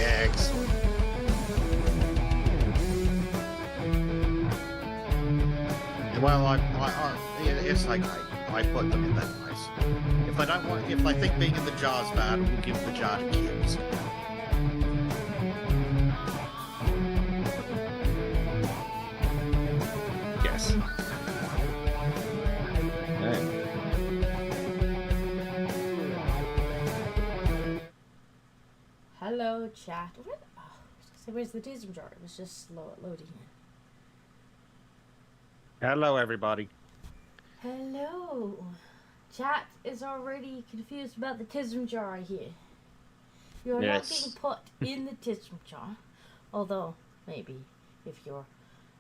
Excellent. Well, it's like I put them in that place. If I don't want, if I think being in the jar's bad, we'll give the jar to kids. Yes. Hello, chat. What? Oh, so where's the tism jar? It was just slow at loading it. Hello, everybody. Hello. Chat is already confused about the tism jar, I hear. You're not being put in the tism jar. Although, maybe, if you're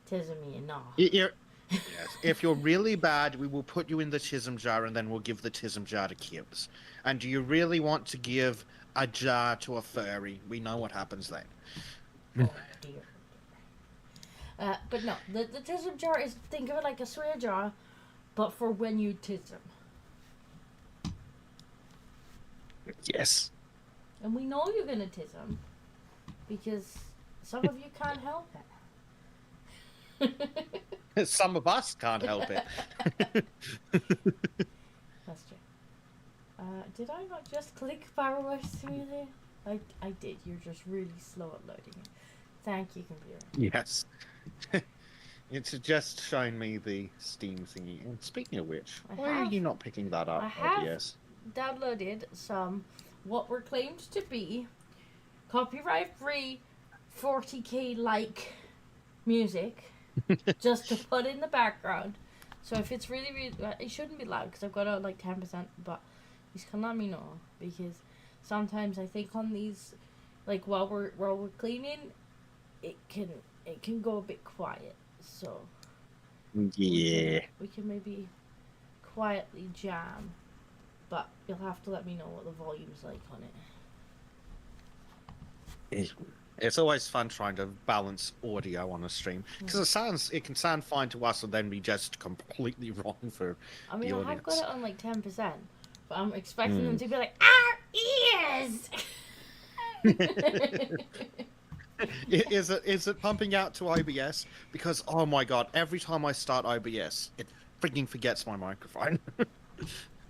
tismy enough. Yes. If you're really bad, we will put you in the tism jar and then we'll give the tism jar to kids. And do you really want to give a jar to a furry? We know what happens then. Oh, dear. But no, the tism jar is, think of it like a swear jar, but for when you tism. Yes. And we know you're going to tism, because some of you can't help it. Some of us can't help it. That's true. Did I not just click Power Simulator? I did. You're just really slow at loading it. Thank you, computer. Yes. It's just showing me the Steam thingy. And speaking of which, why are you not picking that up? I have OBS? downloaded some what were claimed to be copyright-free 40k like music just to put in the background. So if it's really, really, it shouldn't be loud because I've got it at like 10%, but you can let me know because sometimes I think on these, like while we're cleaning, it can go a bit quiet. So yeah, we can maybe quietly jam, but you'll have to let me know what the volume's like on it. It's always fun trying to balance audio on a stream because it can sound fine to us and then be just completely wrong for the audience. I've got it on like 10%, but I'm expecting them to be like, our ears. Is it pumping out to OBS? Because oh my god, every time I start OBS, it freaking forgets my microphone.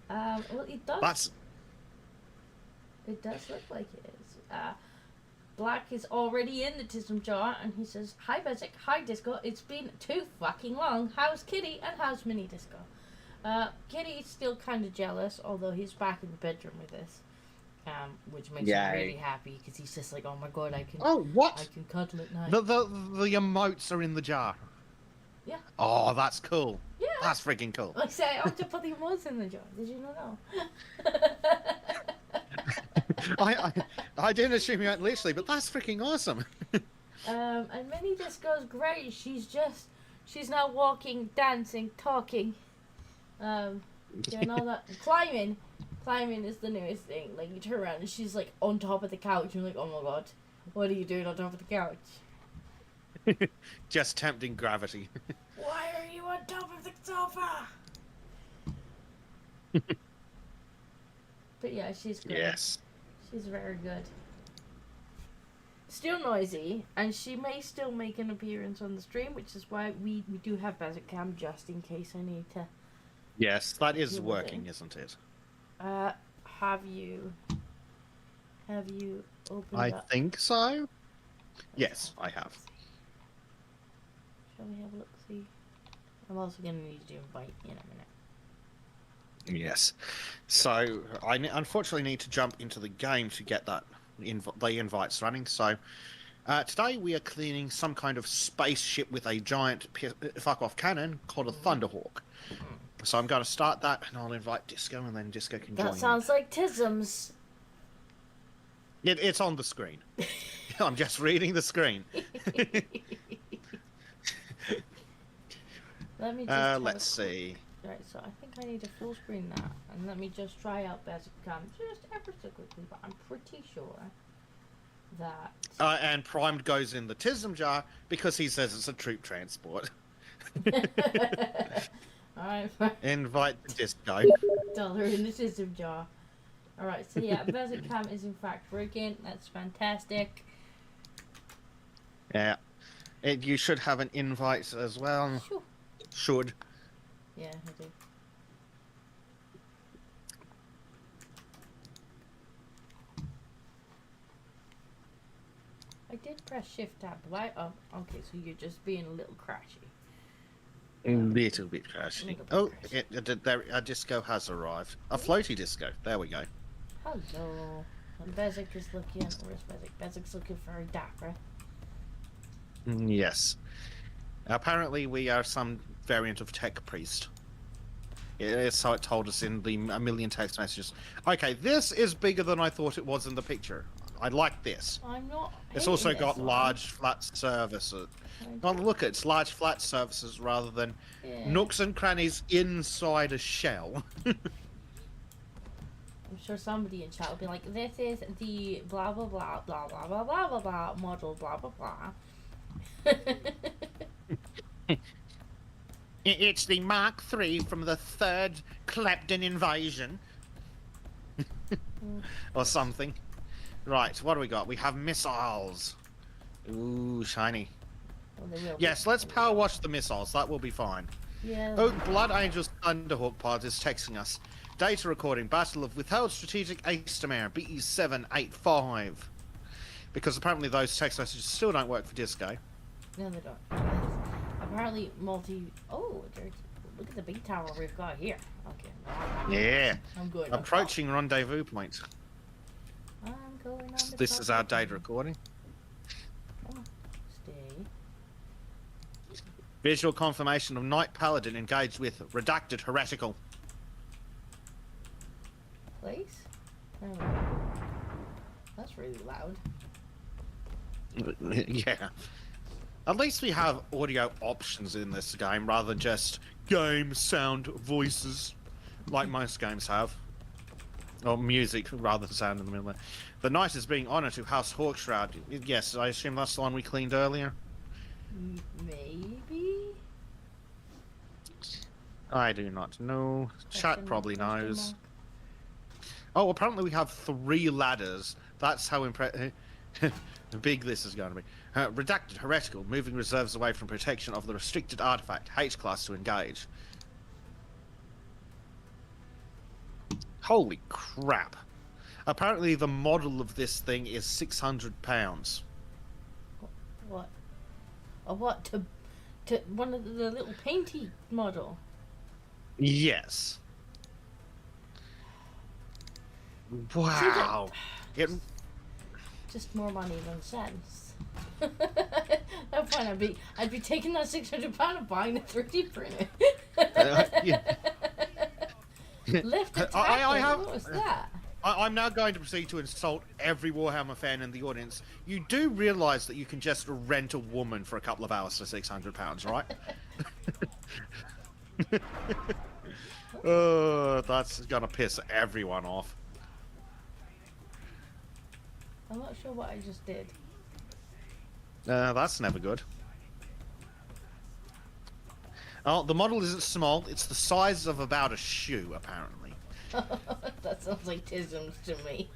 Well, it does. It does look like it is. Black is already in the tism jar, and he says, "Hi Bezek, hi Disco. It's been too fucking long. How's Kitty and how's Mini Disco?" Kitty's still kind of jealous, although he's back in the bedroom with us. Which makes him really happy because he's just like, oh my god, I can. Oh, what? I can cuddle at night. The emotes are in the jar. Yeah. Oh, that's cool. Yeah. That's freaking cool. Like say, I have to put the emotes in the jar. Did you not know? I didn't assume you meant literally, but that's freaking awesome. And Mini Disco's great. She's now walking, dancing, talking. You know that climbing is the newest thing. Like you turn around and she's like on top of the couch and you're like, oh my god, what are you doing on top of the couch? Just tempting gravity. Why are you on top of the sofa? But yeah, she's good. Yes. She's very good. still noisy, and she may still make an appearance on the stream, which is why we do have Bezek Cam just in case I need to. Yes, that is deal with working, it. isn't it? Have you opened I up? think so. Yes, I have. Shall we have a look? See. I'm also gonna need to invite in a minute. Yes. So I unfortunately need to jump into the game to get that the invites running. So today we are cleaning some kind of spaceship with a giant fuck off cannon called a Thunderhawk. So I'm going to start that, and I'll invite Disco, and then Disco can join. That sounds like tisms. It's on the screen. I'm just reading the screen. Let me just let's see. Right, so I think I need to full screen that, and let me just try out Bezek Cam just ever so quickly, but I'm pretty sure that... And primed goes in the tism jar because he says it's a troop transport. Alright, Invite the Disco. dollar in the tism jar. Alright, so yeah, Bezek Cam is in fact working. That's fantastic. Yeah. You should have an invite as well. Sure. Should. Yeah, I do. I did press Shift Tab. Why? Oh, okay. So you're just being a little crashy. A little bit crashy. Oh, crashy. a disco has arrived. A floaty disco. There we go. Hello. And Bezek is looking. Where's Bezek? Bezek's looking for a Dapper. Yes. Apparently, we are some variant of tech priest. It's how it told us in a million text messages. Okay, this is bigger than I thought it was in the picture. I like this. I'm not. It's also got large flat surfaces. Oh, look, it's large flat surfaces rather than nooks and crannies inside a shell. I'm sure somebody in chat will be like, "This is the blah blah blah blah blah blah blah blah blah model blah blah blah." It's the Mark III from the third Klepton invasion. Or something. Right, what do we got? We have missiles. Ooh, shiny. Well, yes, let's power wash the missiles. That will be fine. Yeah. Oh, Blood Angel's Thunderhawk pod is texting us. Data recording, Battle of Withheld Strategic Eastermare, BE785. Because apparently those text messages still don't work for Disco. No, they don't. Apparently, Oh, look at the big tower we've got here. Okay. Yeah. I'm going. Approaching rendezvous point. I'm going on. This is our data recording. Oh, stay. Visual confirmation of Knight Paladin engaged with redacted heretical. Place? Oh, that's really loud. Yeah. At least we have audio options in this game rather than just game sound voices like most games have. Or music rather than sound in the middle. The knight is being honoured to House Hawkshroud. Yes, I assume that's the one we cleaned earlier. Maybe? I do not know. Chat probably knows. Oh, apparently we have 3 ladders. That's how big this is going to be. Redacted heretical, moving reserves away from protection of the restricted artifact. H-class to engage. Holy crap. Apparently the model of this thing is £600. What? Oh, what? To one of the little painty model? Yes. Wow. Just more money than sense. No point. I'd be taking that £600 and buying a 3D printer. Lift attack. What was that? I'm now going to proceed to insult every Warhammer fan in the audience. You do realise that you can just rent a woman for a couple of hours for £600, right? Oh, that's gonna piss everyone off. I'm not sure what I just did. That's never good. Oh, the model isn't small. It's the size of about a shoe, apparently. That sounds like tisms to me.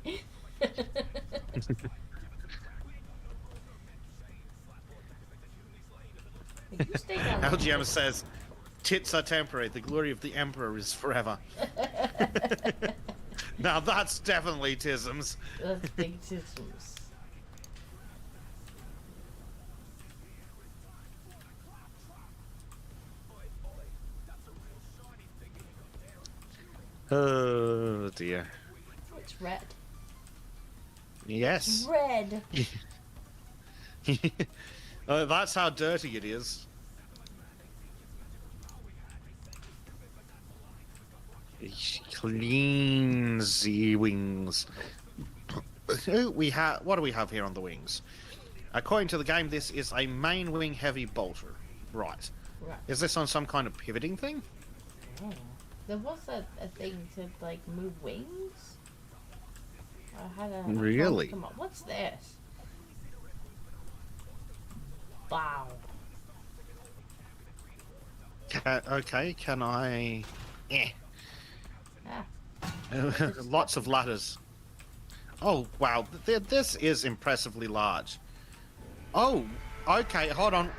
Like, you stay down LGM says, tits are temporary, the glory of the emperor is forever. there. Now that's definitely tisms. That's big tisms. Oh dear. It's red. Yes. Red. That's how dirty it is. She cleans the wings. What do we have here on the wings? According to the game, this is a main wing heavy bolter. Right. Right. Is this on some kind of pivoting thing? Oh. There was a thing to like move wings. I had a Really? Come on, what's this? Wow. Okay, can I... Eh. Ah. Lots of ladders. Oh, wow. This is impressively large. Oh, okay, hold on.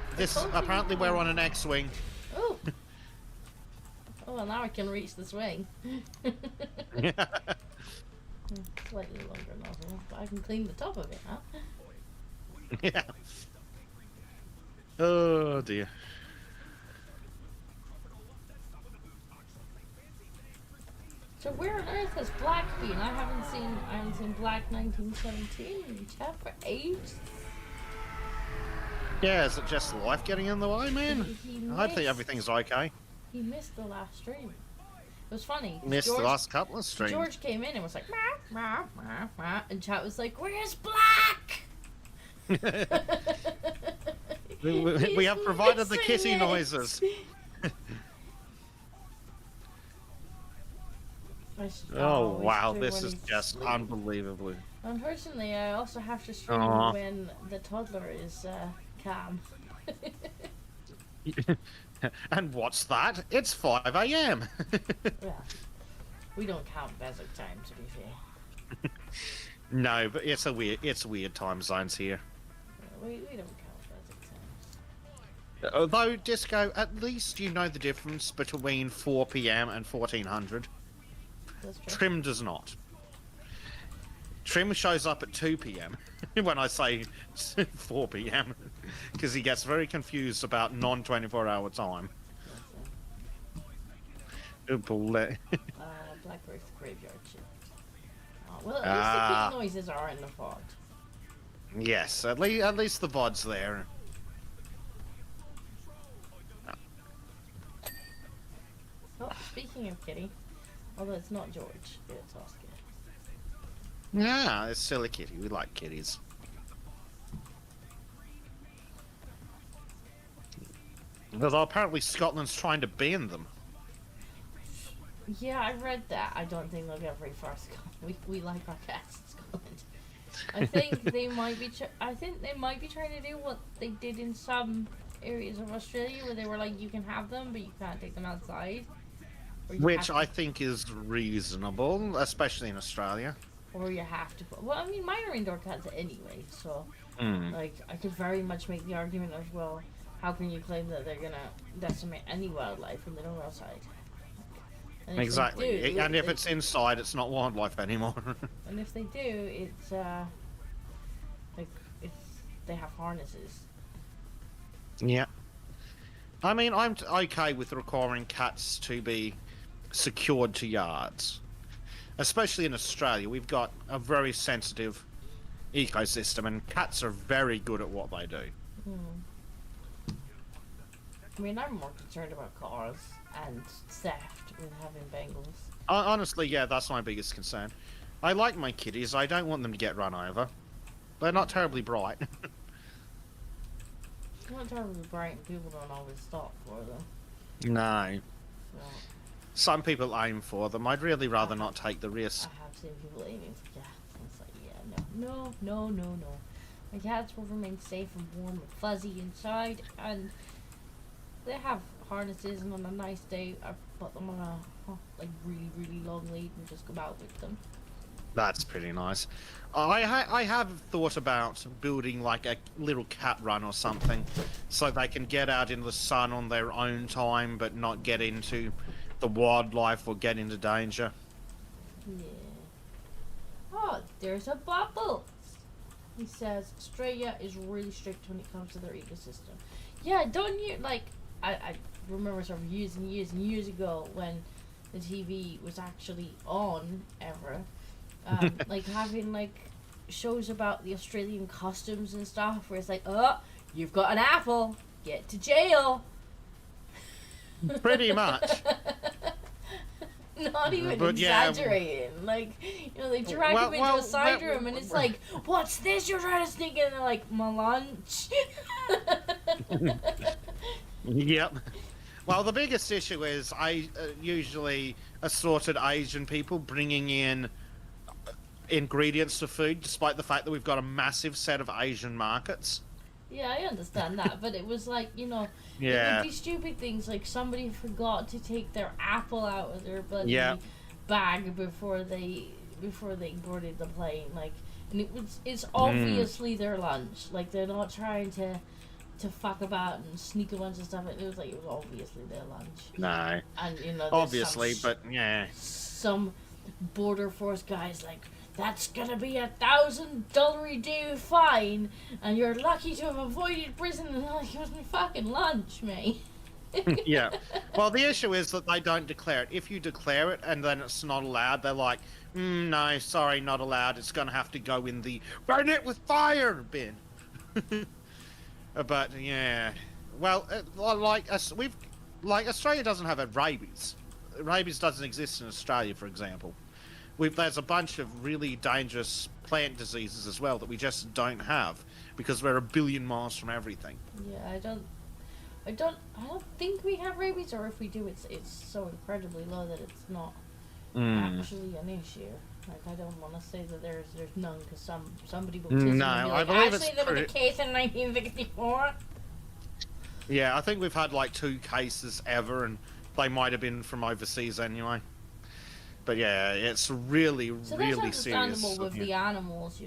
Apparently we're on an X-Wing. Oh. Oh, well, now I can reach the swing. Slightly longer nozzle, but I can clean the top of it now. Yeah. Oh, dear. So where on earth has Black been? I haven't seen Black 1917 in chat for ages. Yeah, is it just life getting in the way, man? I think everything's okay. He missed the last stream. It was funny. Missed the last couple of streams. George came in and was like, "Meow, meow, meow, meow," and chat was like, "Where's Black?" we have provided the kitty it. noises. Oh wow, this is just unbelievably. Unfortunately, I also have to stream when the toddler is calm. And what's that? It's 5 a.m. Yeah, we don't count Bezek time, to be fair. No, but it's weird time zones here. We don't count Bezek times. Although Disco, at least you know the difference between 4 p.m. and 1400. That's true. Trim does not. Trim shows up at 2 p.m. when I say 4 p.m. because he gets very confused about non-24 hour time. Blackbird's graveyard shift. Well, at least the kitty noises are in the fog. Yes, at least the VOD's there. Oh, speaking of kitty, although it's not George, it's Oscar. Yeah, it's still a kitty. We like kitties. Although apparently Scotland's trying to ban them. Yeah, I read that. I don't think they'll get very far. We like our cats in Scotland. I think they might be. I think they might be trying to do what they did in some areas of Australia, where they were like, you can have them, but you can't take them outside. Which I think is reasonable, especially in Australia. Or you have to put. Well, I mean, mine are indoor cats anyway, so like I could very much make the argument as well. How can you claim that they're gonna decimate any wildlife when they don't go outside? And exactly, and if it's inside, it's not wildlife anymore. And if they do, it's like they have harnesses. Yeah, I mean, I'm okay with requiring cats to be secured to yards, especially in Australia. We've got a very sensitive ecosystem, and cats are very good at what they do. I mean, I'm more concerned about cars and theft with having Bengals. Honestly, yeah, that's my biggest concern. I like my kitties. I don't want them to get run over. They're not terribly bright. Not terribly bright, and people don't always stop for them. No. So, Some people aim for them. I'd really rather not take the risk. I have seen people aiming for cats, and it's like, yeah, no. My cats will remain safe and warm and fuzzy inside, and they have harnesses, and on a nice day, I put them on a like really long lead and just go out with them. That's pretty nice. I have thought about building like a little cat run or something, so they can get out into the sun on their own time, but not get into the wildlife or get into danger. Yeah. Oh, there's a bubble. He says Australia is really strict when it comes to their ecosystem. Yeah, don't you like? I remember sort of years and years and years ago when the TV was actually on ever, like having like shows about the Australian customs and stuff, where it's like, oh, you've got an apple, get to jail. Pretty much. Not even But yeah, exaggerating. Like, they drag him into a side room and it's like, what's this you're trying to sneak in? And they're like, my lunch. Yep. Well, the biggest issue is usually assorted Asian people bringing in ingredients to food, despite the fact that we've got a massive set of Asian markets. Yeah, I understand that, but it was like, it Yeah. would be stupid things like somebody forgot to take their apple out of their bloody Yeah. bag before they boarded the plane, like, and it's obviously their lunch. Like, they're not trying to fuck about and sneak a bunch of stuff. It was obviously their lunch. No. And there's Obviously, but yeah. some border force guys like, that's gonna be $1,000 a day fine, and you're lucky to have avoided prison. And like, it was my fucking lunch, mate. Yeah. Well, the issue is that they don't declare it. If you declare it and then it's not allowed, they're like, no, sorry, not allowed. It's going to have to go in the burn it with fire bin. But yeah, well, Australia doesn't have a rabies. Rabies doesn't exist in Australia, for example. There's a bunch of really dangerous plant diseases as well that we just don't have because we're a billion miles from everything. Yeah, I don't think we have rabies, or if we do, it's so incredibly low that it's not actually an issue. Like, I don't want to say that there's none, because somebody will tease me and be like, I believe actually there was a case in 1964. Yeah, I think we've had like 2 cases ever, and they might have been from overseas anyway. But yeah, it's really, So really that's serious. understandable with the animals,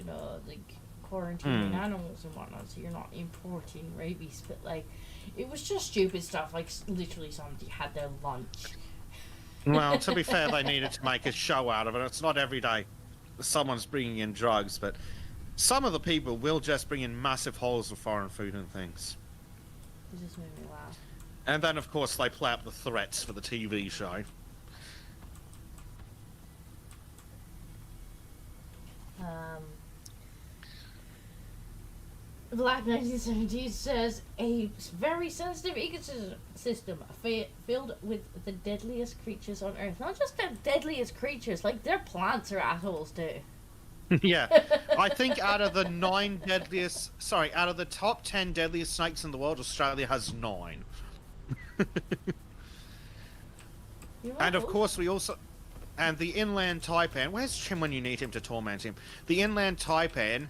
like quarantining animals and whatnot, so you're not importing rabies. But like, it was just stupid stuff. Like, literally somebody had their lunch. Well, to be fair, they needed to make a show out of it. It's not every day someone's bringing in drugs, but some of the people will just bring in massive holes of foreign food and things. It just made me laugh. And then, of course, they play up the threats for the TV show. Black 1970s says a very sensitive ecosystem filled with the deadliest creatures on Earth. Not just the deadliest creatures, like their plants are assholes too. Yeah, I think out of the top 10 deadliest snakes in the world, Australia has 9. And of course, and the inland taipan. Where's Chim when you need him to torment him? The inland taipan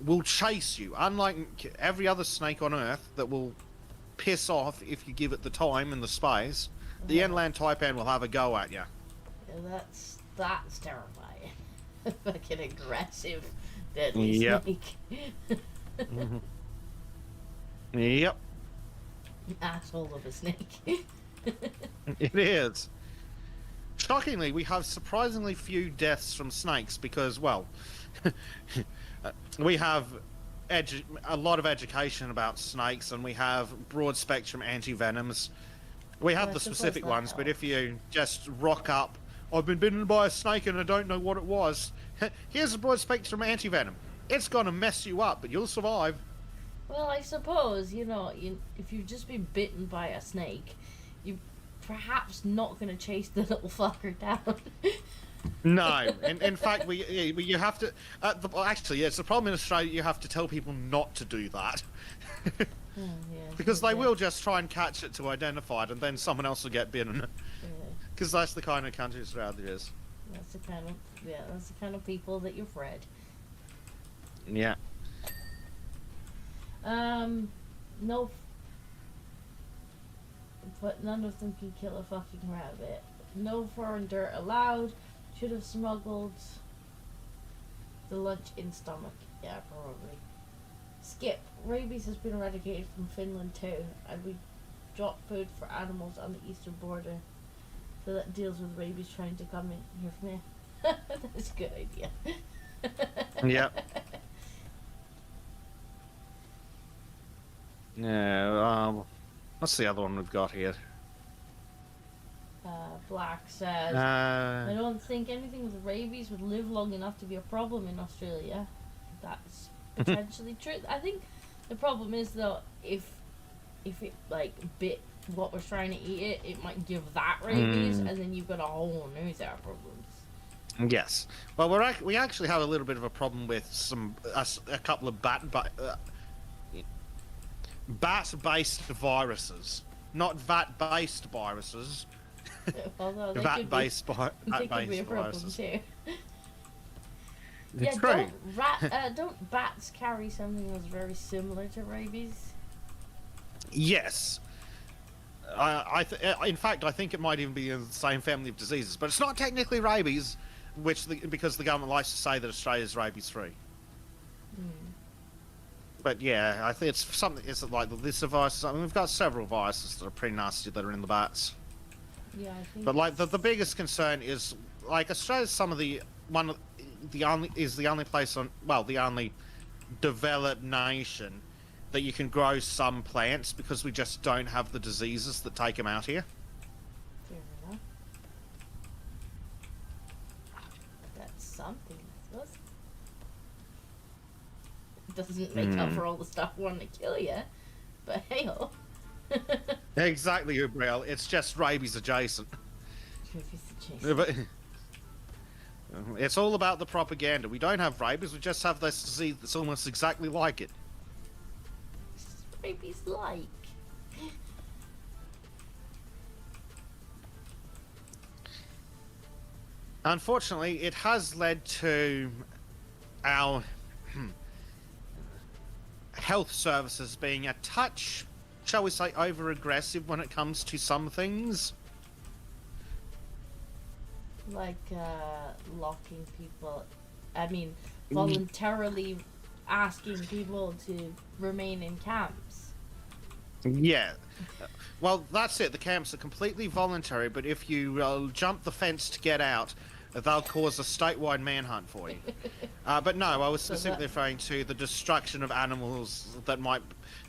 will chase you, unlike every other snake on Earth that will piss off if you give it the time and the space. The inland taipan will have a go at you. Yeah, that's terrifying. Fucking aggressive, deadly snake. Mm-hmm. Yep. Asshole of a snake. It is. Shockingly, we have surprisingly few deaths from snakes because, well, we have a lot of education about snakes, and we have broad spectrum anti-venoms. We have the specific ones, but if you just rock up, I've been bitten by a snake and I don't know what it was. Here's a broad spectrum anti-venom. It's gonna mess you up, but you'll survive. Well, I suppose, if you've just been bitten by a snake, you're perhaps not going to chase the little fucker down. No, in fact, you have to. Actually, it's the problem in Australia. You have to tell people not to do that, because they will just try and catch it to identify it, and then someone else will get bitten. Because that's the kind of country Australia is. That's the kind of people that you've read. Yeah. No. But none of them can kill a fucking rabbit. No foreign dirt allowed. Should have smuggled The lunch in stomach. Yeah, probably. Skip. Rabies has been eradicated from Finland too, and we drop food for animals on the eastern border, so that deals with rabies trying to come in here from there. That's a good idea. Yep. Yeah. What's the other one we've got here? Black says, I don't think anything with rabies would live long enough to be a problem in Australia. That's potentially true. I think the problem is though, if it like bit what was trying to eat it, it might give that rabies, and then you've got a whole new set of problems. Yes. Well, we actually have a little bit of a problem with a couple of bat-based viruses, not vat-based viruses. Although they Vat-based could be a problem viruses. too. It's Yeah, true. don't bats carry something that's very similar to rabies? Yes. In fact, I think it might even be in the same family of diseases, but it's not technically rabies, because the government likes to say that Australia's rabies-free. But yeah, I think it's something. It's like this virus. I mean, we've got several viruses that are pretty nasty that are in the bats. Yeah, I think. But like the biggest concern is like Australia's the only place the only developed nation that you can grow some plants because we just don't have the diseases that take them out here. Fair enough. That's something, I suppose. It doesn't make up for all the stuff wanting to kill you, but hey-ho. Exactly, Ubriel. It's just rabies adjacent. But it's all about the propaganda. We don't have rabies, we just have this disease that's almost exactly like it. Rabies like. Unfortunately, it has led to our health services being a touch, shall we say, over-aggressive when it comes to some things. Like, locking people. I mean, voluntarily asking people to remain in camps. Yeah. Well, that's it. The camps are completely voluntary, but if you jump the fence to get out, they'll cause a statewide manhunt for you. But no, I was specifically referring to the destruction of animals that might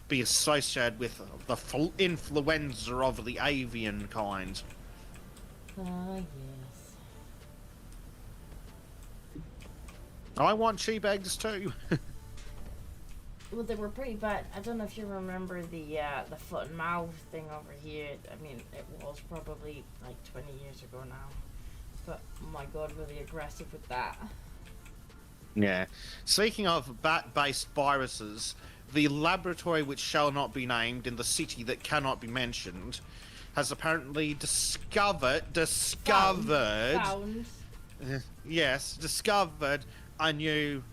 be associated with the influenza of the avian kind. Ah, yes. I want sheep eggs too. Well, they were pretty bad. I don't know if you remember the foot and mouth thing over here. I mean, it was probably like 20 years ago now. But, oh my god, really aggressive with that. Yeah. Speaking of bat-based viruses, the laboratory which shall not be named in the city that cannot be mentioned has apparently discovered Found. yes, discovered a new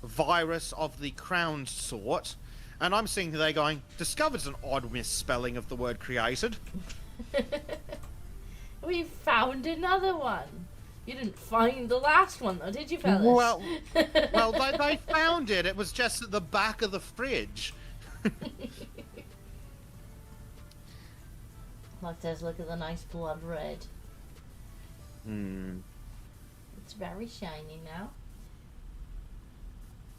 virus of the crowned sort. And I'm seeing they're going, discovered's an odd misspelling of the word created. We found another one. You didn't find the last one, though, did you, fellas? Well, they found it. It was just at the back of the fridge. Like this, look at the nice blood red. It's very shiny now.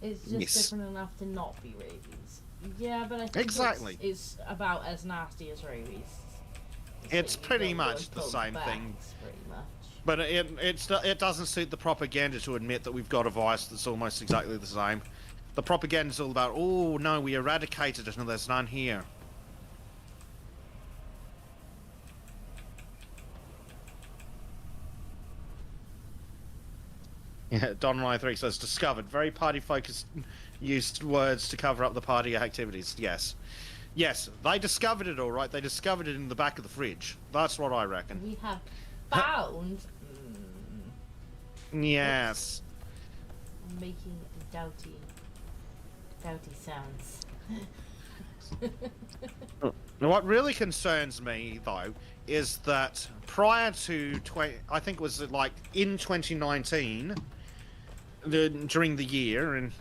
It's just different enough to not be rabies. Yeah, but I think it's about as nasty as rabies. It's pretty much the same thing. Pretty much. But it doesn't suit the propaganda to admit that we've got a virus that's almost exactly the same. The propaganda's all about, oh no, we eradicated it and there's none here. Yeah, Don93 says, discovered. Very party-focused, used words to cover up the party activities. Yes. Yes, they discovered it all right. They discovered it in the back of the fridge. That's what I reckon. We have found... Yes. I'm making doubty sounds. What really concerns me, though, is that prior to, I think it was like in 2019, during the year, and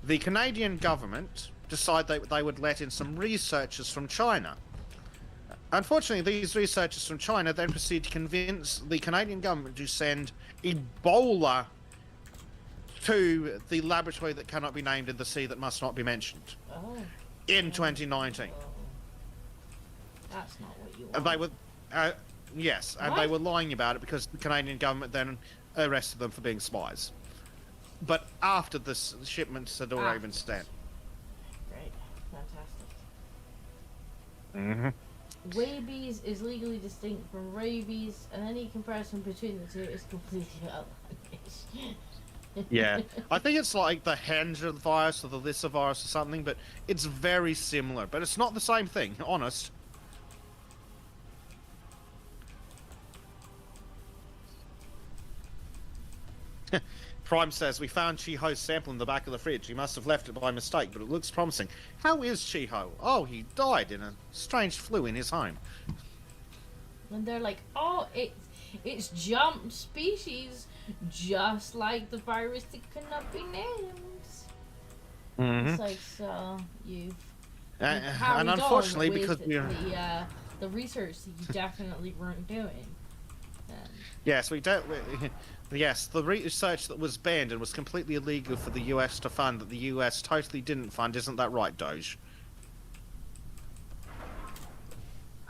the Canadian government decided they would let in some researchers from China. Unfortunately, these researchers from China then proceeded to convince the Canadian government to send Ebola to the laboratory that cannot be named in the sea that must not be mentioned in 2019. Oh, that's not what you want. And they were, yes, and they were lying about it because the Canadian government then arrested them for being spies. But after the shipments had already been sent. Great, fantastic. Mm-hmm. Rabies is legally distinct from rabies, and any comparison between the two is completely outlandish. Yeah, I think it's like the Hendra virus or the Lissa virus or something, but it's very similar. But it's not the same thing, honest. Prime says, we found Chiho's sample in the back of the fridge. He must have left it by mistake, but it looks promising. How is Chiho? Oh, he died in a strange flu in his home. And they're like, oh, it's jumped species, just like the virus that could not be named. Mm-hmm. It's like, so you've and unfortunately, because we're... the research that you definitely weren't doing. Yes, we don't... Yes, the research that was banned and was completely illegal for the US to fund that the US totally didn't fund. Isn't that right, Doge?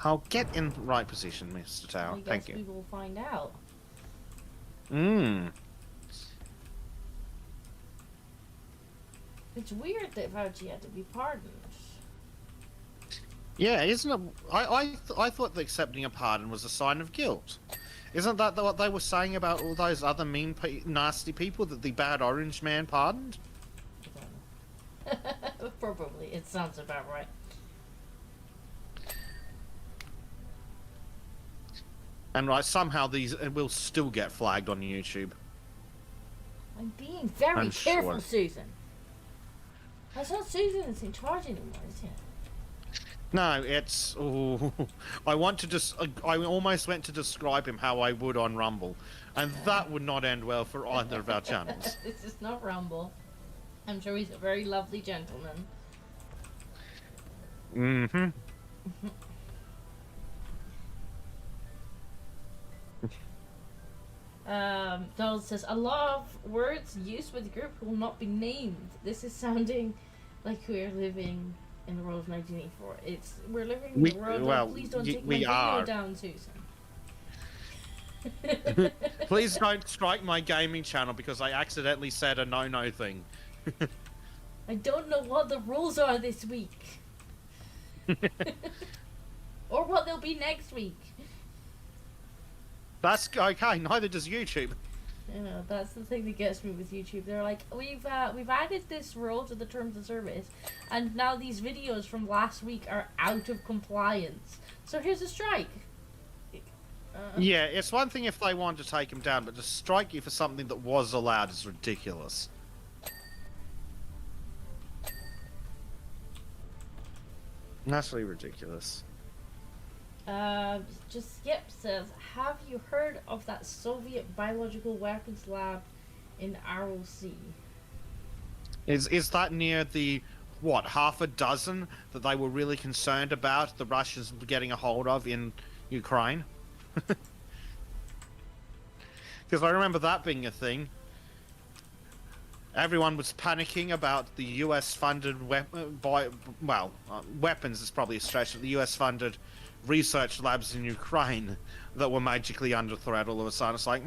I'll get in the right position, Mr. Tao. Thank you. We will find out. It's weird that Fauci had to be pardoned. Yeah, isn't it? I thought that accepting a pardon was a sign of guilt. Isn't that what they were saying about all those other mean, nasty people that the bad orange man pardoned? I don't know. Probably. It sounds about right. And somehow these will still get flagged on YouTube. I'm being very careful, Susan. That's not Susan that's in charge anymore, is it? No, it's... Oh, I almost went to describe him how I would on Rumble. And that would not end well for either of our channels. This is not Rumble. I'm sure he's a very lovely gentleman. Mm-hmm. Donald says, a lot of words used with the group will not be named. This is sounding like we're living in the world of 1984. We're living in the world of please don't take my video down, Susan. Please don't strike my gaming channel because I accidentally said a no-no thing. I don't know what the rules are this week. Or what they'll be next week. That's okay, neither does YouTube. You know, that's the thing that gets me with YouTube. They're like, we've added this rule to the terms of service, and now these videos from last week are out of compliance. So here's a strike. Yeah, it's one thing if they want to take him down, but to strike you for something that was allowed is ridiculous. Naturally ridiculous. Just Skip says, have you heard of that Soviet biological weapons lab in ROC? Is that near the, what, half a dozen that they were really concerned about the Russians getting a hold of in Ukraine? Because I remember that being a thing. Everyone was panicking about the US-funded weapons is probably a stretch, but the US-funded research labs in Ukraine that were magically under threat all of a sudden. It's like,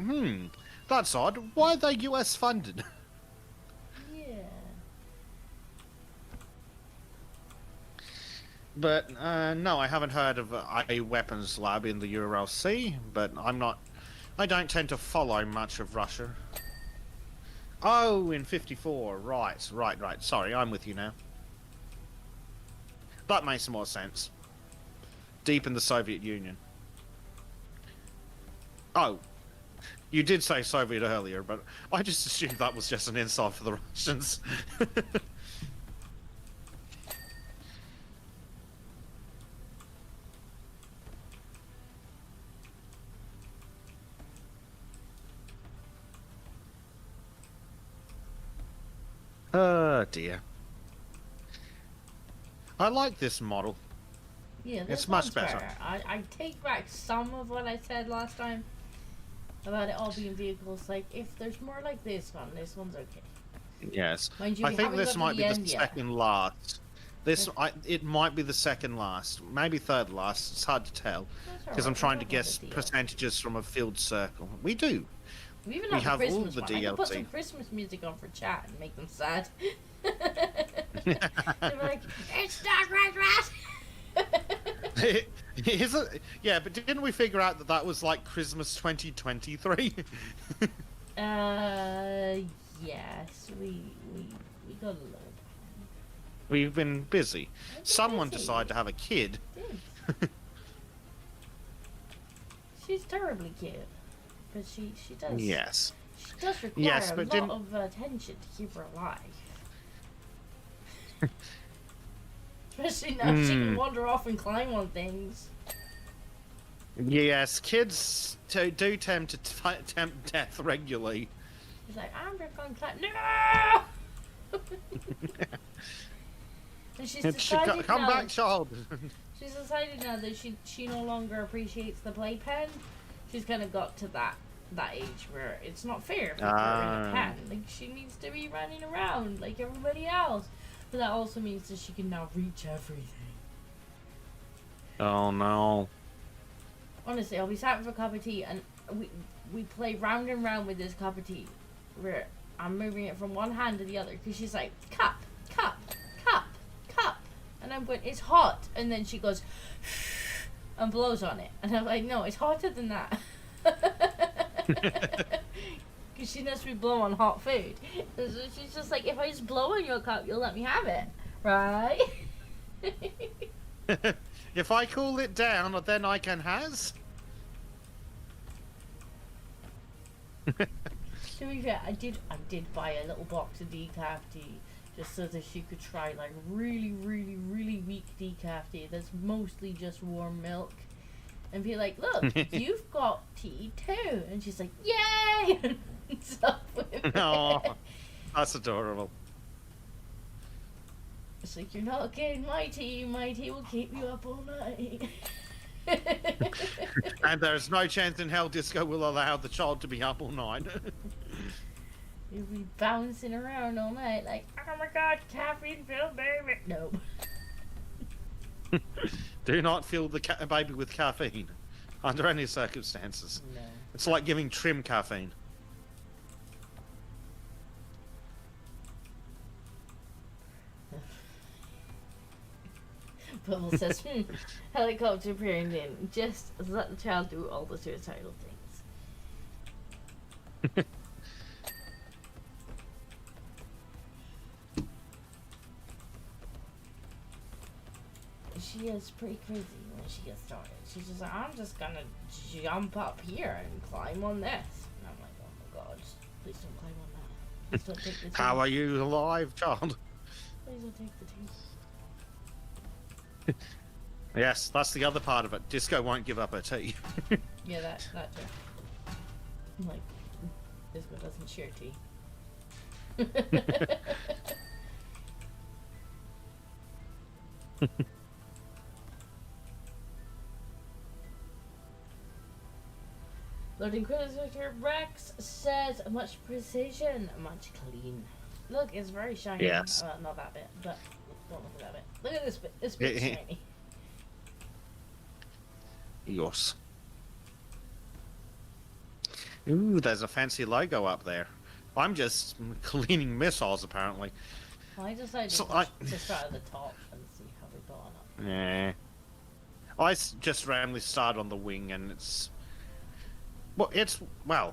that's odd. Why are they US-funded? Yeah. But, no, I haven't heard of a weapons lab in the Ural Sea, but I don't tend to follow much of Russia. Oh, in 54, right. Sorry, I'm with you now. That makes more sense. Deep in the Soviet Union. Oh, you did say Soviet earlier, but I just assumed that was just an insult for the Russians. Oh dear. I like this model. Yeah, It's this much one's better. I take back some of what I said last time about it all being vehicles. Like, if there's more like this one's okay. Yes. Mind you, I we think haven't this got might to be the the end yet. second last. It might be the second last, maybe third last. It's hard to tell That's because alright, I'm we trying to don't have guess the deal. percentage from a field circle. We do. We even We have the have all Christmas the one. I could put some DLC. Christmas music on for chat and make them sad. They're like, it's not Christmas! Is it? Yeah, but didn't we figure out that was like Christmas 2023? Yes, we got a little. We've been busy. I've been Someone busy. decided to have a kid. Did. She's terribly cute, but she does. Yes. She does require Yes, a but lot of attention to keep her alive. Especially now she can wander off and climb on things. Yes, kids do tend to tempt death regularly. She's like, I'm just going to climb. No! And she's decided Come now, back, child. she's decided now that she no longer appreciates the playpen. She's kind of got to that age where it's not fair for her in a pen. Like, she needs to be running around like everybody else. But that also means that she can now reach everything. Oh no. Honestly, I'll be sat with a cup of tea and we play round and round with this cup of tea where I'm moving it from one hand to the other because she's like, cup, cup, cup, cup. And I'm going, it's hot. And then she goes, and blows on it. And I'm like, no, it's hotter than that. Because she knows we blow on hot food. So she's just like, if I just blow on your cup, you'll let me have it. Right? If I cool it down, then I can has. To be fair, I did buy a little box of decaf tea just so that she could try like really, really, really weak decaf tea that's mostly just warm milk. And be like, look, you've got tea too. And she's like, yay! And stuff with it. Oh, that's adorable. It's like, you're not getting my tea will keep you up all night. And there's no chance in hell Disco will allow the child to be up all night. You'll be bouncing around all night like, oh my god, caffeine filled baby. No. Do not fill the baby with caffeine under any circumstances. No. It's like giving Trim caffeine. Bubble says, helicopter appearing in. Just let the child do all the suicidal things. She is pretty crazy when she gets started. She's just like, I'm just gonna jump up here and climb on this. And I'm like, oh my god, please don't climb on that. Please don't take the tea. How are you alive, child? Please don't take the tea. Yes, that's the other part of it. Disco won't give up her tea. Yeah, that too. I'm like, this one doesn't share tea. Lord Inquisitor Rex says, much precision, much clean. Look, it's very shiny. Yes. Not that bit, but don't look at that bit. Look at this bit. This bit's shiny. Yes. Ooh, there's a fancy logo up there. I'm just cleaning missiles, apparently. Well, I decided So to start at the top and see how we go on up. Yeah. I just randomly started on the wing, and it's... Well,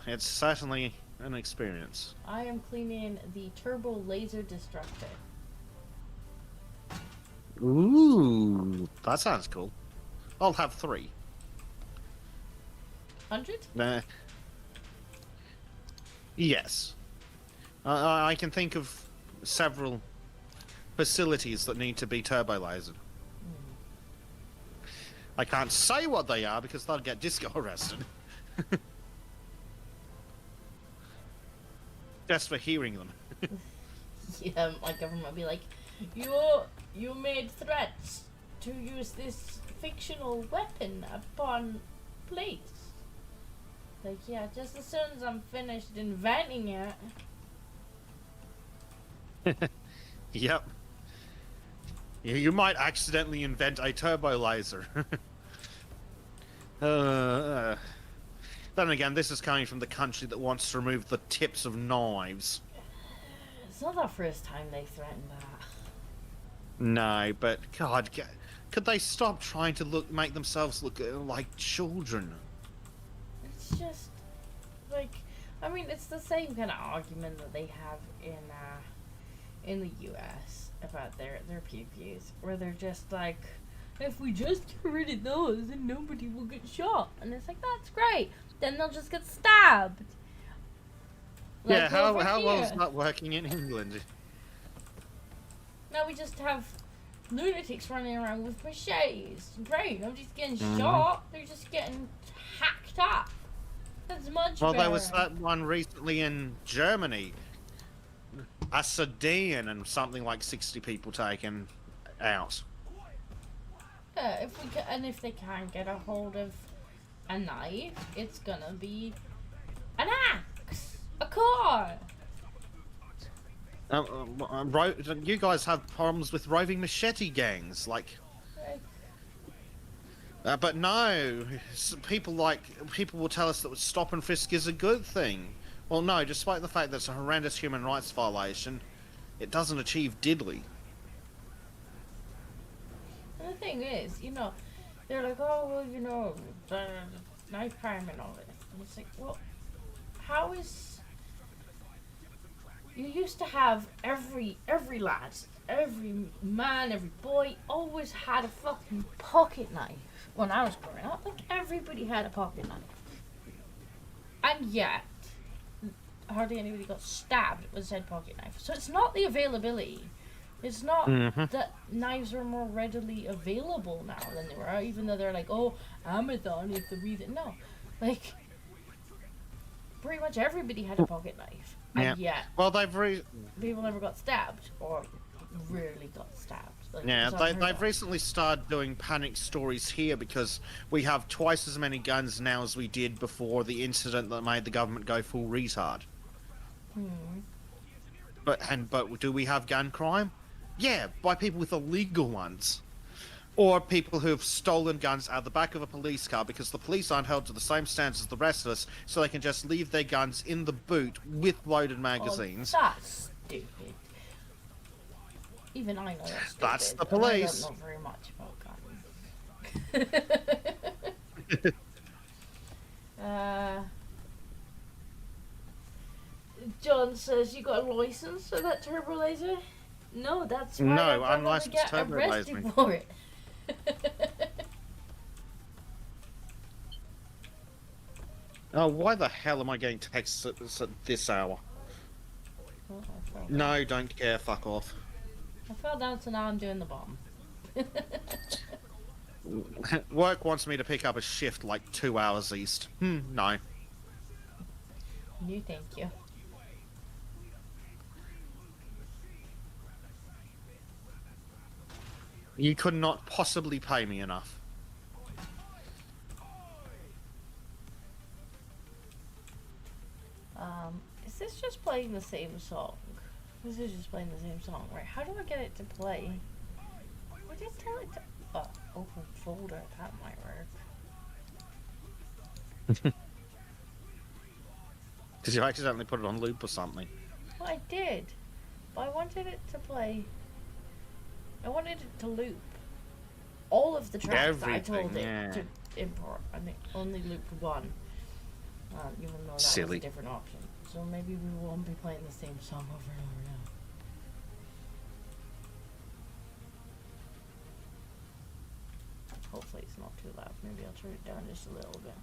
it's certainly an experience. I am cleaning the turbo laser destructor. Ooh, that sounds cool. I'll have 3. 100? Yes. I can think of several facilities that need to be turbo lasered. I can't say what they are because they'll get Disco arrested. Just for hearing them. Yeah, my government would be like, you made threats to use this fictional weapon upon police. Like, yeah, just as soon as I'm finished inventing it. Yep. You might accidentally invent a turbo laser. uh, then again, this is coming from the country that wants to remove the tips of knives. It's not the first time they threatened that. No, but God, could they stop trying to make themselves look like children? It's just like, I mean, it's the same kind of argument that they have in the U.S. about their PvPs, where they're just like, if we just get rid of those, then nobody will get shot, and it's like, that's great. Then they'll just get stabbed. Like, yeah, how over well here. is that working in England? Now we just have lunatics running around with machetes. Great, nobody's getting Mhm. shot. They're just getting hacked up. That's much Well, better. there was that one recently in Germany. A sedan and something like 60 people taken out. Yeah, if they can't get a hold of a knife, it's gonna be an axe, a car. You guys have problems with roving machete gangs, like. But no, people will tell us that stop and frisk is a good thing. Well, no, despite the fact that it's a horrendous human rights violation, it doesn't achieve diddly. And the thing is, they're like, oh well, the knife crime and all this, and it's like, well, how is? You used to have every lad, every man, every boy always had a fucking pocket knife. When I was growing up, like, everybody had a pocket knife. And yet, hardly anybody got stabbed with said pocket knife. So it's not the availability. It's not that knives are more readily available now than they were, even though they're like, oh, Amazon is the reason. No. Like, pretty much everybody had a pocket knife. And yet, well, people never got stabbed, or rarely got stabbed. Like, yeah, they've recently started doing panic stories here because we have twice as many guns now as we did before the incident that made the government go full retard. But do we have gun crime? Yeah, by people with illegal ones. Or people who have stolen guns out of the back of a police car because the police aren't held to the same standards as the rest of us, so they can just leave their guns in the boot with loaded magazines. Oh, that's stupid. Even I know that's stupid. That's the police. I don't know very much about guns. John says, you got a license for that turbo laser? No, that's why No, I'm unlicensed get turbo arrested laser. for it. Oh, why the hell am I getting texts at this hour? Oh, No, don't care, fuck off. I fell down, so now I'm doing the bomb. Work wants me to pick up a shift like 2 hours east. No. No, thank you. You could not possibly pay me enough. Is this just playing the same song? This is just playing the same song, right? How do I get it to play? What did it tell it to... Oh, open folder. That might work. Did you accidentally put it on loop or something? Well, I did. But I wanted it to play... I wanted it to loop all of the tracks that I told it to import, and it only looped one. Even though that was a different option. So maybe we won't be playing the same song over and over now. Hopefully it's not too loud. Maybe I'll turn it down just a little bit.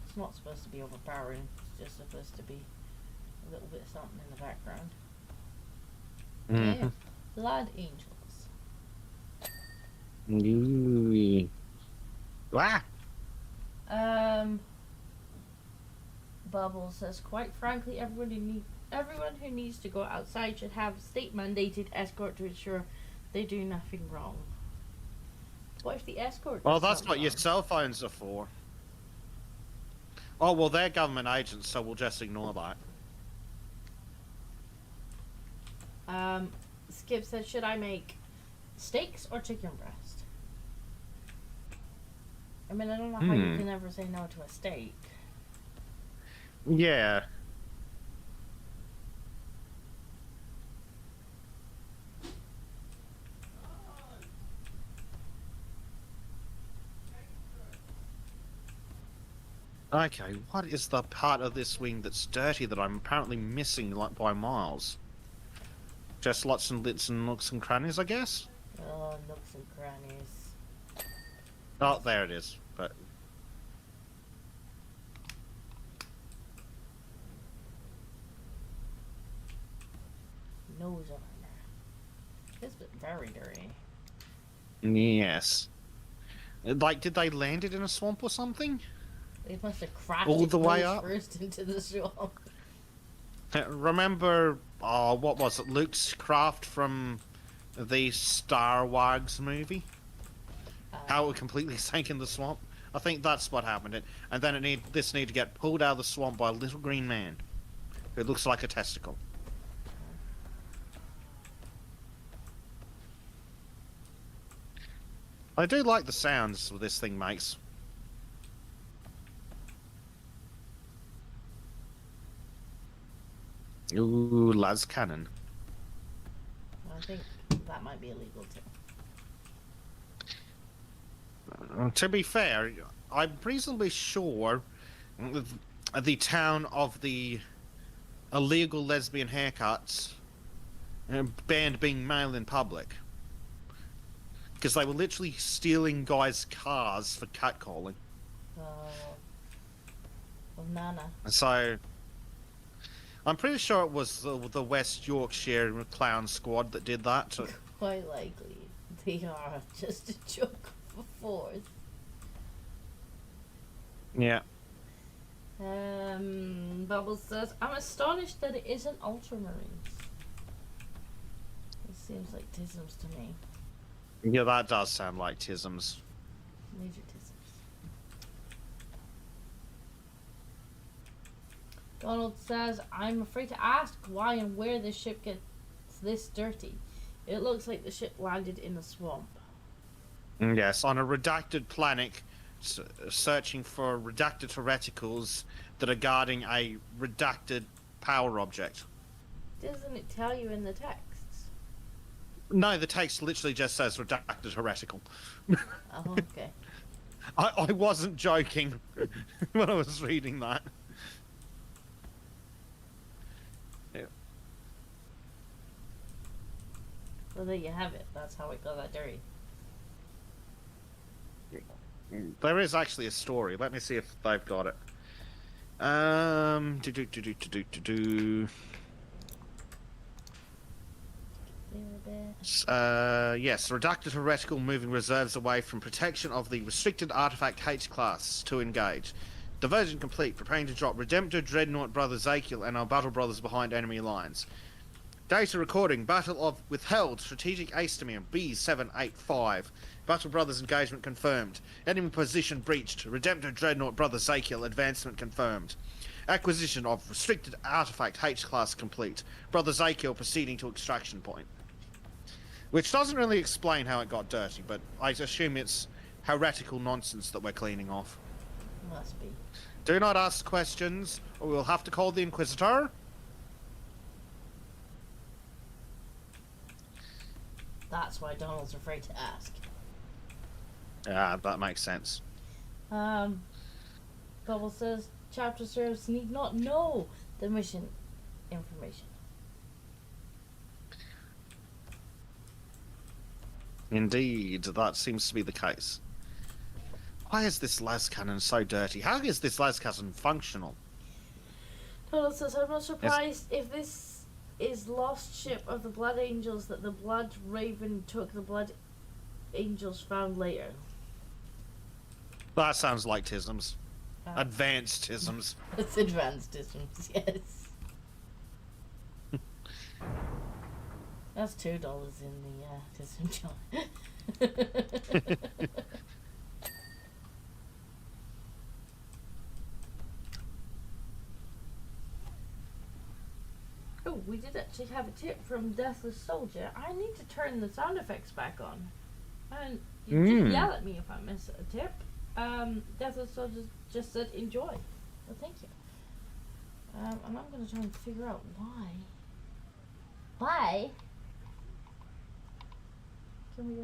It's not supposed to be overpowering. It's just supposed to be a little bit of something in the background. Yeah. Blood Angels. Wah! Bubble says, quite frankly, everyone who needs to go outside should have state-mandated escort to ensure they do nothing wrong. What if the escort Well, does that's something what your wrong? cell phones are for. Oh, well, they're government agents, so we'll just ignore that. Skip says, should I make steaks or chicken breast? I mean, I don't know how you can ever say no to a steak. Yeah. Okay, what is the part of this wing that's dirty that I'm apparently missing like by miles? Just lots and lits and nooks and crannies, I guess? Oh, nooks and crannies. Oh, there it is. But Nose on there. It's very dirty. yes. Like, did they land it in a swamp or something? They must have crashed All its the way nose up? first into the swamp. Remember, what was it? Luke's craft from the Star Wars movie? How it completely sank in the swamp? I think that's what happened. And then this need to get pulled out of the swamp by a little green man who looks like a testicle. I do like the sounds this thing makes. Ooh, las cannon. I think that might be illegal too. To be fair, I'm reasonably sure the town of the illegal lesbian haircuts banned being male in public. Because they were literally stealing guys' cars for catcalling. Oh, Nana. So, I'm pretty sure it was the West Yorkshire Clown Squad that did that. Quite likely. They are just a joke for force. Yeah. Bubbles says, I'm astonished that it isn't Ultramarines. It seems like tisms to me. Yeah, that does sound like tisms. Major tisms. Donald says, I'm afraid to ask why and where this ship gets this dirty. It looks like the ship landed in a swamp. Yes, on a redacted planet, searching for redacted reticles that are guarding a redacted power object. Doesn't it tell you in the texts? No, the text literally just says redacted heretical. Oh, okay. I wasn't joking when I was reading that. Yeah. Well, there you have it. That's how it got that dirty. There is actually a story. Let me see if they've got it. Yes, redacted heretical moving reserves away from protection of the restricted artifact H class to engage. Diversion complete. Preparing to drop Redemptor, Dreadnought, Brother Zakiel, and our battle brothers behind enemy lines. Data recording. Battle of withheld. Strategic Astamir B785. Battle brothers engagement confirmed. Enemy position breached. Redemptor, Dreadnought, Brother Zakiel advancement confirmed. Acquisition of restricted artifact H class complete. Brother Zakiel proceeding to extraction point. Which doesn't really explain how it got dirty, but I assume it's heretical nonsense that we're cleaning off. Must be. Do not ask questions, or we'll have to call the Inquisitor. That's why Donald's afraid to ask. Yeah, that makes sense. Bubble says, chapter serves need not know the mission information. Indeed, that seems to be the case. Why is this las cannon so dirty? How is this las cannon functional? Donald says, I'm not surprised if this is lost ship of the Blood Angels that the Blood Raven took the Blood Angels found later. That sounds like tisms. Advanced tisms. It's advanced tisms, yes. That's $2 in the tism jar. Oh, we did actually have a tip from Deathless Soldier. I need to turn the sound effects back on. And you did yell at me if I miss a tip. Deathless Soldier just said enjoy. Well, thank you. And I'm going to try and figure out why. Why? Can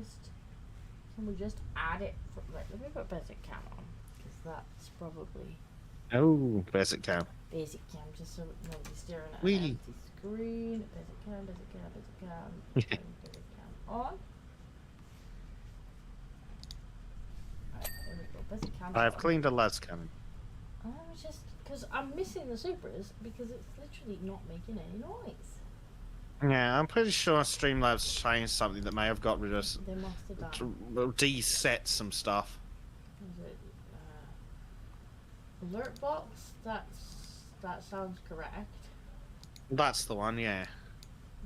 we just add it? Right, let me put Bezek cam on, because that's probably Oh, Bezek cam. Basic cam, just so nobody's staring at Wee. an empty screen. Basic cam, basic cam, basic cam. Basic cam on. Alright, there we go. Basic cam. I have on. cleaned a las cannon. I was just because I'm missing the supers because it's literally not making any noise. Yeah, I'm pretty sure Streamlabs changed something that may have got rid of, They must have done. de-set some stuff. Is it alert box? That sounds correct. That's the one, yeah.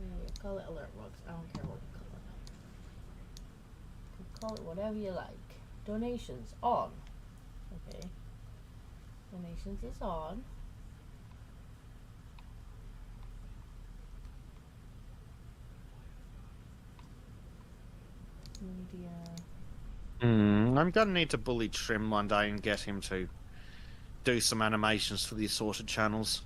Yeah, call it alert box. I don't care what you call it. You can call it whatever you like. Donations on. Okay. Donations is on. Media. I'm gonna need to bully Trim one day and get him to do some animations for the assorted channels.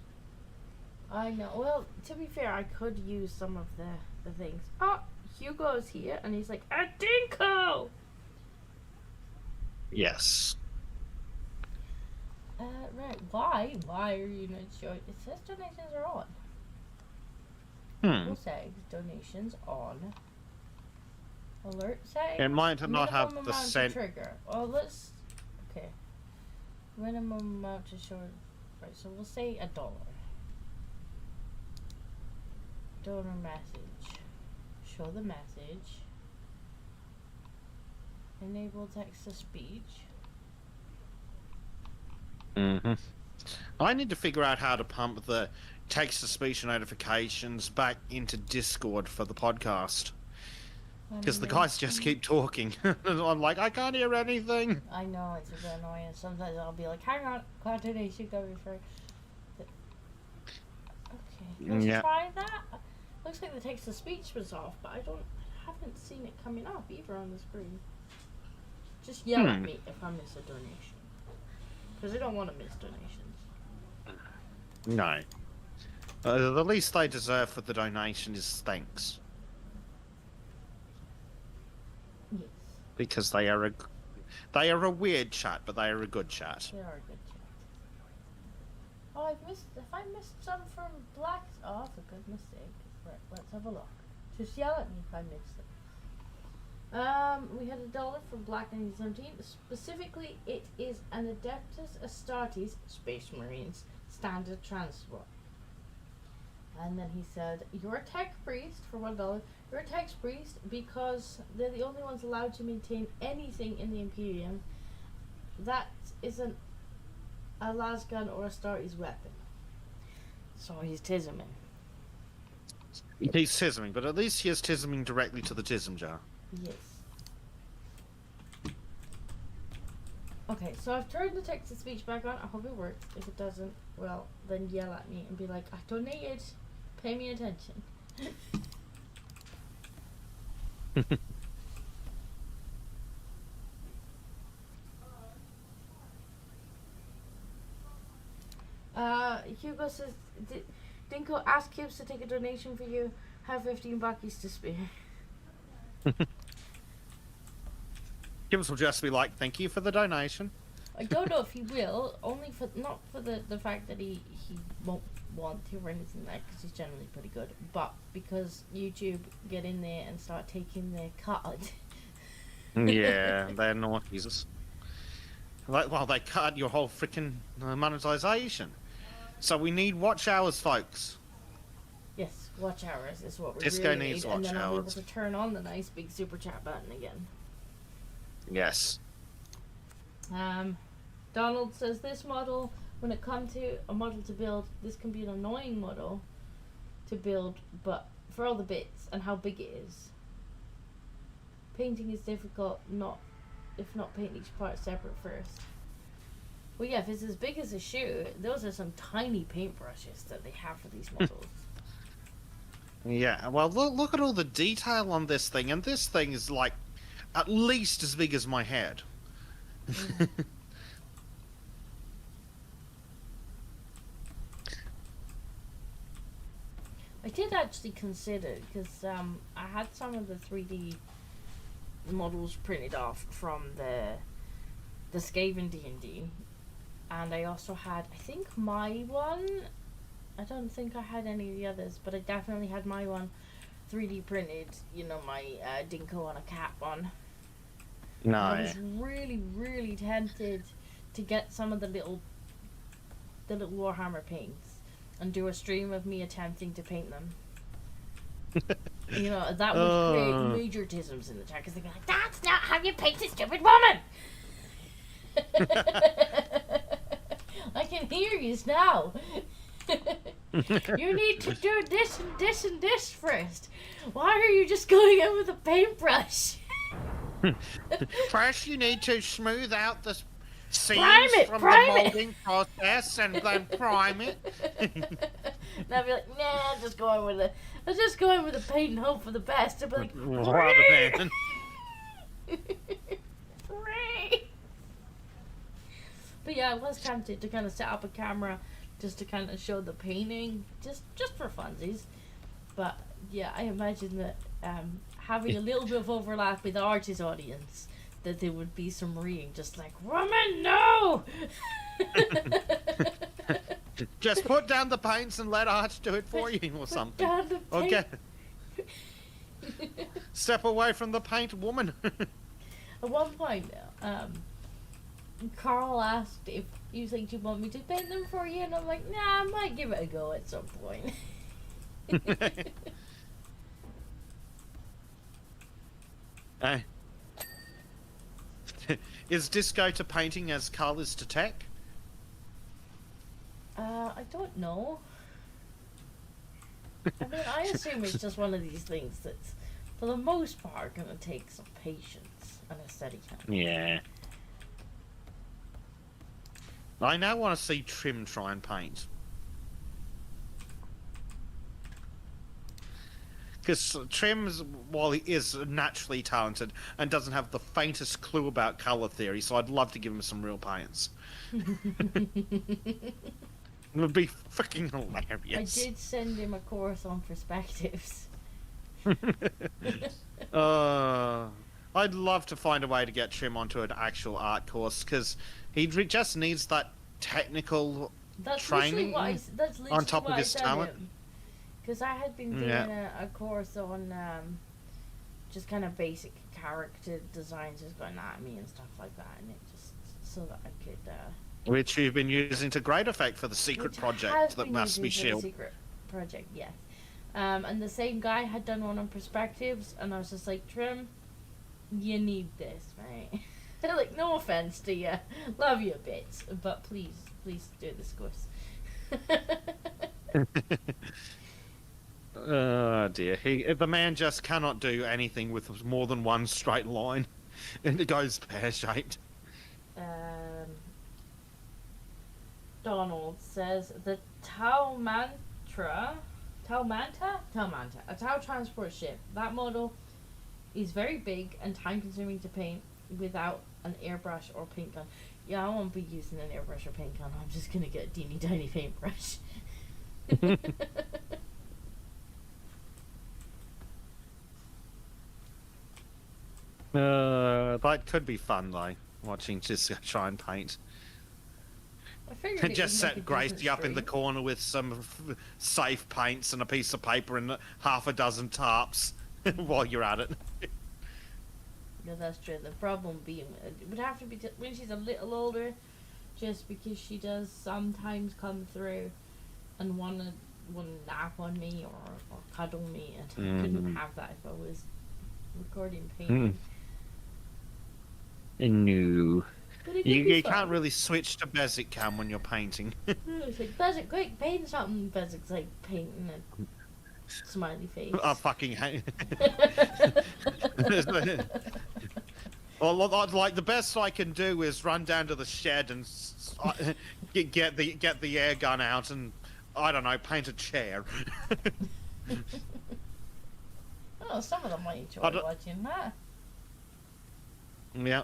I know. Well, to be fair, I could use some of the things. Oh, Hugo's here, and he's like, a dinko! Yes. Right. Why? Why are you not showing? It says donations are on. Full segs, donations on. Alert segs. It might not have minimum the amount to cent. trigger. Well, let's. Okay. Minimum amount to show. Right. So we'll say $1. Donor message. Show the message. Enable text to speech. I need to figure out how to pump the text-to-speech notifications back into Discord for the podcast. Because the guys just keep talking. I'm like, I can't hear anything. I know, it's a bit annoying. Sometimes I'll be like, hang on, cloud donation coming for. Okay, let's try that. Looks like the text to speech was off, but I haven't seen it coming up either on the screen. Just yell at me if I miss a donation. Because I don't want to miss donations. No. The least they deserve for the donation is thanks. Yes. Because they are a weird chat, but they are a good chat. They are a good chat. Oh, have I missed some from Black? Oh, that's a good mistake. Right, let's have a look. Just yell at me if I missed them. We had $1 from Black 1917. Specifically, it is an Adeptus Astartes Space Marines standard transport. And then he said, "You're a tech priest for $1. You're a tech priest because they're the only ones allowed to maintain anything in the Imperium that isn't a lasgun or Astartes weapon." So he's tisming. He's tisming, but at least he is tisming directly to the tism jar. Yes. Okay, so I've turned the text-to-speech back on. I hope it works. If it doesn't, well, then yell at me and be like, I donated. Pay me attention. Hugo says, Dinko, ask Kibbs to take a donation for you. Have 15 buckies to spare. Gibbs will just be like, thank you for the donation. I don't know if he will, only for not for the fact that he won't want to or anything like that, because he's generally pretty good, but because YouTube get in there and start taking their cut. Yeah, they're naughties. Like, well, they cut your whole freaking monetization. So we need watch hours, folks. Yes, watch hours is what we Disco really needs need, watch and then I'll be able hours. to turn on the nice big super chat button again. Yes. Donald says this model, when it comes to a model to build, this can be an annoying model to build, but for all the bits and how big it is. Painting is difficult, if not paint each part separate first. Well, yeah, if it's as big as a shoe, those are some tiny paintbrushes that they have for these models. Yeah, well, look at all the detail on this thing, and this thing is like at least as big as my head. Yeah. I did actually consider, because I had some of the 3D models printed off from the Skaven D&D, and I also had, I think, my one. I don't think I had any of the others, but I definitely had my one 3D printed, you know, my Dinko on a cat one. No. I was really, really tempted to get some of the little Warhammer paints and do a stream of me attempting to paint them. You know, that would create major tisms in the chat, because they'd be like, "That's not how you paint a stupid woman!" I can hear you now. You need to do this and this and this first. Why are you just going in with a paintbrush? First, you need to smooth out the seams from prime the it. molding process, and then prime it. And I'd be like, "Nah, I'll just go in with a paint and hope for the best." I'd be like, Rather than. "Great." But yeah, I was tempted to kind of set up a camera just to kind of show the painting, just for funsies. But yeah, I imagine that having a little bit of overlap with Arch's audience, that there would be some reading, just like, "Woman, no!" Just put down the paints and let Arch do it for you, or something. Down the Okay. Step away from the paint, woman. At one point, Carl asked if he was like, "Do you want me to paint them for you?" And I'm like, "Nah, I might give it a go at some point." Is disco to painting as Carl is to tech? I don't know. I mean, I assume it's just one of these things that's, for the most part, gonna take some patience and a steady hand. Yeah. I now want to see Trim try and paint. Because Trim's, while he is naturally talented and doesn't have the faintest clue about colour theory, so I'd love to give him some real paints. It would be freaking hilarious. I did send him a course on perspectives. I'd love to find a way to get Trim onto an actual art course, because he just needs that technical training on top of his talent. Because I had been doing a course on just kind of basic character designs, just going at me and stuff like that, and it just so that I could. Which you've been using to great effect for the secret project that must be Shield. Secret project, yes. And the same guy had done one on perspectives, and I was just like, "Trim, you need this, mate." They're like, "No offense to you, love you a bit, but please do this course." Oh dear, the man just cannot do anything with more than one straight line, and it goes pear-shaped. Donald says the Taumanta, a Tau transport ship. That model is very big and time-consuming to paint without an airbrush or paint gun. Yeah, I won't be using an airbrush or paint gun. I'm just gonna get a teeny tiny paintbrush. That could be fun though, watching just try and paint. I figured And just set Gracie up in the corner with some safe paints and a piece of paper and half a dozen tarps while you're at it. Yeah, that's true. The problem being, it would have to be when she's a little older, just because she does sometimes come through and want to nap on me or cuddle me, and I couldn't have that if I was recording painting. No. But it You, could be you fun. can't really switch to Bezek cam when you're painting. It's like, Bezek, quick, paint something. Bezek's like painting a smiley face. I fucking hate. Well, like the best I can do is run down to the shed and get the air gun out and I don't know, paint a chair. Oh, some of them might enjoy watching that. Yeah.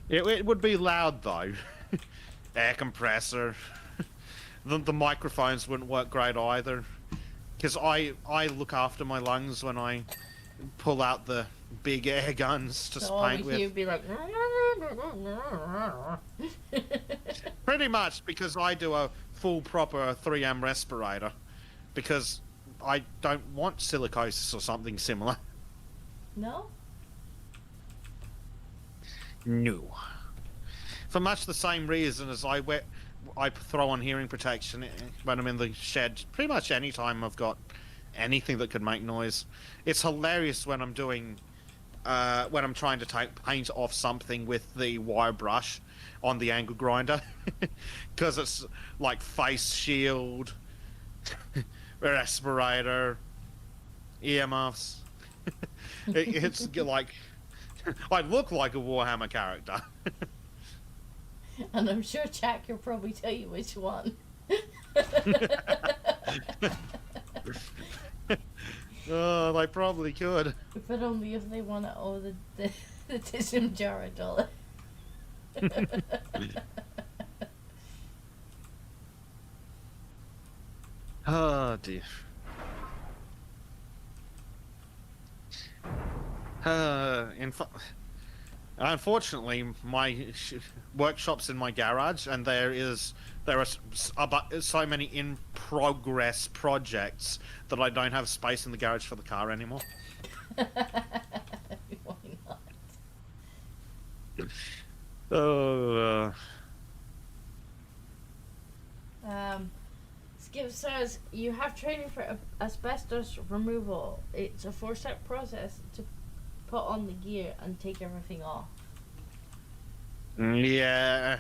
It would be loud though. Air compressor. The microphones wouldn't work great either. Because I look after my lungs when I pull out the big air guns to So paint all with. you'd be like... Pretty much because I do a full proper 3M respirator. Because I don't want silicosis or something similar. No? No. For much the same reason as I throw on hearing protection when I'm in the shed. Pretty much any time I've got anything that could make noise. It's hilarious when I'm doing, when I'm trying to take paint off something with the wire brush on the angle grinder, because it's like face shield, respirator, earmuffs. It's like I look like a Warhammer character. And I'm sure Jack will probably tell you which one. Oh, they probably could. But only if they want to owe the tism jar $1. Oh dear. Unfortunately, my workshop's in my garage, and there are so many in progress projects that I don't have space in the garage for the car anymore. Why not? Oh. Skip says you have training for asbestos removal. It's a 4-step process to put on the gear and take everything off. Yeah.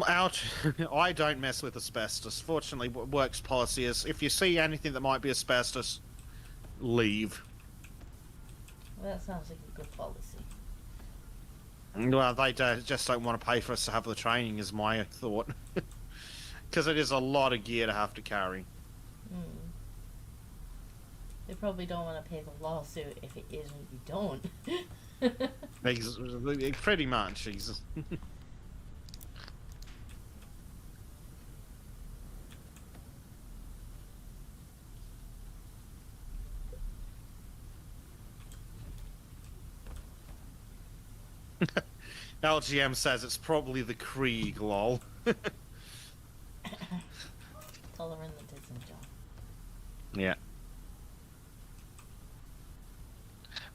Ouch. I don't mess with asbestos. Fortunately, works policy is if you see anything that might be asbestos, leave. Well, that sounds like a good policy. Well, they just don't want to pay for us to have the training, is my thought. Because it is a lot of gear to have to carry. They probably don't want to pay the lawsuit if it is when you don't. Pretty much. LGM says it's probably the Krieg, lol. Tell her in the tism jar. Yeah.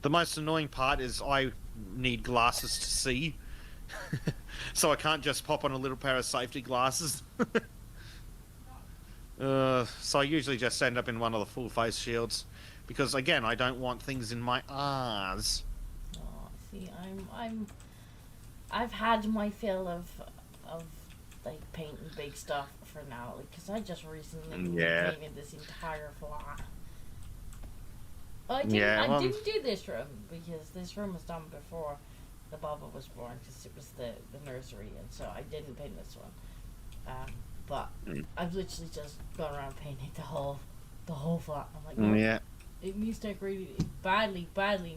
The most annoying part is I need glasses to see. So I can't just pop on a little pair of safety glasses. So I usually just end up in one of the full face shields. Because again, I don't want things in my eyes. Oh, see, I've had my fill of like painting big stuff for now, because I just recently painted this entire flat. I didn't do this room because this room was done before the Baba was born, because it was the nursery, and so I didn't paint this one. But I've literally just gone around painting the whole flat. I'm like, oh, it needs decorated. It badly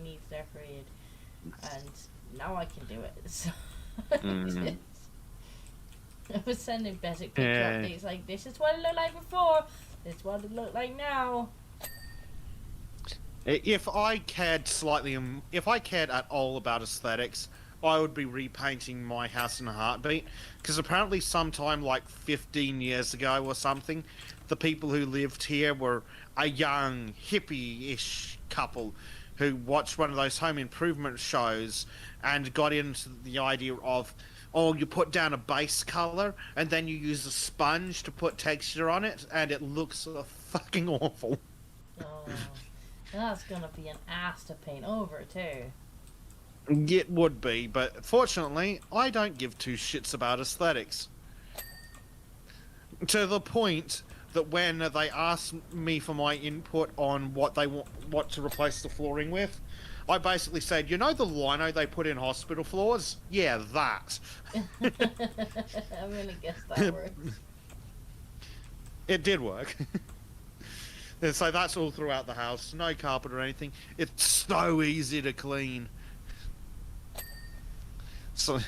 needs decorated, and now I can do it. So I was sending Bezek picture updates like, this is what it looked like before, this is what it looked like now. If I cared at all about aesthetics, I would be repainting my house in a heartbeat. Because apparently sometime like 15 years ago or something, the people who lived here were a young, hippie-ish couple who watched one of those home improvement shows and got into the idea of, or you put down a base color and then you use a sponge to put texture on it, and it looks fucking awful. Oh, that's gonna be an ass to paint over too. It would be, but fortunately, I don't give two shits about aesthetics. To the point that when they asked me for my input on what they want, what to replace the flooring with, I basically said, you know the lino they put in hospital floors? Yeah, that. I'm gonna guess that works. It did work. And so that's all throughout the house. No carpet or anything. It's so easy to clean. So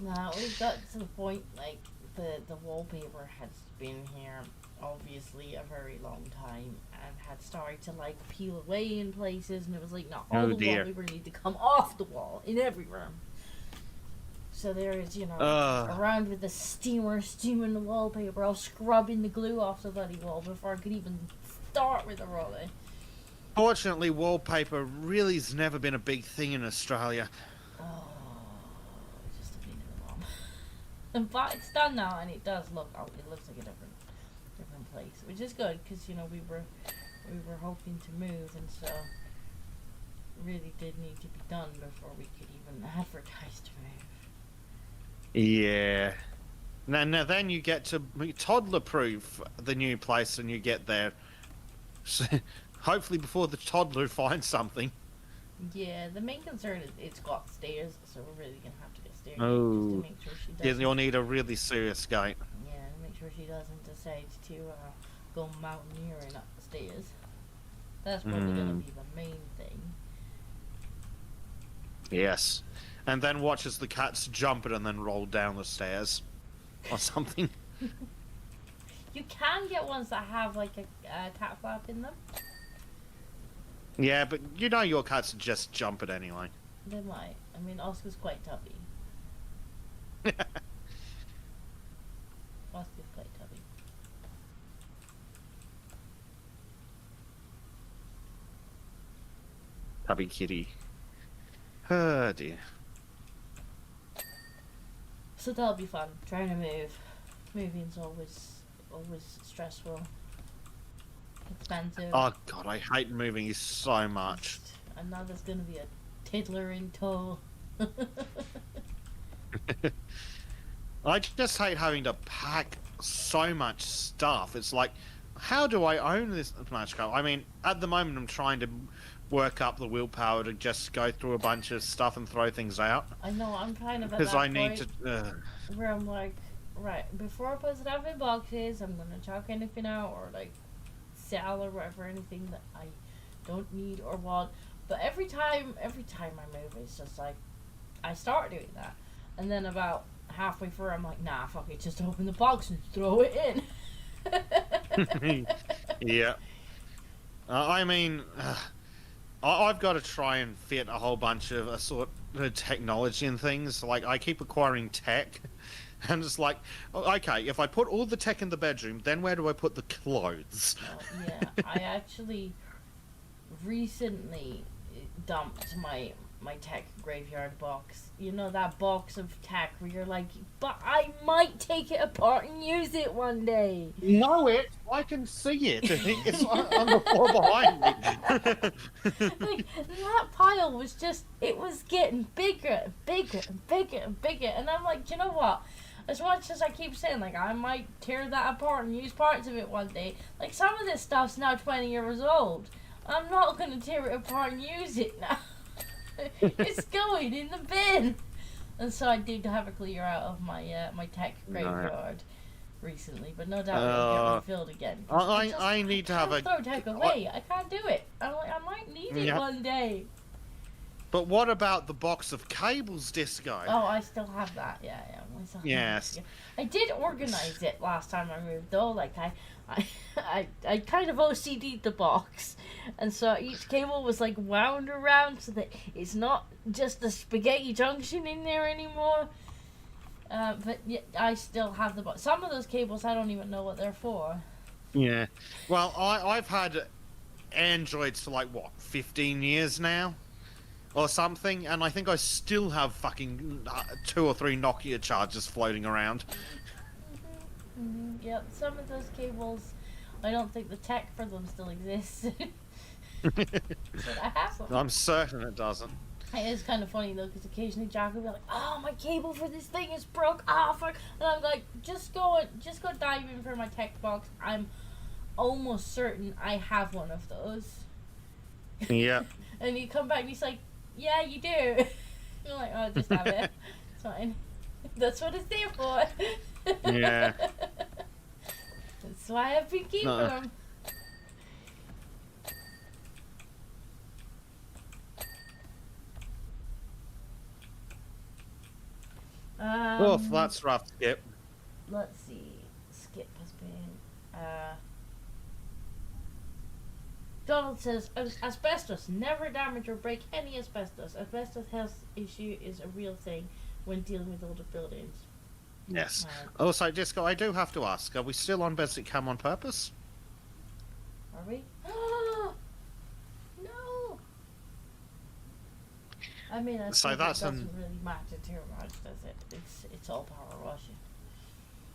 Now we got to the point like the wallpaper has been here obviously a very long time and had started to like peel away in places, and it was like, no, all the wallpaper need to come off the wall in every room. So there is, around with the steamer steaming the wallpaper, all scrubbing the glue off the bloody wall before I could even start with the rolling. Fortunately, wallpaper really's never been a big thing in Australia. Oh, just a pain in the bum. But it's done now, and it does look. Oh, it looks like a different place, which is good because we were hoping to move, and so really did need to be done before we could even advertise to move. Yeah. Now then you get to toddler-proof the new place, and you get there. So, hopefully before the toddler finds something. Yeah, the main concern is it's got stairs, so we're really gonna have to get stairs just Oh. to make sure she doesn't. Yeah, you'll need a really serious gate. Yeah, to make sure she doesn't decide to go mountaineering up the stairs. That's probably gonna be the main thing. Yes. And then watches the cats jump it and then roll down the stairs. Or something. You can get ones that have like a cat flap in them. Yeah, but you know your cats just jump it anyway. They might. I mean, Oscar's quite tubby. Oscar's quite tubby. Tubby kitty. Oh dear. So that'll be fun. Trying to move. Moving's always stressful. Expensive. Oh god, I hate moving so much. And now there's gonna be a tiddler in tow. I just hate having to pack so much stuff. It's like, how do I own this much stuff? I mean, at the moment I'm trying to work up the willpower to just go through a bunch of stuff and throw things out. I know, I'm kind of at Because that I need point to... where I'm like, right, before I put stuff in boxes, I'm gonna chuck anything out or like sell or whatever, anything that I don't need or want. But every time I move, it's just like, I start doing that. And then about halfway through, I'm like, nah, fuck it, just open the box and throw it in. Yeah. I mean, I've got to try and fit a whole bunch of sort of technology and things. Like, I keep acquiring tech. And it's like, okay, if I put all the tech in the bedroom, then where do I put the clothes? Yeah, I actually recently dumped my tech graveyard box. You know, that box of tech where you're like, but I might take it apart and use it one day. Know it? I can see it. It's on the floor behind me. Like, that pile was just, it was getting bigger and bigger and bigger and bigger. And I'm like, you know what? As much as I keep saying, like, I might tear that apart and use parts of it one day, like, some of this stuff's now 20 years old. I'm not going to tear it apart and use it now. It's going in the bin. And so I did have a clear out of my my tech graveyard recently, but no doubt it'll get refilled again. I need to have a... throw tech away. I can't do it. I'm like, I might need it one day. But what about the box of cables, Disco? Oh, I still have that. Yeah. Yes. I did organize it last time I moved, though. Like I kind of OCD'd the box, and so each cable was like wound around so that it's not just a spaghetti junction in there anymore. But yeah, I still have the box. Some of those cables I don't even know what they're for. Yeah. Well, I've had Androids for like, what, 15 years now? or something, and I think I still have fucking 2 or 3 Nokia chargers floating around. Yep, some of those cables, I don't think the tech for them still exists. But I have them. I'm certain it doesn't. It is kind of funny though, because occasionally Jack will be like, "Oh, my cable for this thing is broke. Ah, fuck!" And I'm like, "Just go dive in for my tech box. I'm almost certain I have one of those." Yeah. And you come back and he's like, "Yeah, you do." You're like, "Oh, just have it. It's fine. That's what it's there for." Yeah. That's why I've been keeping them. Oh, that's rough, Skip. Let's see. Skip has been. Donald says, asbestos. Never damage or break any asbestos. Asbestos health issue is a real thing when dealing with older buildings. Yes. Also, Disco, I do have to ask, are we still on Bezek Cam on purpose? Are we? No! I mean, I So think that's it doesn't really matter too much, does it? It's all power washing.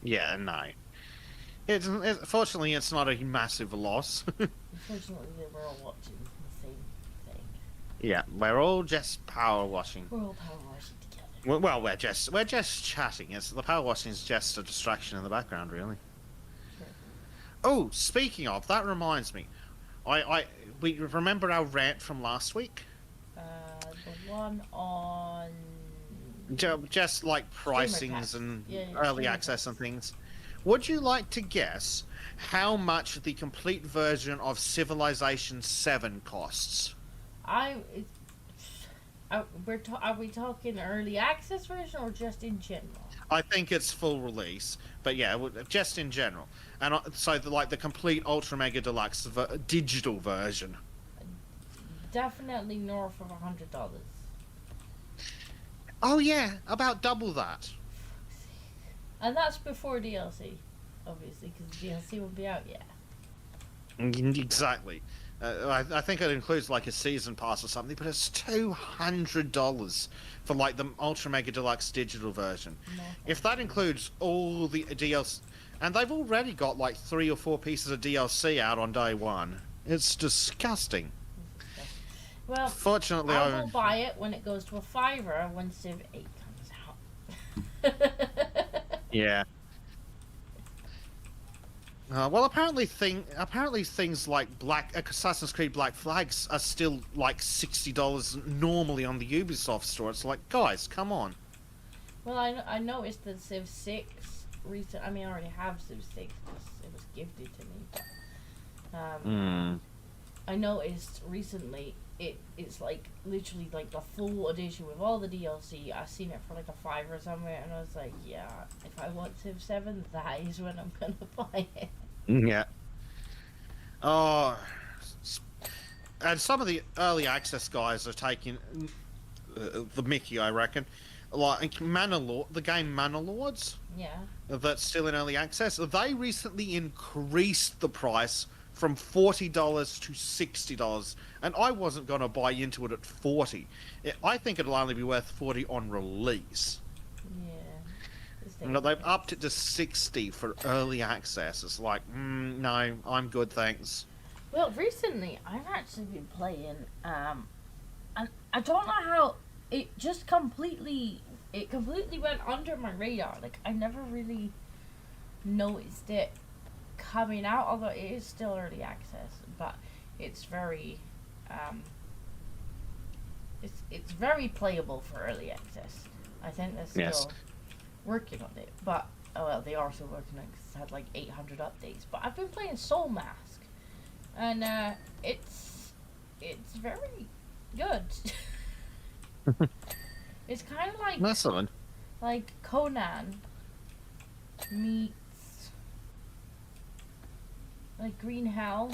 Yeah, no. Fortunately, it's not a massive loss. Unfortunately, we're all watching the same thing. Yeah, we're all just power washing. We're all power washing together. Well, we're just chatting. The power washing is just a distraction in the background, really. Sure. Oh, speaking of, that reminds me. We remember our rant from last week? The one on... Just like pricings and early access and things. Would you like to guess how much the complete version of Civilization 7 costs? Are we talking early access version or just in general? I think it's full release, but yeah, just in general. And so the complete Ultra Mega Deluxe digital version. Definitely north of $100. Oh yeah, about double that. And that's before DLC, obviously, because DLC won't be out yet. Exactly. I think it includes like a season pass or something, but it's $200 for like the Ultra Mega Deluxe digital version. No, If that includes all the DLC, and they've already got like 3 or 4 pieces of DLC out on day one. It's disgusting. Well, Fortunately, I will buy it when it goes to a $5 when Civ 8 comes out. Yeah. Well, apparently things like Assassin's Creed Black Flags are still like $60 normally on the Ubisoft store. It's like, guys, come on. Well, I noticed that Civ 6 I mean, I already have Civ 6 because it was gifted to me. But, I noticed recently it's like literally like the full edition with all the DLC. I seen it for like a $5 somewhere, and I was like, yeah, if I want Civ 7, that is when I'm gonna buy it. Yeah. Oh, and some of the early access guys are taking the Mickey, I reckon. Like the game Mana Lords. Yeah. That's still in early access. They recently increased the price from $40 to $60, and I wasn't going to buy into it at $40. I think it'll only be worth $40 on release. Yeah. They've upped it to $60 for early access. It's like, no, I'm good, thanks. Well, recently I've actually been playing, and I don't know how it completely went under my radar. Like, I never really noticed it coming out, although it is still early access, but it's very it's very playable for early access. I think they're still working on it, but they are still working on it because it's had like 800 updates. But I've been playing Soul Mask, and it's very good. It's kind of like Excellent. like Conan meets like Green Hell.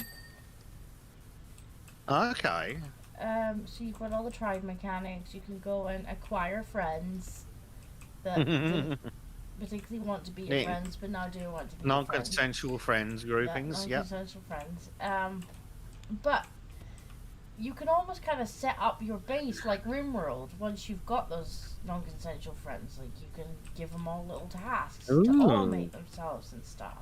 Okay. So you've got all the tribe mechanics. You can go and acquire friends that particularly want to be your friends, but now do want to be non-consensual friends groupings. Non-consensual friends. But you can almost kind of set up your base like RimWorld once you've got those non-consensual friends. Like you can give them all little tasks to automate themselves and stuff,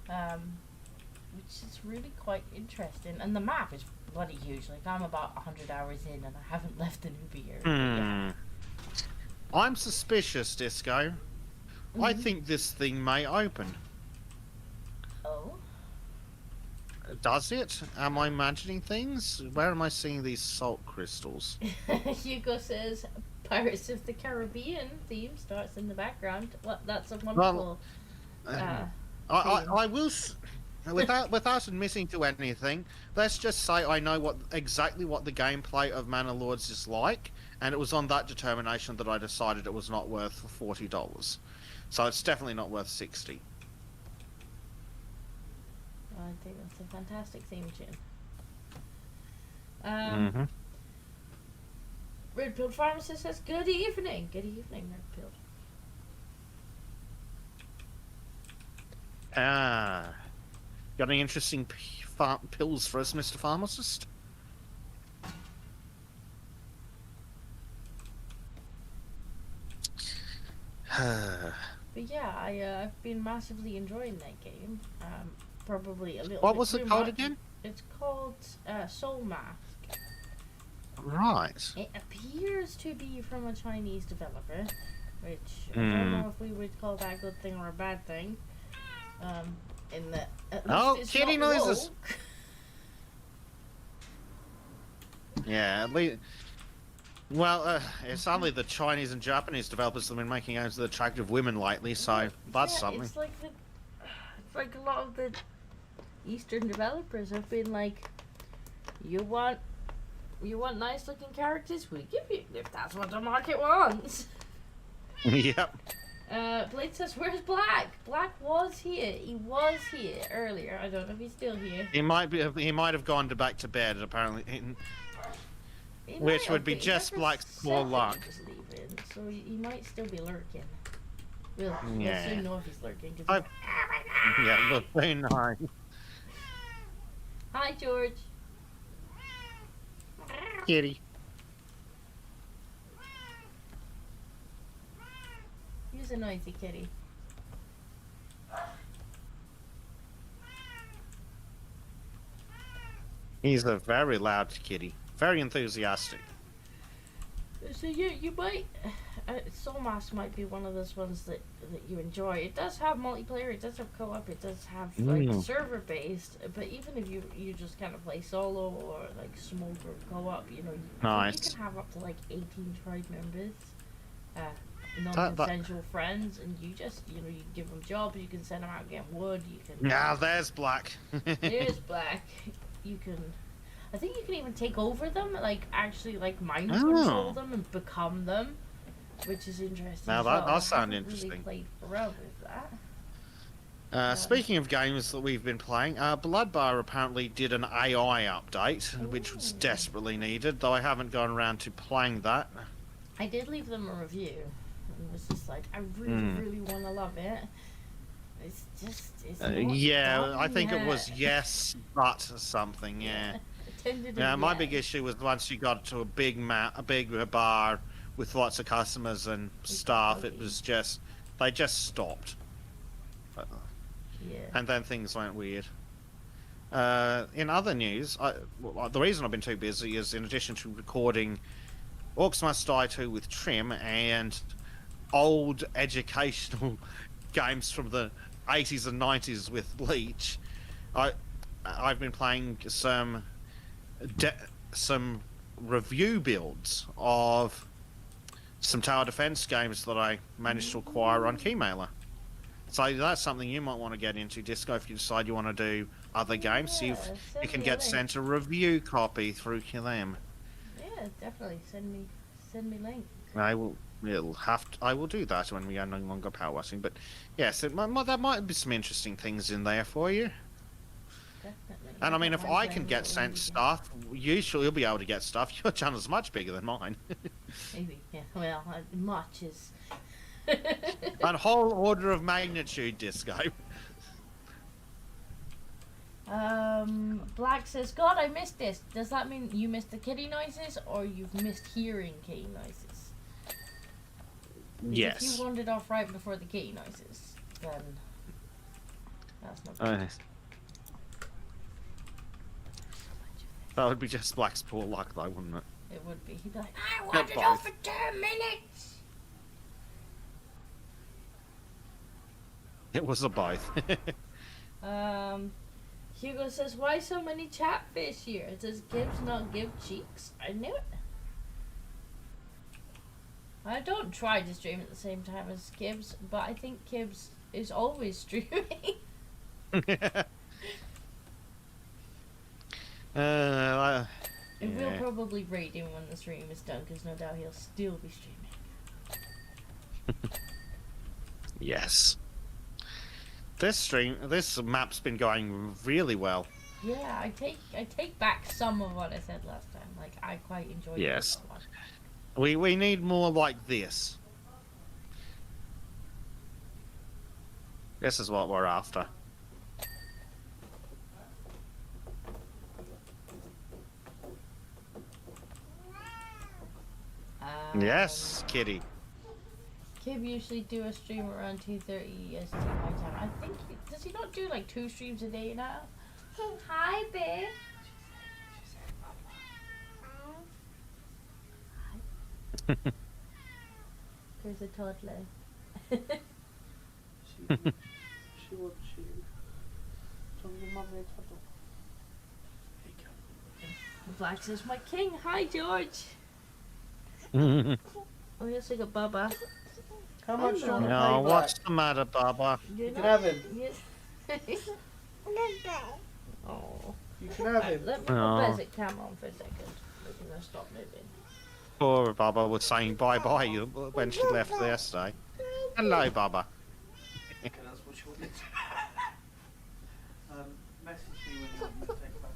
which is really quite interesting. And the map is bloody huge. Like I'm about 100 hours in and I haven't left the newbie area. I'm suspicious, Disco. I think this thing may open. Oh. Does it? Am I imagining things? Where am I seeing these salt crystals? Hugo says Pirates of the Caribbean theme starts in the background. Well, that's a wonderful. I will, without admitting to anything, let's just say I know exactly what the gameplay of Manor Lords is like, and it was on that determination that I decided it was not worth $40. So it's definitely not worth 60. I think that's a fantastic theme tune. Redpilled Pharmacist says, good evening. Good evening, Redpilled. Got any interesting pills for us, Mr. Pharmacist? But yeah, I've been massively enjoying that game. Probably a little What bit was too it called much. again? It's called Soul Mask. Right. It appears to be from a Chinese developer, which I don't know if we would call that a good thing or a bad thing. In that, at least it's kitty not noises. woke. Yeah, at least. Well, it's only the Chinese and Japanese developers that have been making games that attractive women lately, so that's something. It's like a lot of the Eastern developers have been like, you want nice looking characters, we give you if that's what the market wants. Yep. Blade says, where's Black? Black was here. He was here earlier. I don't know if he's still here. He might have gone back to bed, apparently. Which would be just Black's poor luck. Leaving, so he might still be lurking. We'll Yeah. soon know if he's lurking. Yeah, look, very nice. Hi, George. Kitty. He's a noisy kitty. He's a very loud kitty. Very enthusiastic. So you might... Soul Mask might be one of those ones that you enjoy. It does have multiplayer, it does have co-op, it does have like server-based, but even if you just kind of play solo or like small group co-op, you know, you can have up to like 18 tribe members, non-consensual friends, and you just, you know, you give them jobs, you can send them out getting wood, you can... Now there's Black. There's Black. You can... I think you can even take over them, like actually like mind control them and become them, which is interesting. Now that does sound interesting. Really played around with that. Speaking of games that we've been playing, Bloodbar apparently did an AI update, which was desperately needed, though I haven't gone around to playing that. I did leave them a review, and was just like, I really want to love it. It's just, it's yeah, I think it was yes, but something, yeah. Yeah, my big issue was once you got to a big bar with lots of customers and staff, it was just, they just stopped. Yeah. And then things went weird. In other news, the reason I've been too busy is in addition to recording Orcs Must Die 2 with Trim and old educational games from the 80s and 90s with Bleach, I've been playing some review builds of some tower defense games that I managed to acquire on Keymailer. So that's something you might want to get into, Disco, if you decide you want to do other games. See if you can get sent a review copy through them. Yeah, definitely. Send me link. I will do that when we are no longer power washing. But yes, there might be some interesting things in there for you. Definitely. And I mean, if I can get sent stuff, you'll be able to get stuff. Your channel's much bigger than mine. Maybe, yeah. Well, much is... A whole order of magnitude, Disco. Black says, God, I missed this. Does that mean you missed the kitty noises or you've missed hearing kitty noises? Yes. If you wandered off right before the kitty noises, then that's not good. That would be just Black's poor luck, though, wouldn't it? It would be. He'd be like, I wandered both. off for 2 minutes! It was a both. Hugo says, why so many chatfish here? Does Gibbs not give cheeks? I knew it. I don't try to stream at the same time as Gibbs, but I think Gibbs is always streaming. And we'll probably rate him when the stream is done, because no doubt he'll still be streaming. Yes. This map's been going really well. Yeah, I take back some of what I said last time. Like, I quite enjoyed Yes. this one. We need more like this. This is what we're after. Yes, kitty. Kib usually do a stream around 2:30 EST my time. I think does he not do like 2 streams a day now? Hi, babe. There's a toddler. She wants you. Tell your mummy a toddler. Here you go. Black says, my king. Hi, George. No, Oh, yes, I got Bubba. How much do you want to pay what's back? the matter, Baba? You can have him. Yes. Oh. You can have him. Let me put Bezek camera on for a second. We're gonna stop moving. Poor Baba was saying bye-bye when she left yesterday. Hello, Baba. Okay, that's what she wanted. Message me when you take it back.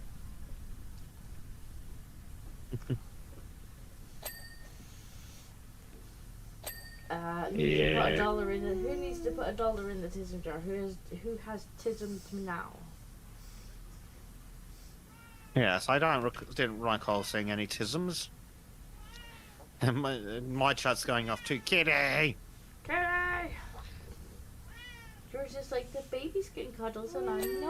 Need to put $1 in it. Who needs to put $1 in the tism jar? Who has tisms now? Yes, I didn't recall seeing any tisms. And my chat's going off to kitty. Kitty! George is like, the baby's getting cuddles and I'm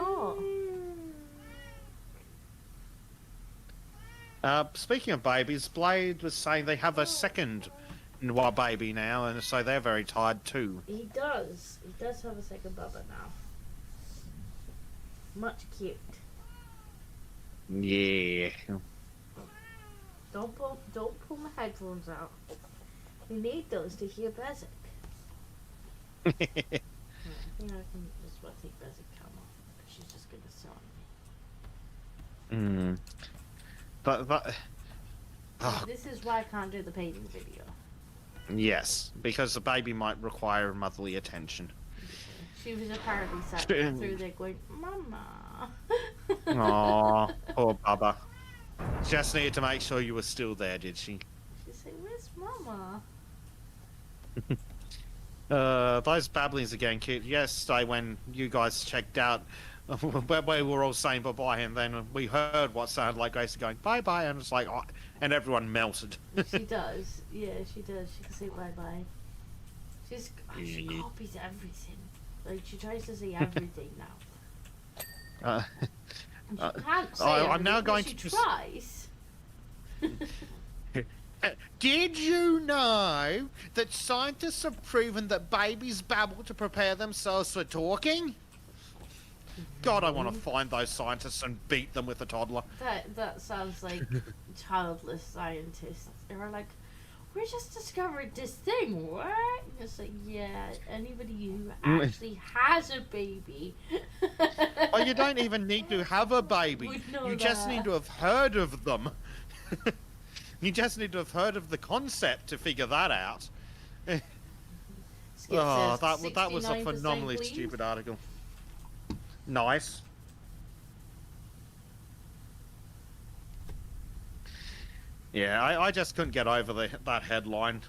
not. Speaking of babies, Blade was saying they have a second baby now, and so they're very tired too. He does. He does have a second Bubba now. Much cute. Yeah. Don't pull my headphones out. You need those to hear Bezek. I think I can just want to take Bezek cam off because she's just gonna sit on me. But This is why I can't do the painting video. yes, because the baby might require motherly attention. She was apparently sat through there going, Mama. Aw, poor Baba. Just needed to make sure you were still there, did she? She said, where's Mama? Those babblings again, kid. Yesterday when you guys checked out, we were all saying bye-bye, and then we heard what sounded like Grace going bye-bye, and it's like, oh, and everyone melted. She does. Yeah, she does. She can say bye-bye. She copies everything. Like, she tries to say everything now. And she can't say I'm now going she to tries. Did you know that scientists have proven that babies babble to prepare themselves for talking? God, I want to find those scientists and beat them with a toddler. That sounds like childless scientists. They were like, we just discovered this thing, what? And it's like, yeah, anybody who actually has a baby. Oh, you don't even need to have a baby. Would know You just that. need to have heard of them. You just need to have heard of the concept to figure that out. Skip Oh, says that was a 69% phenomenally clean. stupid article. Nice. Yeah, I just couldn't get over that headline.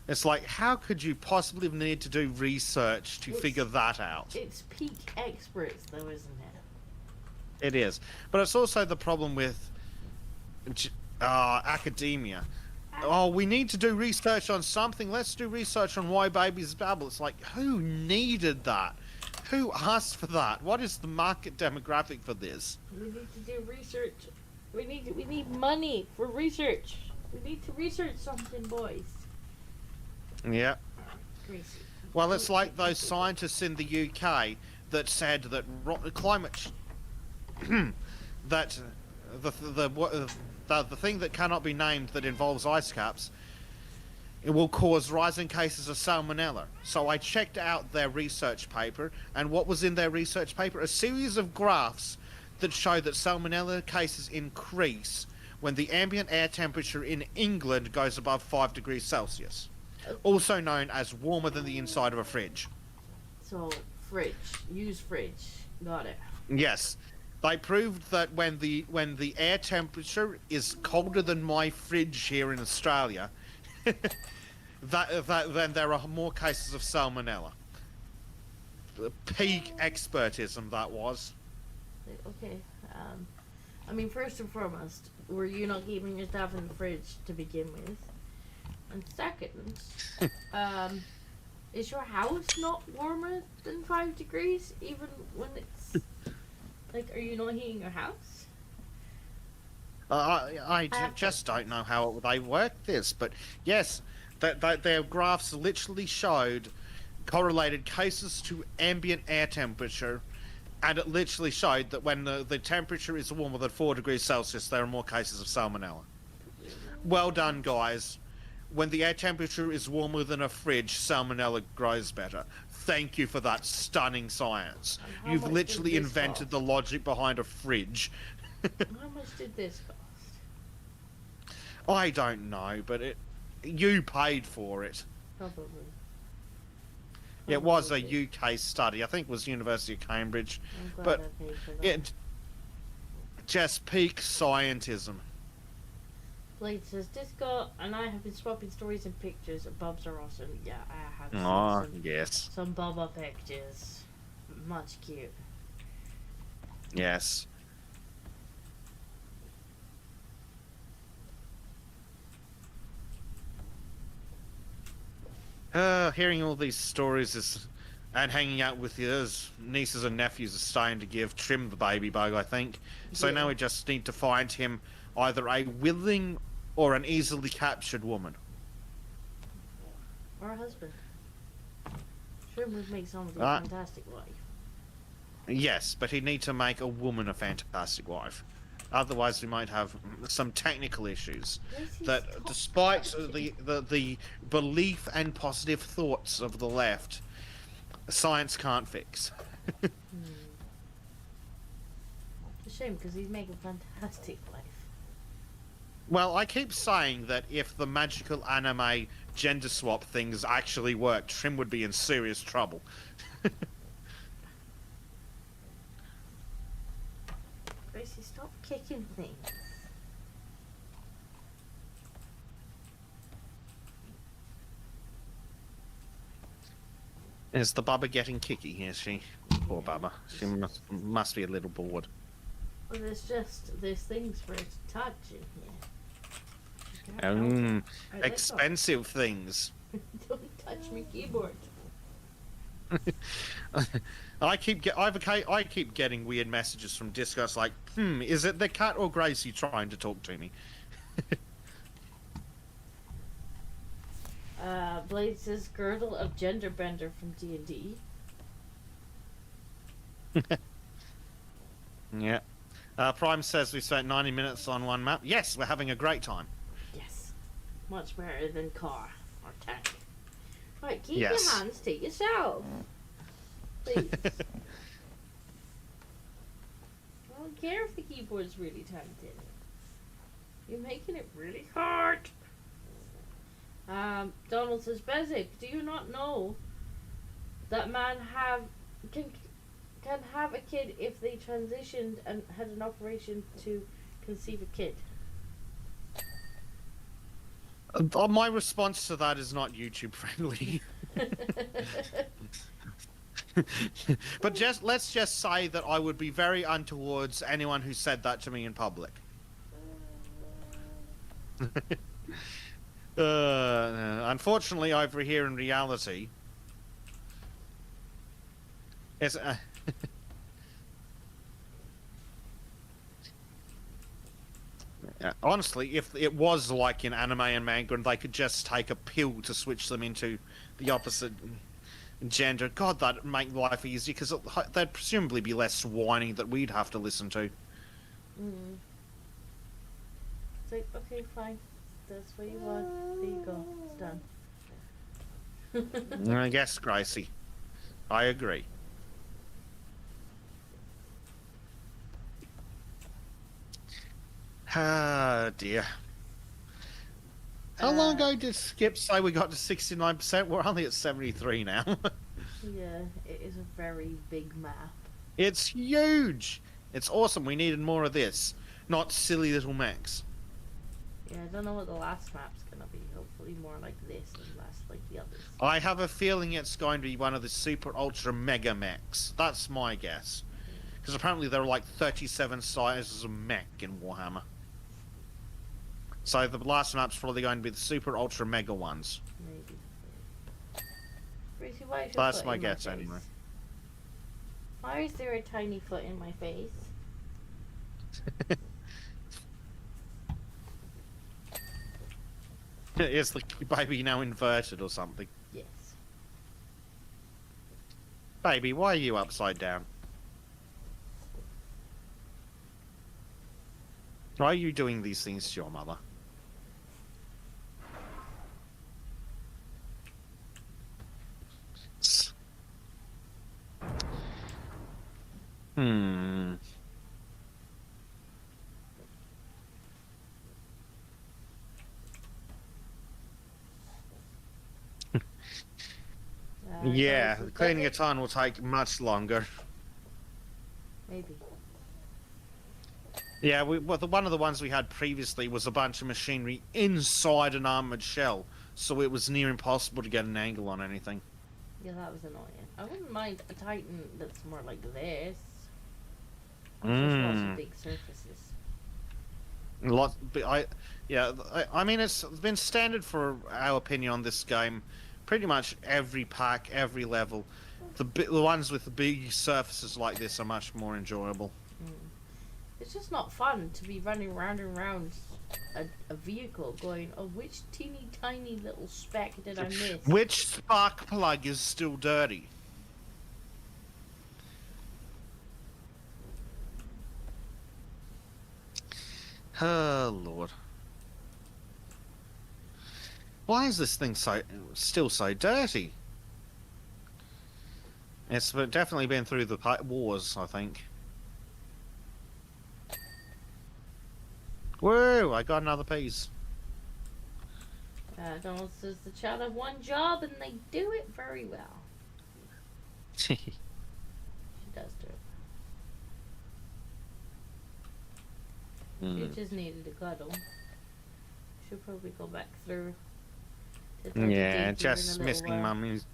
It's like, how could you possibly need to do research to figure that out? It's peak experts, though, isn't it? It is, but it's also the problem with academia. Oh, we need to do research on something. Let's do research on why babies babble. It's like, who needed that? Who asked for that? What is the market demographic for this? We need to do research. We need money for research. We need to research something, boys. Yeah. Crazy. Well, it's like those scientists in the UK that said that climate that the thing that cannot be named that involves ice caps, it will cause rising cases of salmonella. So I checked out their research paper, and what was in their research paper? A series of graphs that show that salmonella cases increase when the ambient air temperature in England goes above 5 degrees Celsius, also known as warmer than the inside of a fridge. So, fridge. Use fridge. Got it. Yes. They proved that when the air temperature is colder than my fridge here in Australia, then there are more cases of salmonella. The peak expertism that was. Okay. I mean, first and foremost, were you not keeping your stuff in the fridge to begin with? And second, is your house not warmer than 5 degrees, even when it's like, are you not heating your house? I just don't know how they work this, but yes, that their graphs literally showed correlated cases to ambient air temperature, and it literally showed that when the temperature is warmer than 4 degrees Celsius, there are more cases of salmonella. Well done, guys. When the air temperature is warmer than a fridge, salmonella grows better. Thank you for that stunning science. You've literally invented the logic behind a fridge. How much did this cost? I don't know, but you paid for it. Probably. It was a UK study. I think it was University of Cambridge. I'm glad But I paid for that. it just peak scientism. Blade says, Disco and I have been swapping stories and pictures. Bobs are awesome. Yeah, I have seen Oh, yes. some Boba pictures. Much cute. Yes. Hearing all these stories and hanging out with his nieces and nephews is starting to give Trim the baby bug, I think. So Yeah. now we just need to find him either a willing or an easily captured woman. Or a husband. Trim would make somebody a Ah. fantastic wife. Yes, but he'd need to make a woman a fantastic wife. Otherwise, we might have some technical issues that, despite the belief and positive thoughts of the left, science can't fix. It's a shame because he'd make a fantastic wife. Well, I keep saying that if the magical anime gender swap things actually worked, Trim would be in serious trouble. Gracie, stop kicking things. Is the Bubba getting kicky? Is she? Poor Bubba. She must be a little bored. Well, there's things for it to touch in here. Alright, let's go. Expensive things. Don't touch my keyboard. I keep getting weird messages from Discuss like, is it the cat or Gracie trying to talk to me? Blade says girdle of gender bender from D&D. Yeah. Prime says we spent 90 minutes on one map. Yes, we're having a great time. Yes. Much better than car or tank. Right, keep Yes. your hands to yourself. Please. I don't care if the keyboard's really tight in it. You're making it really hard. Donald says, Bezek, do you not know that man can have a kid if they transitioned and had an operation to conceive a kid? My response to that is not YouTube friendly. But let's just say that I would be very untowards anyone who said that to me in public. Unfortunately, over here in reality, it's honestly, if it was like in anime and manga, and they could just take a pill to switch them into the opposite gender, God, that'd make life easier because they'd presumably be less whining that we'd have to listen to. Mm. It's like, okay, fine. That's what you want. There you go. It's done. I guess, Gracie. I agree. Ah, dear. How long ago did Skip say we got to 69%? We're only at 73 now. Yeah, it is a very big map. It's huge! It's awesome. We needed more of this. Not silly little mechs. Yeah, I don't know what the last map's gonna be. Hopefully more like this and less like the others. I have a feeling it's going to be one of the super ultra mega mechs. That's my guess. Because apparently there are like 37 sizes of mech in Warhammer. So the last map's probably going to be the super ultra mega ones. Maybe. Gracie, why is your That's foot my in guess face? anyway. Why is there a tiny foot in my face? Is the baby now inverted or something? Yes. Baby, why are you upside down? Why are you doing these things to your mother? Hmm. Yeah, guys, cleaning a ton will take much longer. Maybe. Yeah, one of the ones we had previously was a bunch of machinery inside an armored shell, so it was near impossible to get an angle on anything. Yeah, that was annoying. I wouldn't mind a Titan that's more like this. Just lots of big surfaces. I mean, it's been standard for our opinion on this game. Pretty much every pack, every level, the ones with the big surfaces like this are much more enjoyable. It's just not fun to be running round and round a vehicle going, oh, which teeny tiny little speck did I miss? Which spark plug is still dirty? Oh, Lord. Why is this thing still so dirty? It's definitely been through the wars, I think. Whoa, I got another piece. Donald says the child have one job and they do it very well. She does do it. She just needed a cuddle. She'll probably go back through. Yeah, just missing mummies.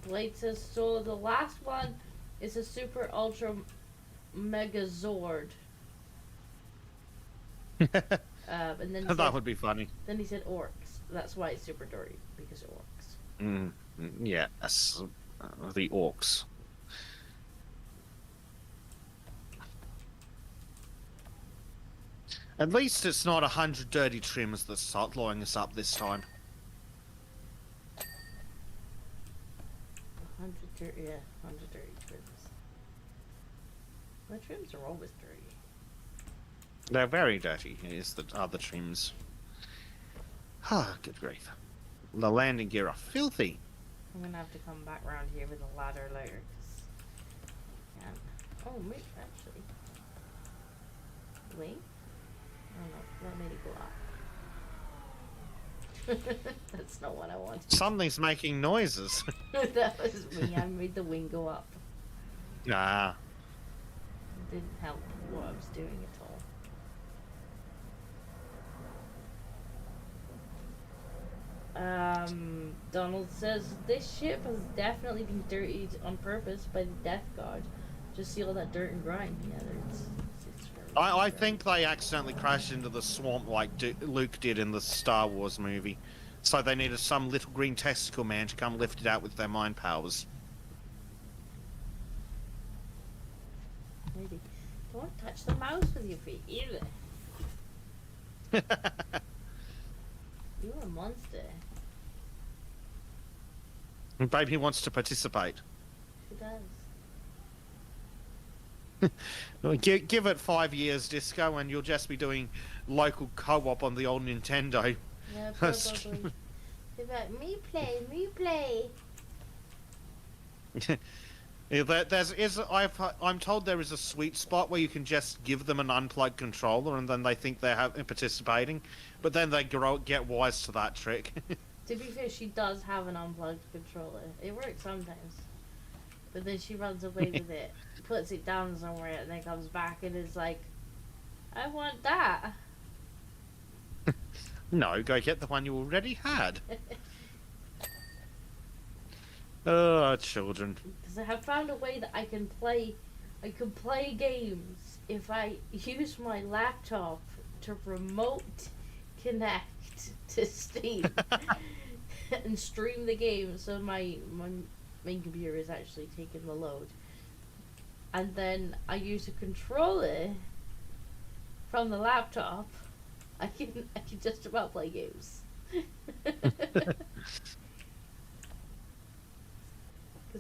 Blade says, so the last one is a super ultra mega Zord. And then That would be funny. Then he said orcs. That's why it's super dirty, because of orcs. Yes, the orcs. At least it's not 100 dirty trims that start blowing us up this time. 100 dirty trims. My trims are always dirty. They're very dirty, is the other trims. Ah, good grief. The landing gear are filthy. I'm gonna have to come back around here with a ladder later. Oh, wait, actually. Wait. Oh no, that made it go up. That's not what I wanted. Something's making noises. That was me. I made the wing go up. Ah. didn't help what I was doing at all. Donald says this ship has definitely been dirtied on purpose by the Death Guard. Just see all that dirt and grime. Yeah, it's very I think they accidentally crashed into the swamp like Luke did in the Star Wars movie. So they needed some little green testicle man to come lift it out with their mind powers. Maybe. Don't touch the mouse with your feet either. You're a monster. Baby wants to participate. Who does? Well, give it 5 years, Disco, and you'll just be doing local co-op on the old Nintendo. Yeah, probably. They're like, me play. Yeah, I'm told there is a sweet spot where you can just give them an unplugged controller and then they think they're participating, but then they get wise to that trick. To be fair, she does have an unplugged controller. It works sometimes. But then she runs away with it, puts it down somewhere, and then comes back and is like, I want that. No, go get the one you already had. Oh, children. Because I have found a way that I can play games if I use my laptop to remote connect to Steam and stream the game, so my main computer is actually taking the load. And then I use a controller from the laptop. I can just about play games. Because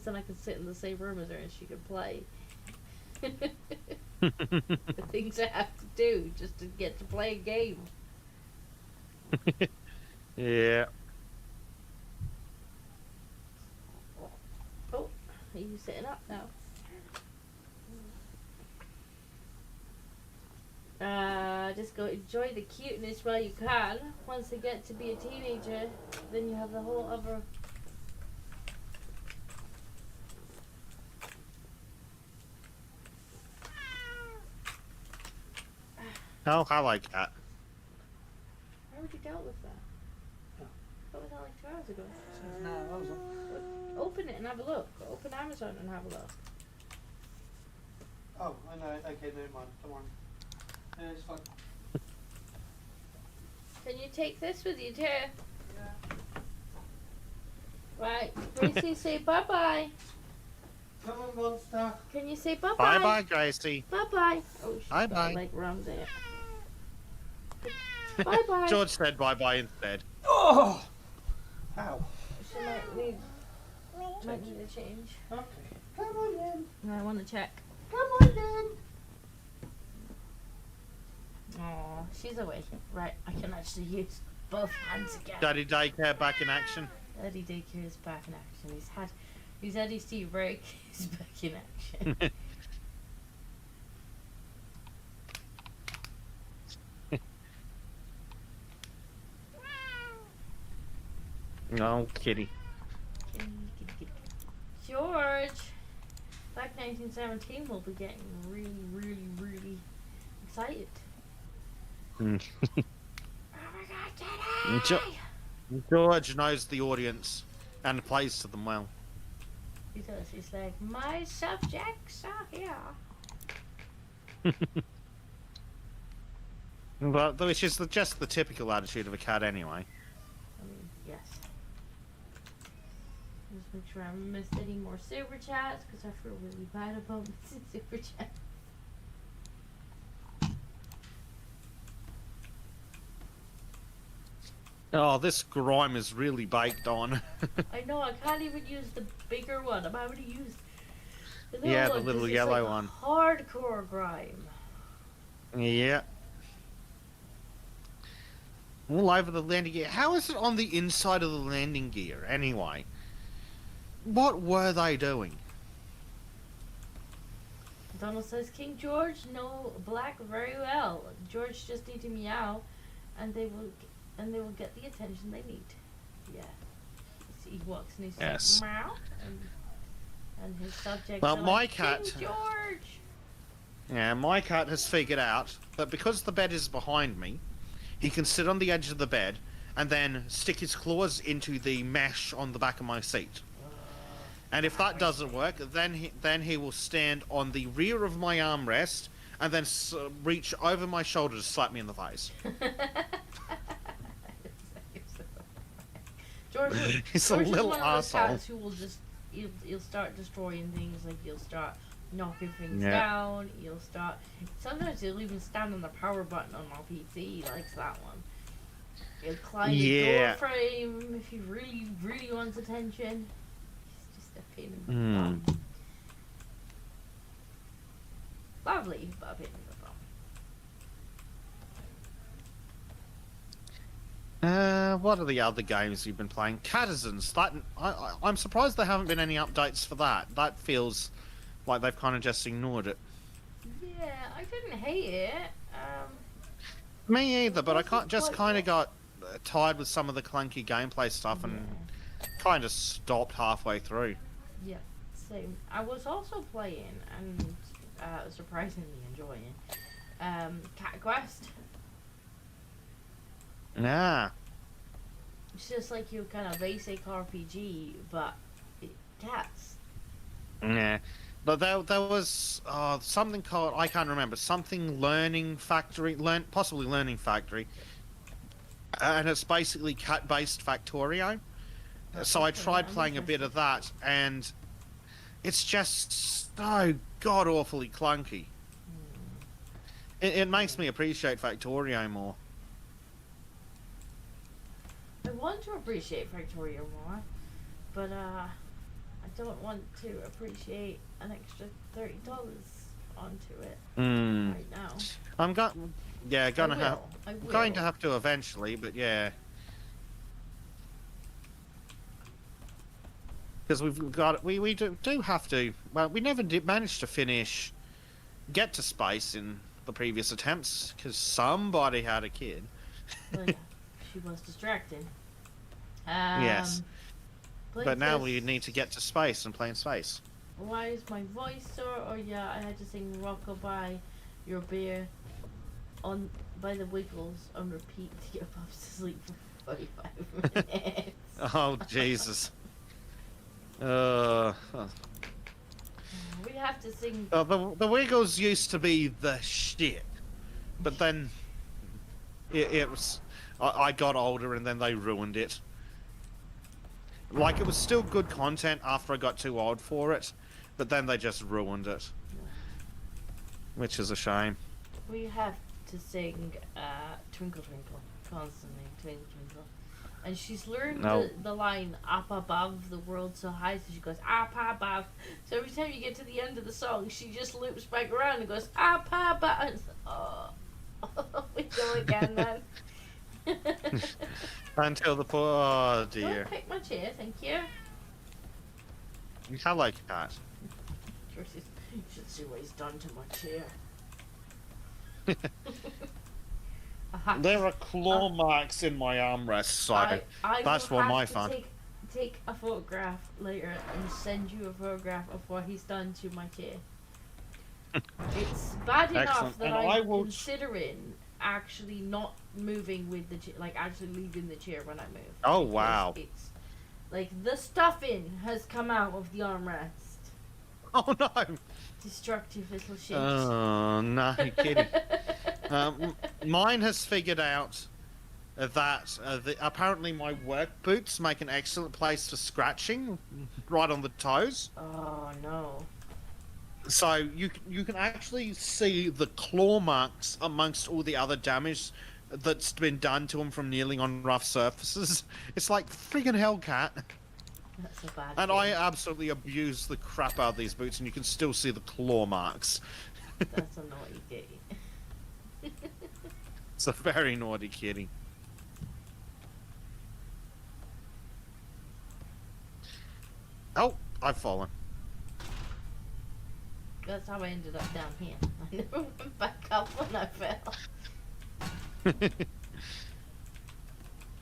then I can sit in the same room as her and she can play. The things I have to do just to get to play a game. Yeah. Oh, are you sitting up now? Just go enjoy the cuteness while you can. Once they get to be a teenager, then you have the whole other... Oh, hello, cat. I already dealt with that. Oh. That was like 2 hours ago. No, that was all. Open it and have a look. Open Amazon and have a look. Oh, I know. Okay, never mind. Don't worry. Yeah, it's fine. Can you take this with you too? Yeah. Right, Gracie, say bye-bye. Come on, monster. Can you say bye-bye? Bye-bye, Gracie. Bye-bye. Oh, she's Bye-bye. got, like around there. Bye-bye. George said bye-bye instead. Oh! Ow. She might need a change. Okay. Come on then. I want to check. Come on then. Aw, she's awake. Right, I can actually use both hands again. Daddy Daycare back in action. Daddy Daycare is back in action. He's had his tea break. He's back in action. No, kitty. George! Back 1917 will be getting really, really, really excited. Mm. Oh my god, Jenny! George knows the audience and plays to them well. He does. He's like, my subjects are here. But which is just the typical attitude of a cat anyway. I mean, yes. Just make sure I haven't missed any more super chats because I feel really bad about missing super chats. Oh, this grime is really baked on. I know, I can't even use the bigger one. I'm having to use the little Yeah, the one 'cause little it's yellow like one. Hardcore grime. Yeah. All over the landing gear. How is it on the inside of the landing gear, anyway? What were they doing? Donald says, King George know black very well. George just need to meow, and they will get the attention they need. Yeah. He walks and he's Yes. like meow, and his subject. Well, are my like, cat- King George. Yeah, my cat has figured out that because the bed is behind me, he can sit on the edge of the bed and then stick his claws into the mesh on the back of my seat. And if that doesn't work, then he will stand on the rear of my armrest and then reach over my shoulder to slap me in the face. George, He's George a is little one of those asshole. cats who will just he'll start destroying things. Like he'll start knocking things Yeah. down. He'll start. Sometimes he'll even stand on the power button on my PC. He likes that one. He'll climb the door frame if he really, really wants attention. He's just a pain in the bum. Lovely, but a pain in the bum. What are the other games you've been playing? Catizens. I'm surprised there haven't been any updates for that. That feels like they've kind of just ignored it. Yeah, I didn't hate it. Me either, but I wasn't just quite kind of what- got tired with some of the clunky gameplay stuff and kind of stopped halfway through. Yeah, same. I was also playing and surprisingly enjoying Cat Quest. Nah. It's just like your kind of basic RPG, but cats. Yeah. But there was something called, I can't remember, something Learning Factory, possibly Learning Factory. And it's basically cat-based Factorio. So I tried playing a bit of that, and it's just so god-awfully clunky. It makes me appreciate Factorio more. I want to appreciate Factorio more, but I don't want to appreciate an extra $30 onto it right now. I'm going to have to eventually, but yeah. Because we do have to. Well, we never did manage to get to space in the previous attempts because somebody had a kid. Well, yeah, she was distracted. Yes. But now we Places- need to get to space and play in space. Why is my voice sore? Oh yeah, I had to sing "Rockabye Your Bear" by the Wiggles on repeat to get Pops to sleep for 45 minutes. Oh Jesus. We have to sing. The Wiggles used to be the shit, but then it was. I got older and then they ruined it. Like, it was still good content after I got too old for it, but then they just ruined it. Which is a shame. We have to sing "Twinkle Twinkle" constantly, "Twinkle Twinkle," and she's learned the line "up above the world so high," so she goes "up above." So every time you get to the end of the song, she just loops back around and goes "up above." And it's, oh, we go again then. Until the oh dear. Don't pick my chair, thank you. Hello, cat. You should see what he's done to my chair. There are claw marks in my armrest, so I that's will what have my to fun. Take a photograph later and send you a photograph of what he's done to my chair. It's bad enough Excellent. that And I'm I will- considering actually not moving with the chair, like actually leaving the chair when I move. Oh, because wow. It's like the stuffing has come out of the armrest. Oh no! Destructive little shit. Oh no, you're kidding. Mine has figured out that apparently my work boots make an excellent place for scratching, right on the toes. Oh no. So you can actually see the claw marks amongst all the other damage that's been done to them from kneeling on rough surfaces. It's like friggin' hell, cat. That's a bad And thing. I absolutely abuse the crap out of these boots, and you can still see the claw marks. That's a naughty kitty. It's a very naughty kitty. Oh, I've fallen. That's how I ended up down here. I never went back up when I fell.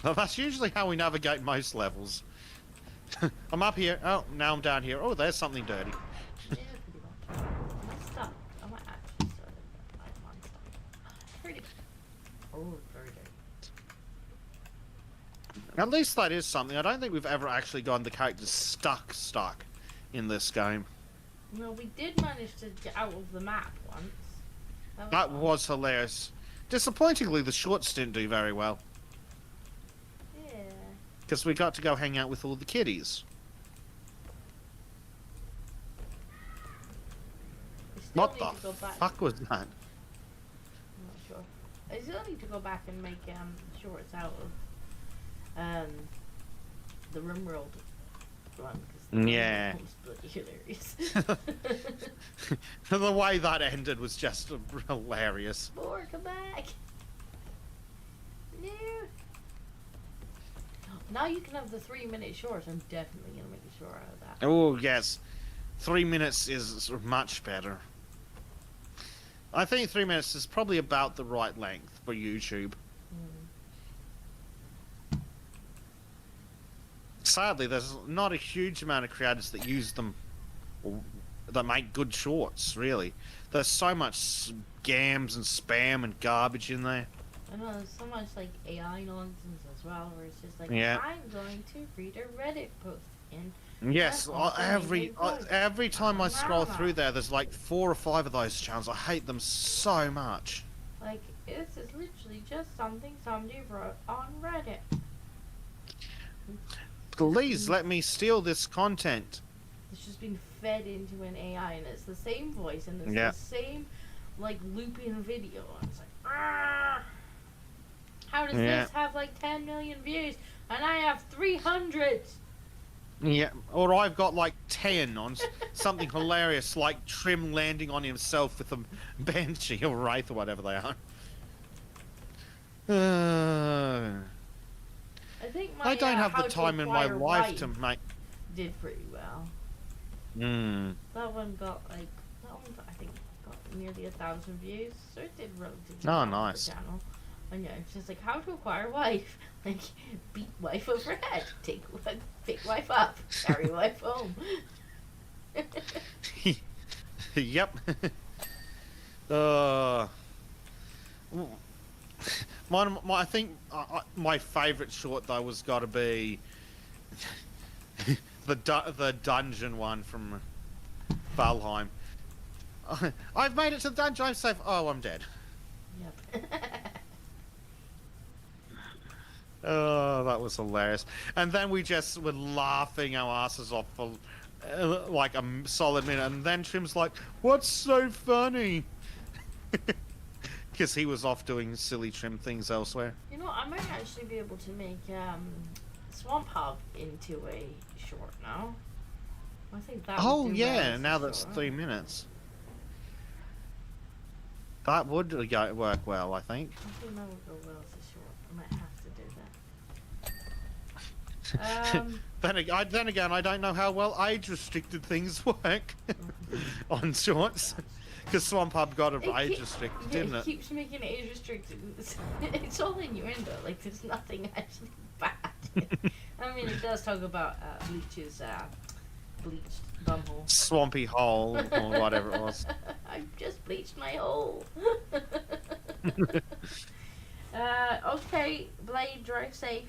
Well, that's usually how we navigate most levels. I'm up here. Oh, now I'm down here. Oh, there's something dirty. Yeah, pretty much. I might stop. I might actually stop. At least that is something. I don't think we've ever actually gotten the characters stuck in this game. Well, we did manage to get out of the map once. That fun. was hilarious. Disappointingly, the shorts didn't do very well. Yeah. Because we got to go hang out with all the kiddies. We still What need the to go back. fuck was that? I'm not sure. I still need to go back and make shorts out of the RimWorld one. Yeah. Bloody hilarious. The way that ended was just hilarious. More, come back. No. Now you can have the 3-minute shorts. I'm definitely gonna make a short out of that. Oh, yes. 3 minutes is much better. I think 3 minutes is probably about the right length for YouTube. Sadly, there's not a huge amount of creators that use them, or that make good shorts, really. There's so much scams and spam and garbage in there. I know there's so much like AI nonsense as well, where it's just like, Yeah. I'm going to read a Reddit post in. Yes, That's awesome. every time I scroll through there, there's like 4 or 5 of those channels. I hate them so much. Like, this is literally just something somebody wrote on Reddit. Please let me steal this content. It's just been fed into an AI, and it's the same voice, and it's Yeah. the same, like, looping video. And it's like, ah! How does Yeah. this have like 10 million views, and I have 300? Yeah, or I've got like 10 on something hilarious, like Trim landing on himself with a Banshee or Wraith or whatever they are. I think my I don't have How the to time in my Acquire life to Wife make. did pretty well. That one got like, I think got nearly 1,000 views, so it did relatively Oh, well for nice. the channel. And yeah, it's just like how to acquire wife, like beat wife over head, pick wife up, carry wife home. Yep. uh, I think my favourite short though was got to be the dungeon one from Valheim. I've made it to the dungeon. I'm safe. Oh, I'm dead. Yep. Oh, that was hilarious. And then we just were laughing our asses off for like a solid minute. And then Trim's like, what's so funny? Because he was off doing silly Trim things elsewhere. You know, I might actually be able to make Swamp Hog into a short now. I think that would Oh, do yeah, well as a now that's short. 3 minutes. That would work well, I think. I think that would go well as a short. I might have to do that. Then again, I don't know how well age-restricted things work on shorts. Because Swamp Hub got it age-restricted, didn't It it? keeps making it age restricted. It's all innuendo. Like there's nothing actually bad. I mean, it does talk about Bleach's bleached bumhole. Swampy hole, or whatever it was. I've just bleached my hole. Okay, Blade, drive safe.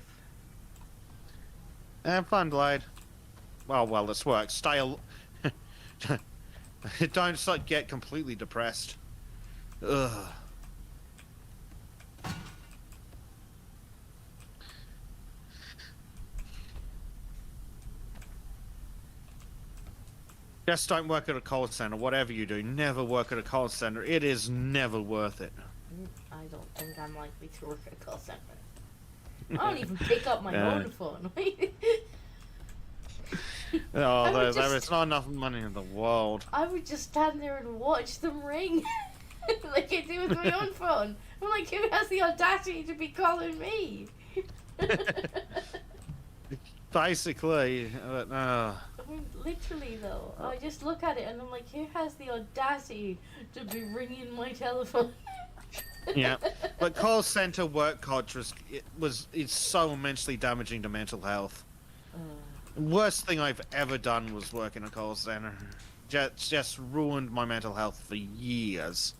Have fun, Blade. Well, this works. Don't get completely depressed. Ugh. Just don't work at a call center. Whatever you do, never work at a call center. It is never worth it. I don't think I'm likely to work at a call center. I don't even pick up my own phone. Oh, there just- is not enough money in the world. I would just stand there and watch them ring, like I do with my own phone. I'm like, who has the audacity to be calling me? Basically, but I mean, literally though, I just look at it and I'm like, who has the audacity to be ringing my telephone? yeah. But call center work culture it's so immensely damaging to mental health. Worst thing I've ever done was work in a call center. Just ruined my mental health for years.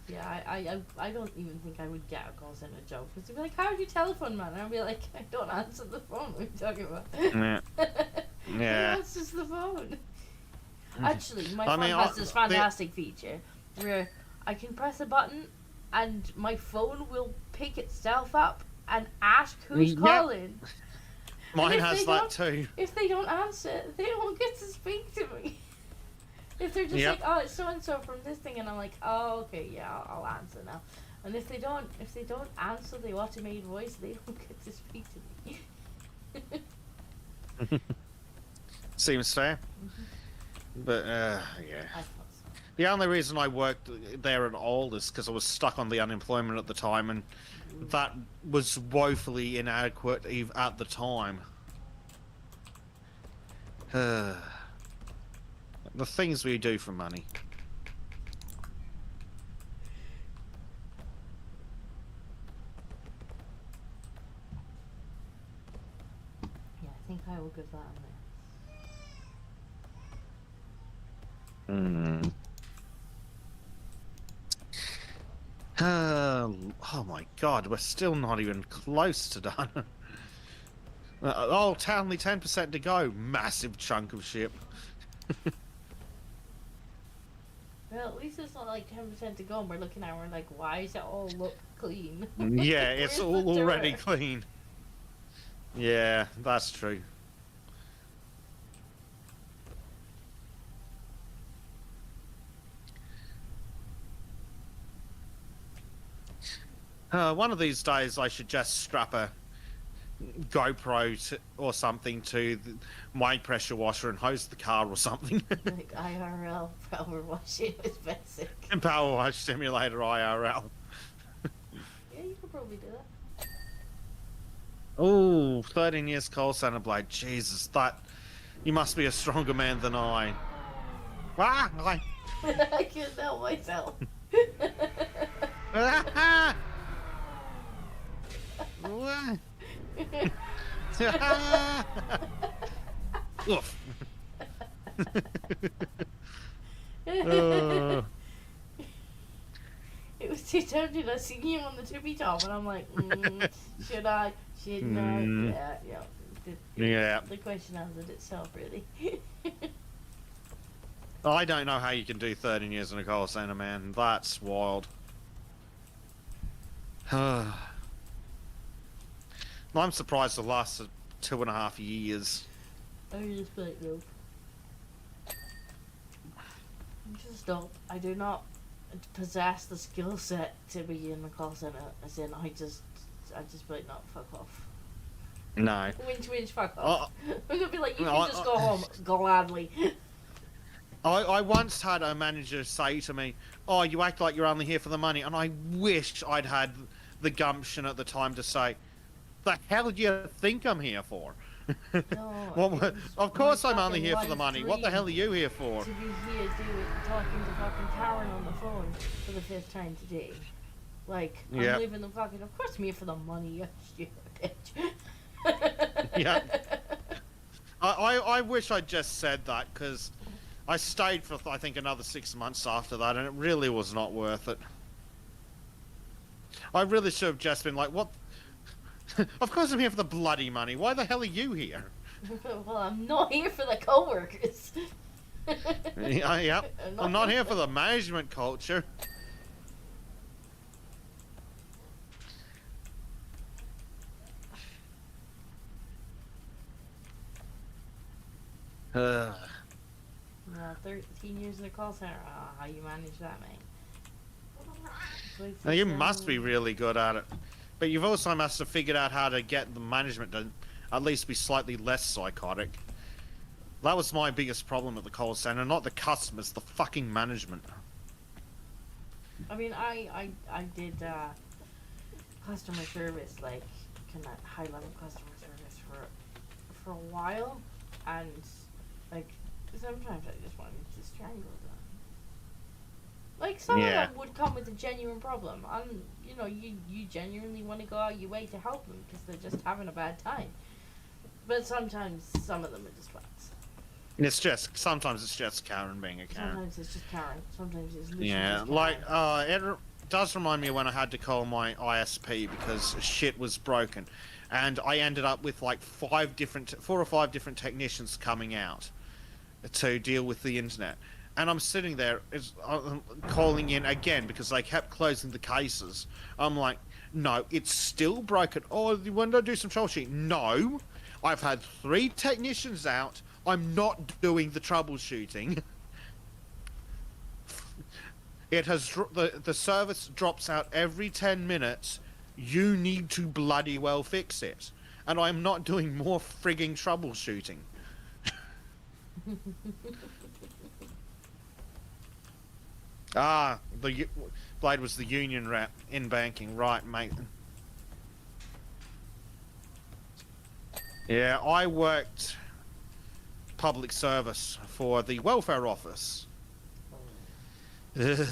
Yeah, I don't even think I would get a call center job because they'd be like, "How's your telephone, man?" And I'd be like, "I don't answer the phone. What are you talking about?" Yeah. Who Yeah. answers the phone? Actually, my I phone mean, has this fantastic feature where I can press a button and my phone will pick itself up and ask who's Yep. calling. Mine if has they that don't- too. If they don't answer, they don't get to speak to me. If they're just Yep. like, "Oh, it's so and so from this thing," and I'm like, "Oh, okay, yeah, I'll answer now." And if they don't answer the automated voice, they don't get to speak to me. Seems fair. But, yeah. I thought so. The only reason I worked there at all is because I was stuck on the unemployment at the time, and that was woefully inadequate at the time. The things we do for money. Yeah, I think I will give that a Hmm. Oh my god, we're still not even close to done. Only 10% to go. Massive chunk of ship. Well, at least it's not like 10% to go, and we're looking at it, we're like, why does it all look clean? Yeah, it's Where's the all already dirt? clean. Yeah, that's true. One of these days I should just strap a GoPro or something to my pressure washer and hose the car or something. Like IRL power washing with Bezek. Power wash simulator IRL. Yeah, you could probably do that. Oh, 13 years call center blade. Jesus, that... You must be a stronger man than I. Ah! I can't help myself. Oof. It was too tempting. I seen you on the tippy top, and I'm like, should I? Shouldn't I? Mm. Yeah. The question answered itself, really. I don't know how you can do 13 years in a call center, man. That's wild. I'm surprised it lasted 2.5 years. I just be like, nope. Just don't. I do not possess the skill set to be in the call center. As in, I just be like, no, fuck off. No. Winch, fuck off. I'm gonna be like, you No, can just go home gladly. I once had a manager say to me, "Oh, you act like you're only here for the money," and I wish I'd had the gumption at the time to say, "The hell do you think I'm here for?" No, Well, it's of course my I'm only fucking here for the life money. What the dream hell are you here for? to be here talking to fucking Karen on the phone for the 5th time today. Like, Yeah. I'm living the fucking... Of course I'm here for the money, you stupid bitch. Yeah. I wish I'd just said that, because I stayed for, I think, another 6 months after that, and it really was not worth it. I really should have just been like, what? Of course I'm here for the bloody money. Why the hell are you here? Well, I'm not here for the co-workers. Yeah. I'm not here for the management culture. Yeah, 13 years in a call center. How you manage that, mate? Now, you must be really good at it. But you've also must have figured out how to get the management to at least be slightly less psychotic. That was my biggest problem at the call center, not the customers, the fucking management. I mean, I did customer service, like kind of high level customer service for a while, and like sometimes I just wanted to strangle them. Like some Yeah. of them would come with a genuine problem, and you know you genuinely want to go out your way to help them because they're just having a bad time. But sometimes some of them are just rats. Sometimes it's just Karen being a Karen. Sometimes it's just Karen. Sometimes it's Lucy Yeah, just like, Karen. does remind me when I had to call my ISP because shit was broken, and I ended up with like 4 or 5 different technicians coming out to deal with the internet. And I'm sitting there calling in again because they kept closing the cases. I'm like, no, it's still broken. Oh, you want to do some troubleshooting? No, I've had 3 technicians out. I'm not doing the troubleshooting. It has the service drops out every 10 minutes. You need to bloody well fix it. And I'm not doing more frigging troubleshooting. Blade was the union rep in banking, right, mate? Yeah, I worked public service for the welfare office. I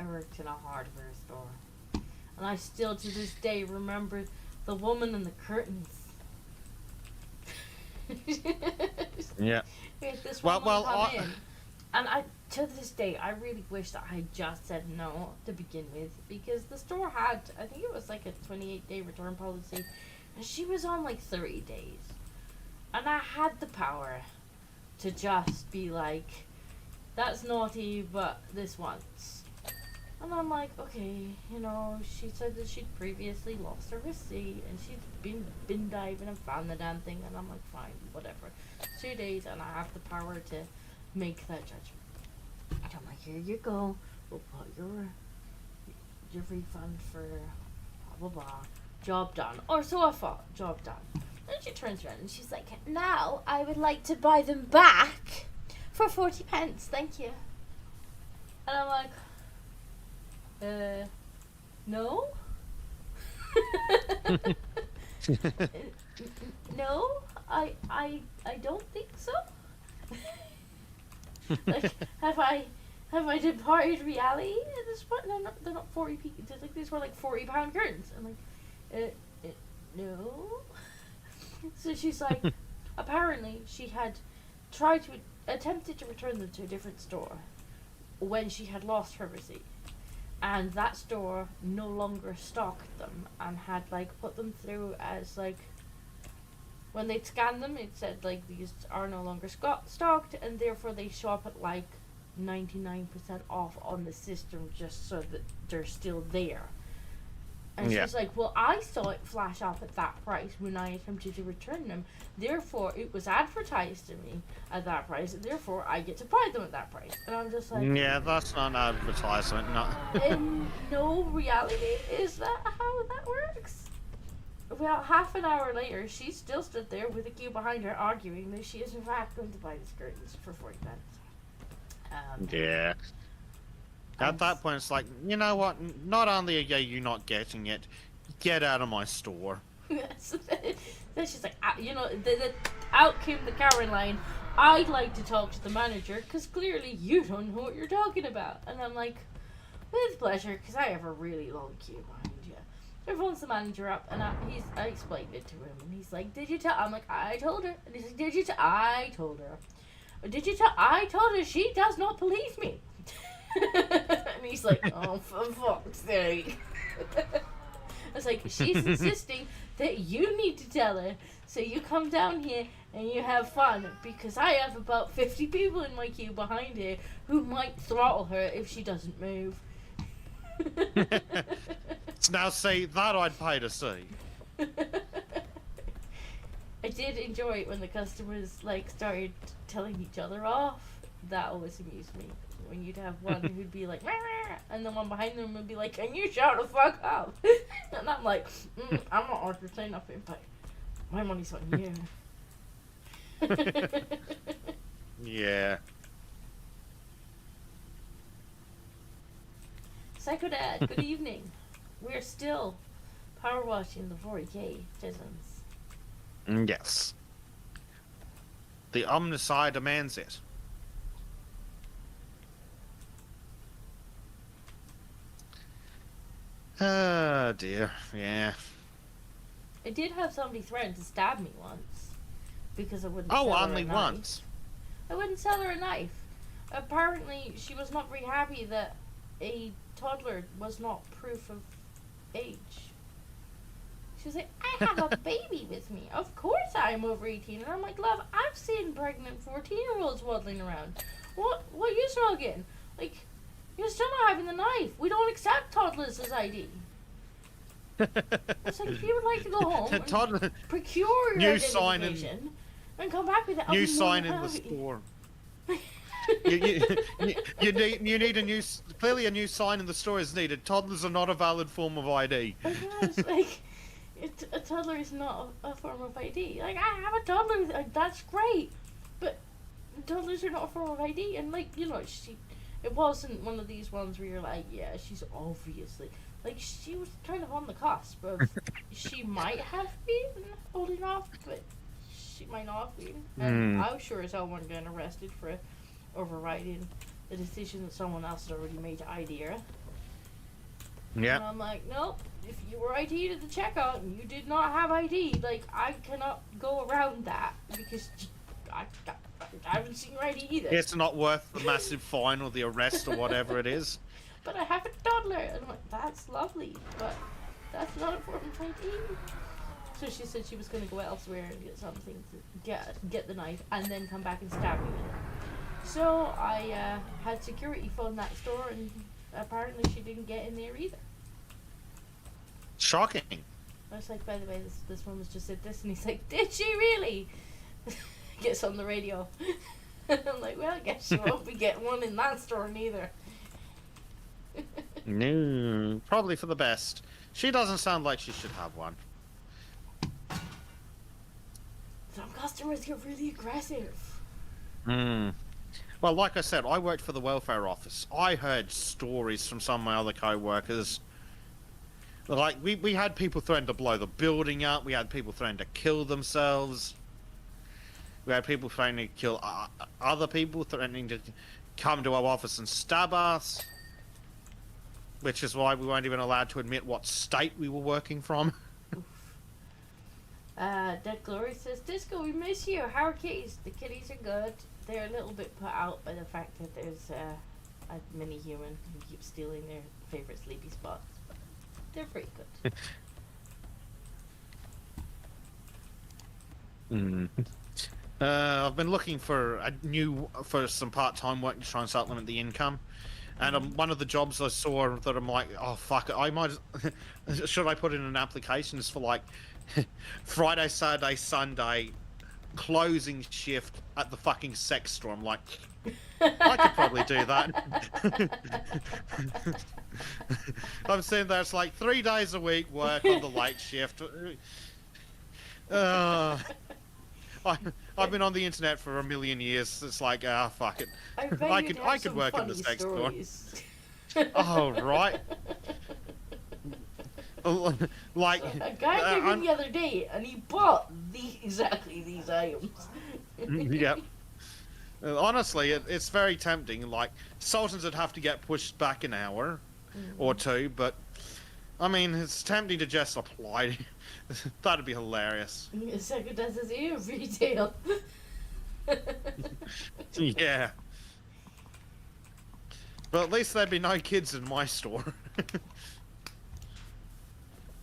worked in a hardware store. And I still to this day remember the woman in the curtains. Yeah. We had this Well, woman come in. And to this day, I really wish that I had just said no to begin with. Because the store had, I think it was like a 28-day return policy. And she was on like 30 days. And I had the power to just be like, that's naughty, but this once. And I'm like, okay, you know, she said that she'd previously lost her receipt and she'd been diving and found the damn thing, and I'm like, fine, whatever. 2 days and I have the power to make that judgment. And I'm like, here you go. We'll put your refund for blah blah blah. Job done. Or so I thought, job done. Then she turns around and she's like, now I would like to buy them back for 40 pence, thank you. And I'm like, no? No, I don't think so. Like, have I departed reality at this point? They're not 40 people. Like, these were like £40 curtains. I'm like, no. So she's like, apparently she had attempted to return them to a different store when she had lost her receipt. And that store no longer stocked them and had like put them through as like, when they scanned them it said like these are no longer stocked, and therefore they show up at like 99% off on the system just so that they're still there. And she's like, well, I saw it flash up at that price when I attempted to return them. Therefore, it was advertised to me at that price. And therefore, I get to buy them at that price. And I'm just like... Yeah, that's not an advertisement, no. In no reality, is that how that works? Well, half an hour later, she still stood there with a queue behind her arguing that she is in fact going to buy these curtains for 40 pence. Yeah. At that point, it's like, you know what? Not only are you not getting it, get out of my store. Yes. Then she's like, you know, out came the Caroline. I'd like to talk to the manager because clearly you don't know what you're talking about. And I'm like, with pleasure, because I have a really long queue behind you. So I phones the manager up, and I explained it to him, and he's like, did you tell? I'm like, I told her. And he's like, did you tell? I told her. Did you tell? I told her. She does not believe me. And he's like, oh, for fuck's sake. I was like, she's insisting that you need to tell her, so you come down here and you have fun, because I have about 50 people in my queue behind her who might throttle her if she doesn't move. Now see, that I'd pay to see. I did enjoy it when the customers like started telling each other off. That always amused me. When you'd have one who'd be like, "Rah!" And the one behind them would be like, can you shut the fuck up? And I'm like, I'm not going to say nothing, but my money's on you. Yeah. Psycho Dad, good evening. We're still power washing the 40k tisms. Yes. The Omnicide demands it. Oh dear, yeah. I did have somebody threaten to stab me once because I wouldn't. Oh, sell her only a knife. once. I wouldn't sell her a knife. apparently she was not very happy that a toddler was not proof of age. She was like, I have a baby with me. Of course I'm over 18. And I'm like, love, I've seen pregnant 14-year-olds waddling around. What you smoking? Like, you're still not having the knife. We don't accept toddlers as ID. It's like, if you would like to go home and procure your identification and come back with it, new sign in the store. you need a new, clearly a new sign in the store is needed. Toddlers are not a valid form of ID. Yes, like, a toddler is not a form of ID. Like, I have a toddler, like, that's great, but toddlers are not a form of ID. And like, you know, it wasn't one of these ones where you're like, yeah, she's obviously, like, she was kind of on the cusp of she might have been old enough, but she might not have been. And I was sure as hell weren't getting arrested for overriding the decision that someone else had already made to ID her. Yeah. And I'm like, nope, if you were ID'd at the checkout and you did not have ID, like, I cannot go around that because I haven't seen your ID either. It's not worth the massive fine or the arrest or whatever it is. But I have a toddler. And I'm like, that's lovely, but that's not a form of ID. So she said she was going to go elsewhere and get something to get the knife and then come back and stab me with it. So I had security phone that store, and apparently she didn't get in there either. Shocking. I was like, by the way, this woman's just said this, and he's like, did she really? Gets on the radio. I'm like, well, I guess she won't be getting one in that store neither. No, probably for the best. She doesn't sound like she should have one. Some customers get really aggressive. Well, like I said, I worked for the welfare office. I heard stories from some of my other co-workers. Like, we had people threatening to blow the building up. We had people threatening to kill themselves. We had people threatening to kill other people, threatening to come to our office and stab us. Which is why we weren't even allowed to admit what state we were working from. Dead Glory says, Disco, we miss you. How are kitties? The kitties are good. They're a little bit put out by the fact that there's a mini-human who keeps stealing their favorite sleepy spots. But they're pretty good. I've been looking for some part-time work to try and supplement the income. And one of the jobs I saw that I'm like, oh fuck it, I might. Should I put in an application? It's for like Friday, Saturday, Sunday, closing shift at the fucking sex store. I'm like, I could probably do that. I'm sitting there. It's like 3 days a week work on the late shift. I've been on the internet for a million years. It's like, fuck it. I could work in the sex store. Oh, right. Like a guy came in the other day and he bought exactly these items. Yep. Honestly, it's very tempting. Like, Sultans would have to get pushed back an hour or two, but I mean, it's tempting to just apply. That'd be hilarious. Second does his ear retail. Yeah. But at least there'd be no kids in my store.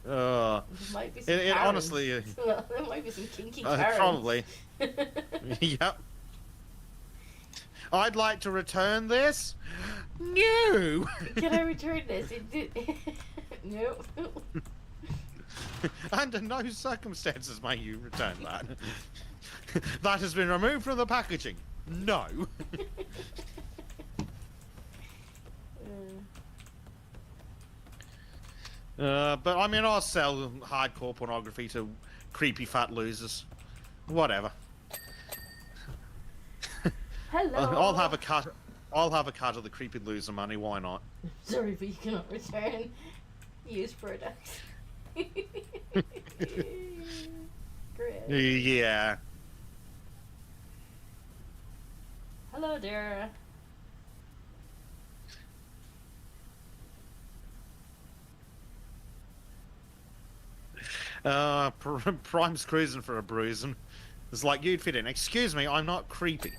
Might be some honestly, there might be some kinky Karens. probably. Yep. I'd like to return this. No. Can I return this? No. Under no circumstances may you return that. That has been removed from the packaging. No. But I mean, I'll sell hardcore pornography to creepy fat losers. Whatever. Hello. I'll have a cut. I'll have a cut of the creepy loser money. Why not? Sorry, but you cannot return used products. Great. Yeah. Hello there. Prime's cruising for a bruising. It's like, you'd fit in. Excuse me, I'm not creepy.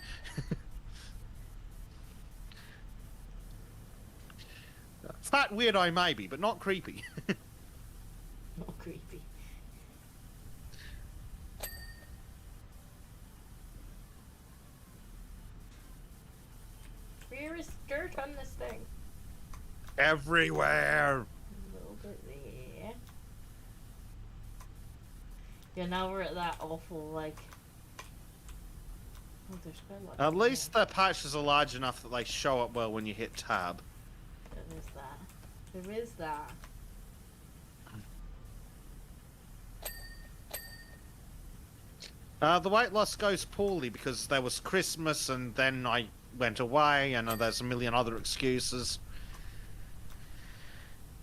Fat weirdo maybe, but not creepy. Not creepy. Where is dirt on this thing? Everywhere. A little bit there. Yeah, now we're at that awful, like... Oh, there's quite a lot. At least the patches are large enough that they show up well when you hit tab. There is that. There is that. The weight loss goes poorly because there was Christmas and then I went away and there's a million other excuses.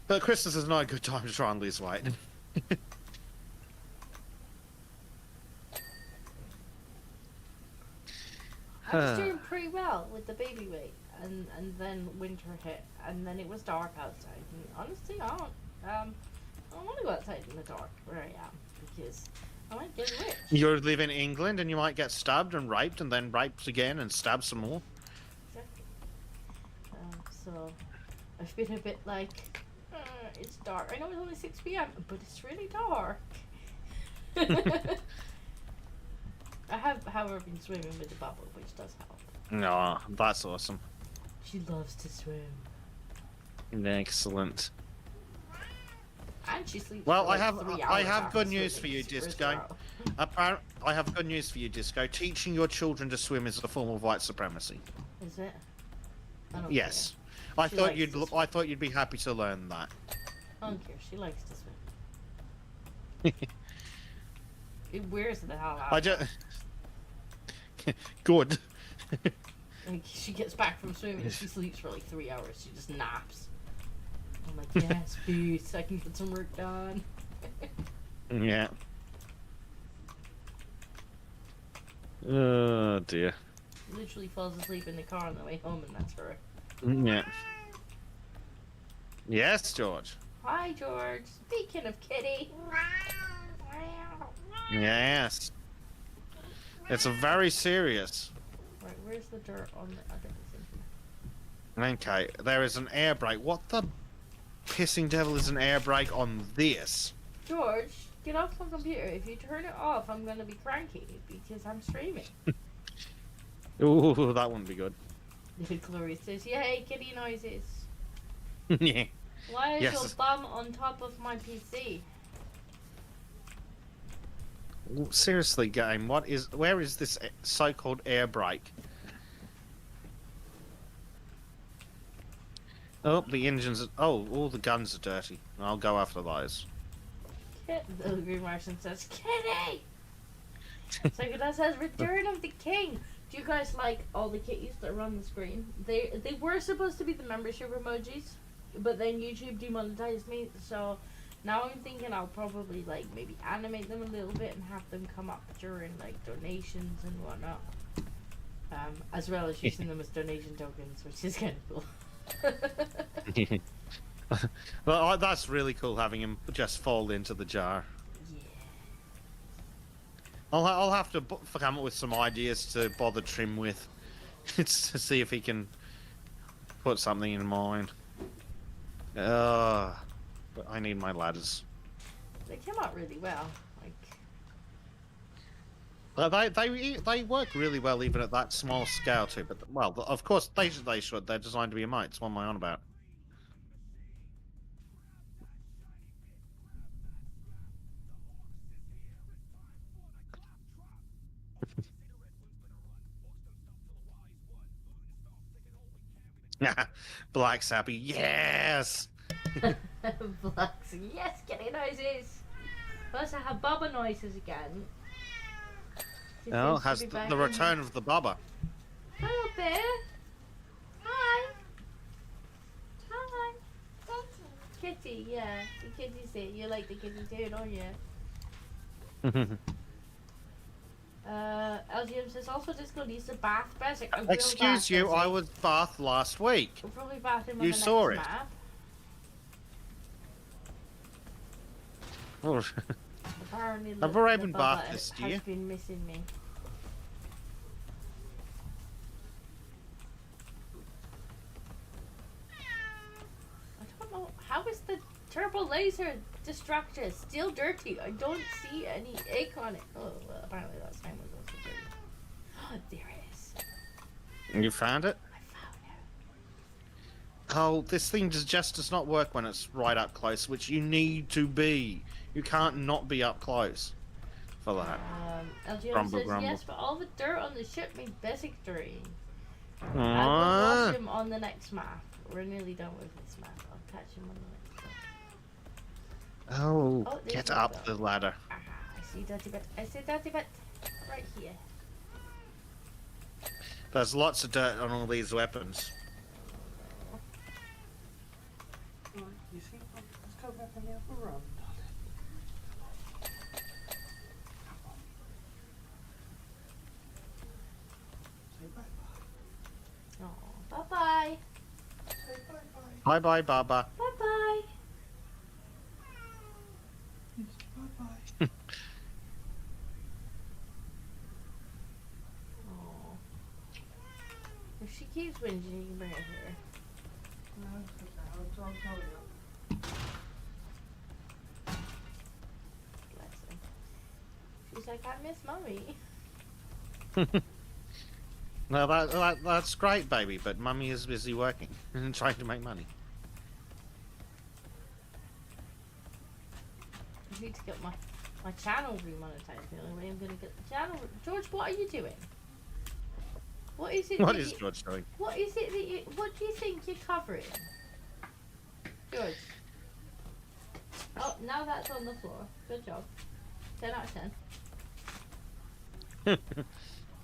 But Christmas is not a good time to try and lose weight. I was doing pretty well with the baby weight, and then winter hit, and then it was dark outside. And honestly, I don't want to go outside in the dark where I am because I might get rich. You live in England and you might get stabbed and raped and then raped again and stabbed some more. Exactly. So I've been a bit like, it's dark. I know it's only 6 p.m., but it's really dark. I have, however, been swimming with the bubble, which does help. No, that's awesome. She loves to swim. Excellent. And she sleeps Well, for like 3 hours I have after good news for swimming. you, Super Disco. thorough. I have good news for you, Disco. Teaching your children to swim is a form of white supremacy. Is it? I don't Yes. She I thought likes to swim. you'd be happy to learn that. I don't care. She likes to swim. It wears the hell out. I just good. Like, she gets back from swimming and she sleeps for like 3 hours. She just naps. I'm like, yes, please, I can get some work done. Yeah. Oh dear. Literally falls asleep in the car on the way home, and that's her. Yeah. Yes, George. Hi, George. Speaking of kitty. Yes. It's a very serious. Right, where's the dirt on the... I think it's in here. Okay, there is an air brake. What the pissing devil is an air brake on this? George, get off my computer. If you turn it off, I'm gonna be cranky because I'm streaming. Ooh, that wouldn't be good. Gloria says, yay, kitty noises. Yeah. Why is Yes. your bum on top of my PC? Seriously, game, where is this so-called air brake? Oh, the engines, all the guns are dirty. I'll go after those. The Green Martian says, kitty! Sakura says, Return of the King! Do you guys like all the kitties that are on the screen? They were supposed to be the membership emojis, but then YouTube demonetized me, so now I'm thinking I'll probably like maybe animate them a little bit and have them come up during like donations and whatnot. As well as using them as donation tokens, which is kind of cool. Well, that's really cool having him just fall into the jar. Yeah. I'll have to come up with some ideas to bother Trim with. It's to see if he can put something in mind. But I need my ladders. They came out really well. Like, They work really well even at that small scale too. But well, of course they should. They're designed to be emotes. What am I on about? Black Sappy, yes! Blacks. Yes, kitty noises. Plus I have Baba noises again. She Oh, seems to has be the back return of the Bubba. Hello, bear. Hi. Hi. Kitty, yeah. The kitty's there. You like the kitty too, don't you? LGM says also Disco needs a bath. Bezek, I will Excuse bath you, Bezek. I was bathed last week. We'll probably bath him on You the saw next it. map. Oh, Apparently, I've already the been Bubba bathed this has year. been missing me. Turbo laser distractor. Still dirty. I don't see any ink on it. Oh, well, apparently last time was also dirty. Oh, there it is. You found it? I found it. Oh, this thing just does not work when it's right up close, which you need to be. You can't not be up close for that. LGM Grumble, says grumble. yes, but all the dirt on the ship made Bezek dirty. I will Ah. watch him on the next map. We're nearly done with this map. I'll catch him on the next one. Oh, Oh, there's get one up though. the ladder. Ah, I see dirty bit. I see dirty bit. Right here. There's lots of dirt on all these weapons. Right, you see, let's go back on the other run, darling. Say bye-bye. Oh, bye-bye. Say bye-bye. Bye-bye, Baba. Bye-bye. Yes, bye-bye. Oh. If she keeps whinging, you can bring her here. No, I'll tell you. Bless her. She's like, I miss mommy. No, that's great, baby, but Mummy is busy working and trying to make money. I need to get my channel remonetized. The only way I'm gonna get the channel. George, what are you doing? What is it? What that is you- George doing? What is it that you? What do you think you're covering, George? Oh, now that's on the floor. Good job. 10 out of 10.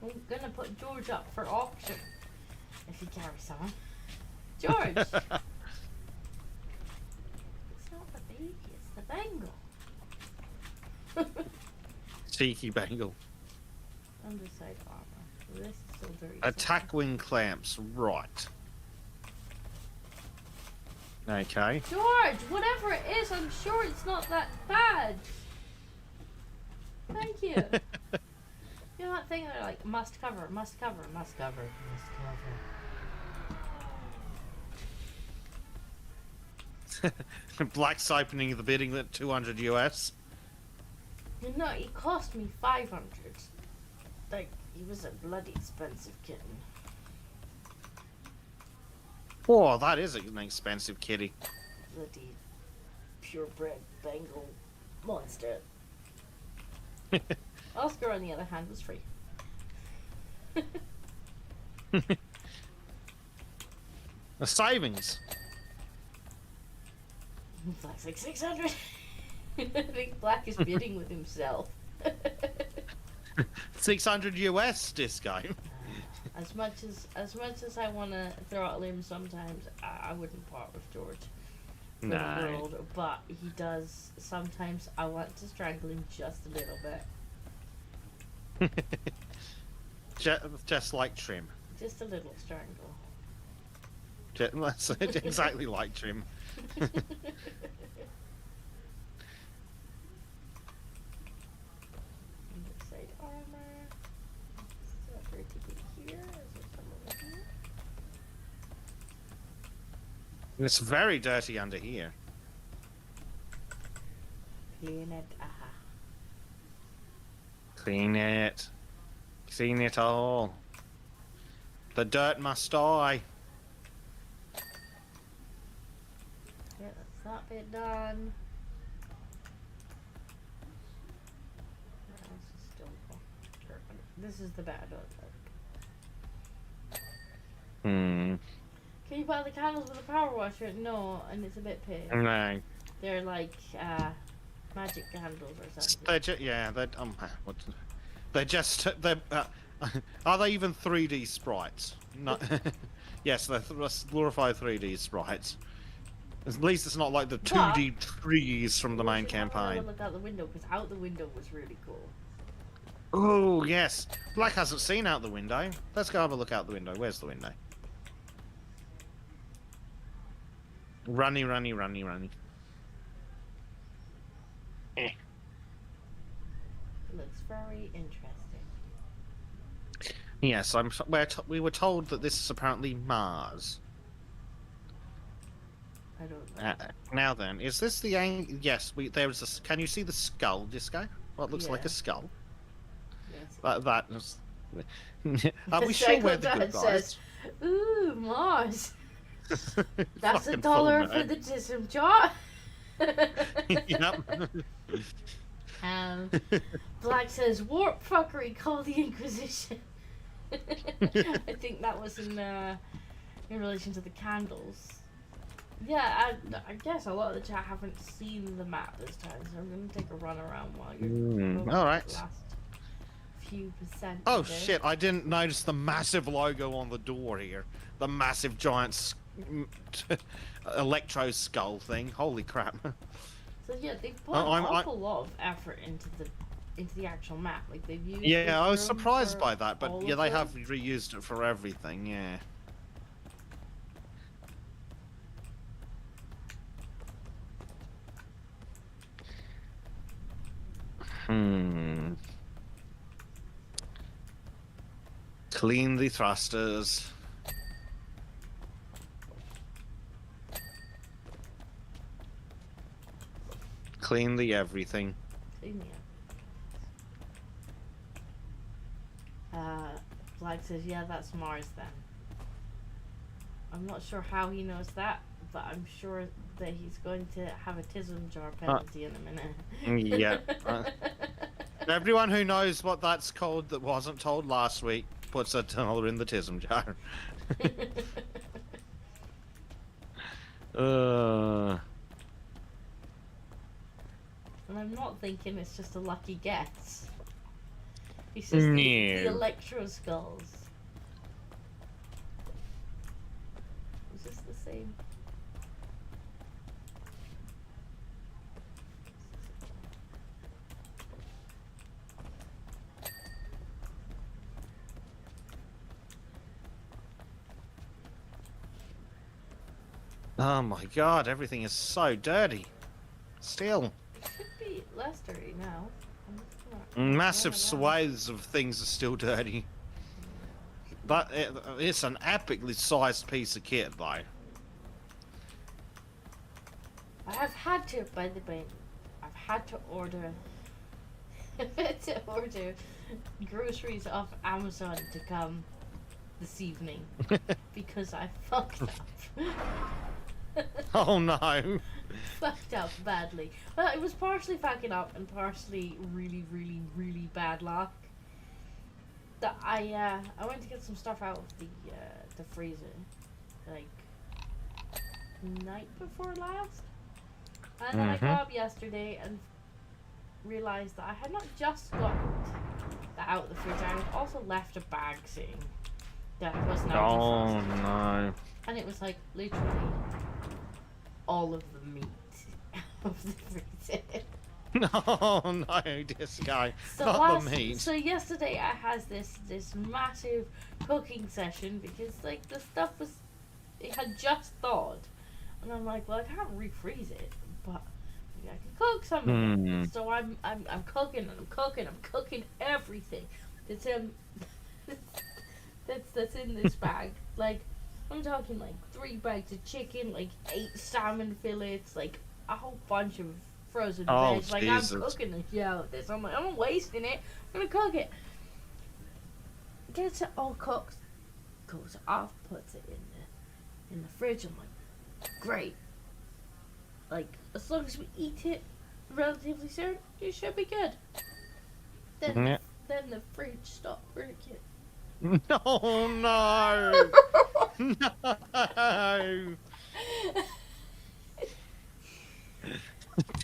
I'm gonna put George up for auction if he carries on. George! It's not the baby, it's the Bengal. Cheeky Bengal. Underside armor. This is still dirty. Attack wing clamps, right. Okay. George, whatever it is, I'm sure it's not that bad. Thank you. You know that thing they're like, must cover, must cover, must cover, must cover. Black siphoning the bidding at 200 US. No, he cost me 500. Like, he was a bloody expensive kitten. Oh, that is an expensive kitty. Bloody purebred Bengal monster. Oscar, on the other hand, was free. The savings. Black's like 600. I think Black is bidding with himself. 600 US this game. As much as I want to throttle him sometimes, I wouldn't part with George for the No. world. But he does sometimes. I want to strangle him just a little bit, Just like Trim. just a little strangle. That's exactly like Trim. Underside armor. Still pretty good here. Is there some over here? It's very dirty under here. Clean it. Aha. Clean it. Clean it all. The dirt must die. Yeah, that's that bit done. What else is still dirt? This is the bad one. Hmm. Can you buy the candles with a power washer? No, and it's a bit pig. No. They're like magic candles or something. They're yeah, they're just are they even 3D sprites? No. Yes, they're glorified 3D sprites. At least it's not like the 2D trees from the main We should have another campaign. Look out the window, because out the window was really cool. Oh yes, Black hasn't seen out the window. Let's go have a look out the window. Where's the window? Runny, runny, runny, runny. Eh. Looks very interesting. Yes, we were told that this is apparently Mars. I don't know. Now then, is this the yes? There was a. Can you see the skull, Disco? What looks like Yeah. a skull. Yes. That was. Are we The sure we're Psycho the good Dad says, guys? "Ooh, Mars. That's Fucking $1 full for man. the tism jar." Yep. Black says, "Warp fuckery. Call the Inquisition." I think that was in relation to the candles. Yeah, I guess a lot of the chat haven't seen the map this time, so I'm gonna take a run around while you're all right. the last few percent. Oh of it. shit! I didn't notice the massive logo on the door here. The massive giant electro skull thing. Holy crap! So yeah, they've put Oh, an awful lot of effort into the actual map. Like they've used. Yeah, this I was room surprised for by that, but all yeah, of they them. have reused it for everything. Yeah. Clean the thrusters. Clean the everything. Clean the Flag says, "Yeah, that's Mars then." I'm not sure how he knows that, but I'm sure that he's going to have a tism jar penalty in a minute. Yeah. Everyone who knows what that's called that wasn't told last week puts a dollar in the tism jar. And I'm not thinking it's just a lucky guess. It's just the No. electro skulls. Is this the same? Oh my god, everything is so dirty. Still. It should be less dirty now. I'm just Massive gonna roll around. swathes of things are still dirty. But it's an epically sized piece of kit, though. I have had to, by the way, I've had to order groceries off Amazon to come this evening because I fucked up. Oh no. Fucked up badly. Well, it was partially fucking up and partially really, really, really bad luck. That I went to get some stuff out of the freezer, like night before last, and then I got up yesterday and realized that I had not just got that out of the freezer. I had also left a bag sitting that was now Oh defrosted. no. And it was like literally all of the meat of the freezer. No, no, this guy. So Not the meat. So yesterday I had this massive cooking session because like the stuff it had just thawed, and I'm like, well, I can't refreeze it, but maybe I can cook some of it. So I'm cooking and I'm cooking everything that's in that's in this bag. Like I'm talking like 3 bags of chicken, like 8 salmon fillets, like a whole bunch of frozen Oh, veg. Like Jesus. I'm cooking the shit out of this. I'm like, I'm not wasting it. I'm gonna cook it. Gets it all cooked, goes off, puts it in the fridge. I'm like, great. Like as long as we eat it relatively soon, it should be good. Then Yeah. then the fridge stopped working. No, no. No.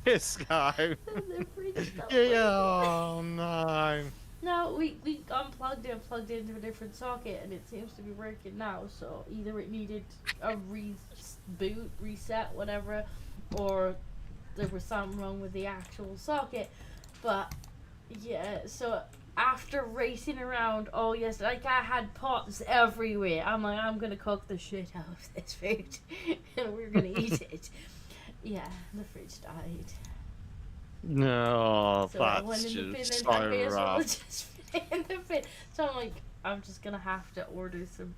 This guy. The fridge stopped Yeah, working. oh no. No, we unplugged it and plugged it into a different socket, and it seems to be working now. So either it needed a reboot, reset, whatever, or there was something wrong with the actual socket. But yeah, so after racing around all yesterday, like I had pots everywhere. I'm like, I'm gonna cook the shit out of this food, and we're gonna eat it. Yeah, the fridge died. No, So I that's went in the bin just and I so may as well rough. just fit it in the bin. So I'm like, I'm just gonna have to order some,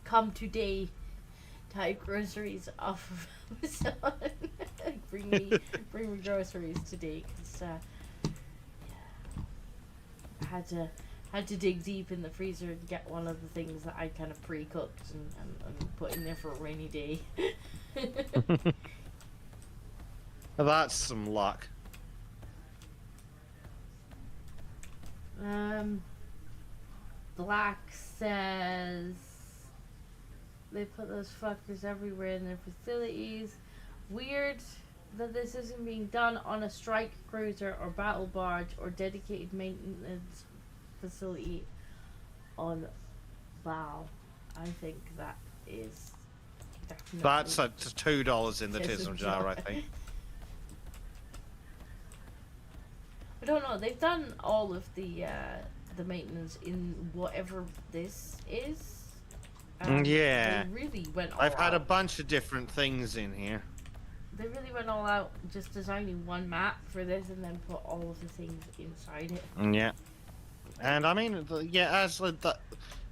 come today type groceries off of Amazon. bring me groceries today, because had to dig deep in the freezer and get one of the things that I kind of pre-cooked and put in there for a rainy day. That's some luck. Black says they put those fuckers everywhere in their facilities. Weird that this isn't being done on a strike cruiser or battle barge or dedicated maintenance facility on Val. I think that is definitely... That's at $2 in the tism jar, I think. I don't know. They've done all of the maintenance in whatever this is. Yeah. They really went all I've had a out. bunch of different things in here. They really went all out, just designing one map for this and then put all of the things inside it. Yeah. And I mean,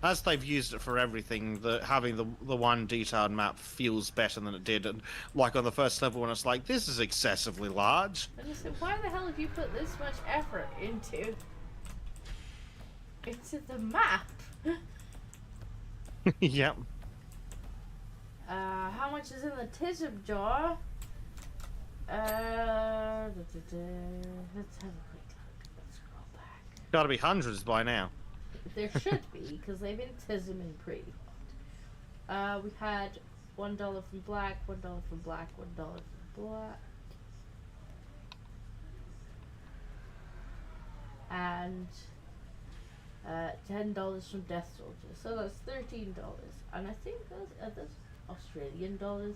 as they've used it for everything, having the one detailed map feels better than it did. And like on the first level, when it's like, this is excessively large. And I said, why the hell have you put this much effort into the map? Yep. How much is in the tism jar? Let's have a quick look. Let's scroll back. Gotta be hundreds by now. There should be, because they've been tisming pretty hard. We had $1 from black, $1 from black, $1 from black. And $10 from Death Soldier. So that's $13. And I think that's Australian dollars.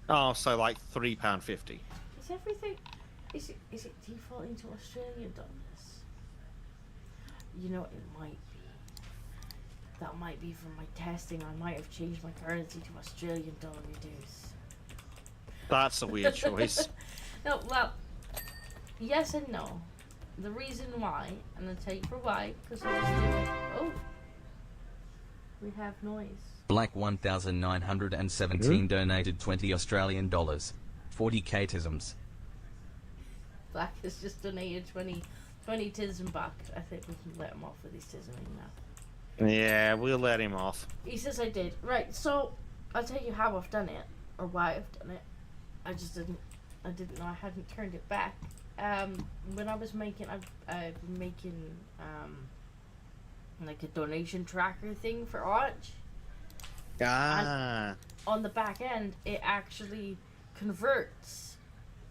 Oh, so like £3.50. Is everything... Is it defaulting to Australian dollars? You know, it might be. That might be from my testing. I might have changed my currency to Australian dollar reduce. That's a weird choice. No, well, yes and no. The reason why, and I'll tell you for why, because I was doing... Oh! We have noise. Black 1917 donated 20 Australian dollars. 40k tisms. Black has just donated 20 tism back. I think we can let him off with his tisming now. Yeah, we'll let him off. He says I did. Right, so I'll tell you how I've done it, or why I've done it. I didn't know I hadn't turned it back. When I was making, I've been making, like a donation tracker thing for Arch. Ah. On the back end, it actually converts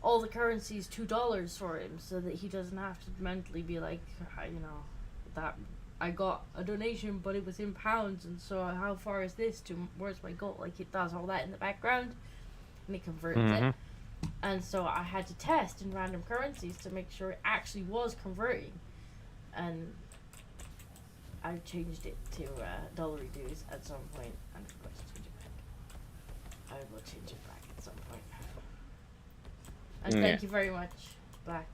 all the currencies to dollars for him, so that he doesn't have to mentally be like, you know, that I got a donation, but it was in pounds, and so how far is this to where's my goal? Like, it does all that in the background, and it converts it. And so I had to test in random currencies to make sure it actually was converting, and I changed it to dollar reduce at some point, and of course change it back. I will change it back at some point. And thank you very much, Black.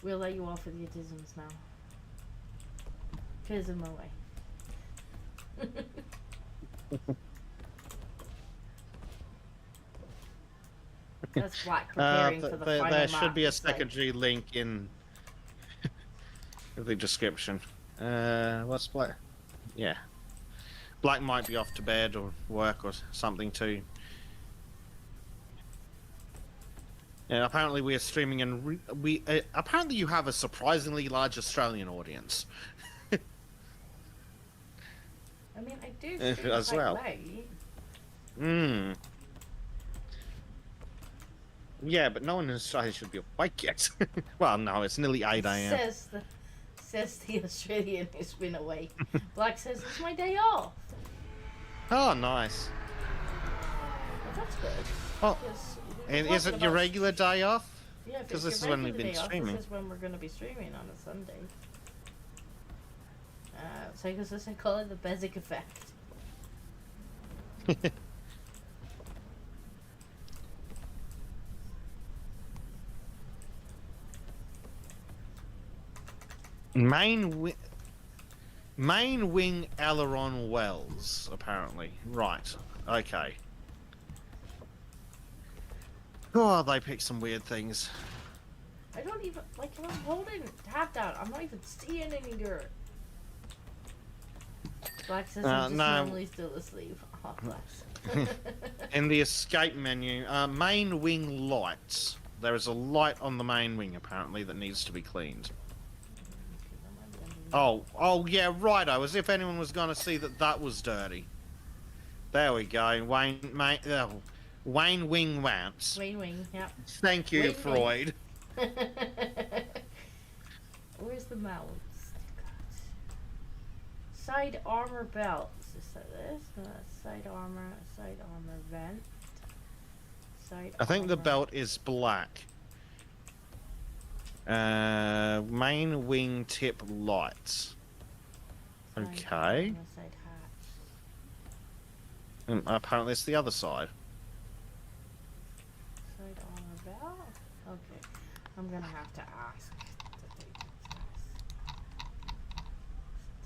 We'll let you off with your tisms now. Tism away. That's Black preparing for the final there map. should be a It's like- secondary link in the description. What's Black? Yeah. Black might be off to bed or work or something too. And apparently we are streaming, and apparently you have a surprisingly large Australian audience. I mean, I do stream As quite well. late. Yeah, but no one in Australia should be awake yet. Well, no, it's nearly 8 a.m. Says the Australian who's been awake. Black says it's my day off. Oh, nice. Well, that's good. Oh, 'Cause we were and is talking it your about- regular day off? Yeah, if 'cause it's this your is when we've regular been day off, streaming. This is when we're going to be streaming on a Sunday. So I call it the Bezek effect. Main wing aileron wells, apparently. Right. Okay. Oh, they picked some weird things. I don't even, like, if I'm holding tab down, I'm not even seeing any dirt. Black says I'm just no. normally still asleep. Oh, bless. In the escape menu, main wing lights. There is a light on the main wing, apparently, that needs to be cleaned. Oh, yeah, righto. As if anyone was going to see that that was dirty. There we go. Wayne Wing Wants. Wing wing, yep. Thank you, Wing, Freud. Where's the mounts? Side armor belts. Is that this? Side armor vent. I think the belt is black. Main wing tip lights. Okay. Side hatch. Apparently it's the other side. Side armor belt? Okay. I'm gonna have to ask.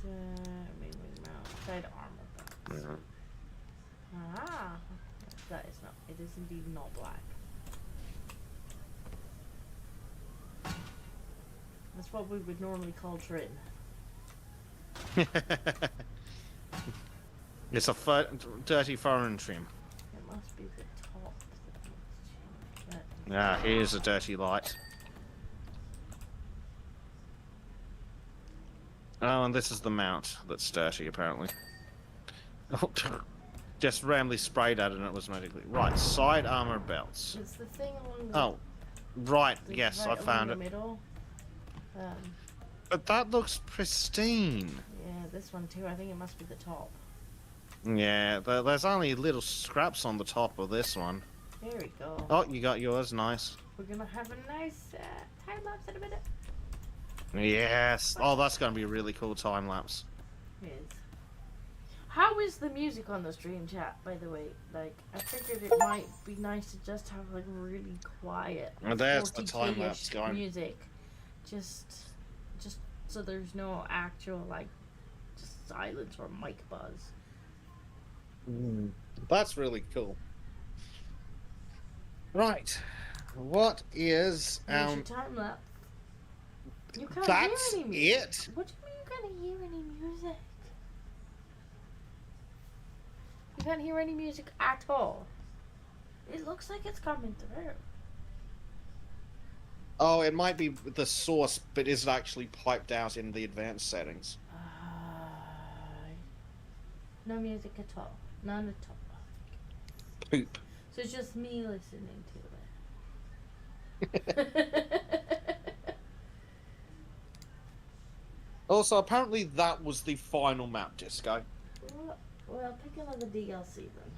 Main wing mount. Side armor belt. Ah! That is not. It is indeed not black. That's what we would normally call trim. It's a dirty foreign trim. It must be the top that needs to change. Ah, here's a dirty light. Oh, and this is the mount that's dirty, apparently. Just randomly sprayed at it and it was magically... Right, side armor belts. It's the thing along the... Oh, right, the yes, right I found along it. the middle. But that looks pristine. Yeah, this one too. I think it must be the top. Yeah, there's only little scraps on the top of this one. There we go. Oh, you got yours, nice. We're gonna have a nice time lapse in a minute. Yes. Oh, that's going to be a really cool time lapse. It is. How is the music on the stream chat, by the way? Like, I figured it might be nice to just have like really quiet. Well, there's the 40K-ish time lapse going. music. Just so there's no actual like just silence or mic buzz. That's really cool. Right. What is Here's your time lapse. You can't That's hear any music. it? What do you mean you can't hear any music? You can't hear any music at all. It looks like it's coming through. Oh, it might be the source, but is it actually piped out in the advanced settings? No music at all. None at all. Poop. So it's just me listening to it. Also, apparently that was the final map, Disco. Well, pick another DLC then.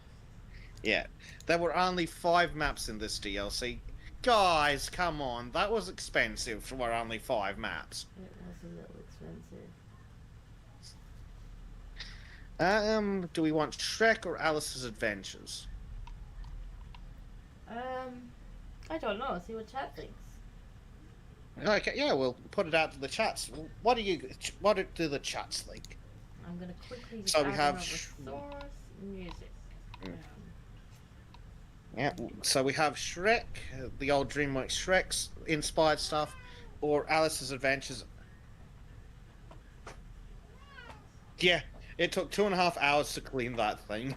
Yeah. There were only 5 maps in this DLC. Guys, come on. That was expensive for only 5 maps. It was a little expensive. Do we want Shrek or Alice's Adventures? I don't know. See what chat thinks. Okay, yeah, we'll put it out to the chats. What do the chats think? I'm gonna quickly just So we add have another source music. Yeah, so we have Shrek, the old DreamWorks Shrek's inspired stuff, or Alice's Adventures. Yeah, it took 2.5 hours to clean that thing.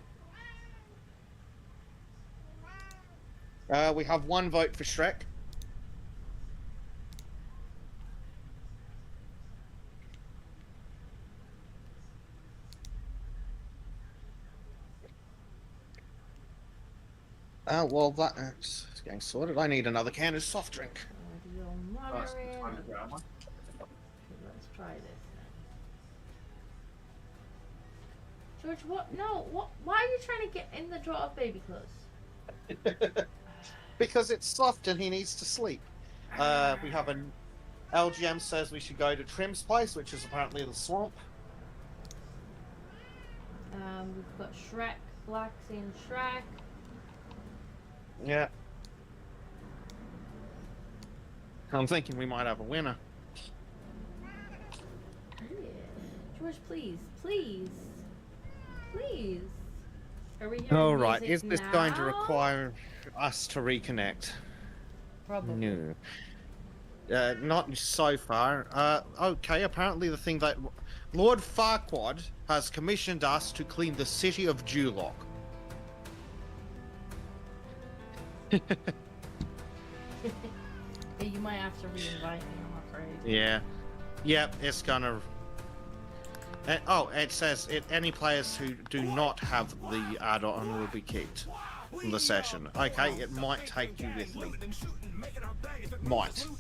We have 1 vote for Shrek. Well, that's getting sorted. I need another can of soft drink. Audio monitoring. Let's try this then. George, what? No, what? Why are you trying to get in the drawer of baby clothes? Because it's soft and he needs to sleep. We have an LGM says we should go to Trim's place, which is apparently the swamp. We've got Shrek, Black saying Shrek. Yeah. I'm thinking we might have a winner. Yeah. George, please, please, please. Are we hearing All right, music is this going to now? require us to reconnect? Probably. No. Not so far. Okay, apparently the thing that Lord Farquaad has commissioned us to clean the city of Duloc. Yeah, you might have to re-invite me, I'm afraid. Yeah. Yep, it's gonna... oh, it says any players who do not have the add-on will be kicked from the session. Okay, it might take you with me. Might. Are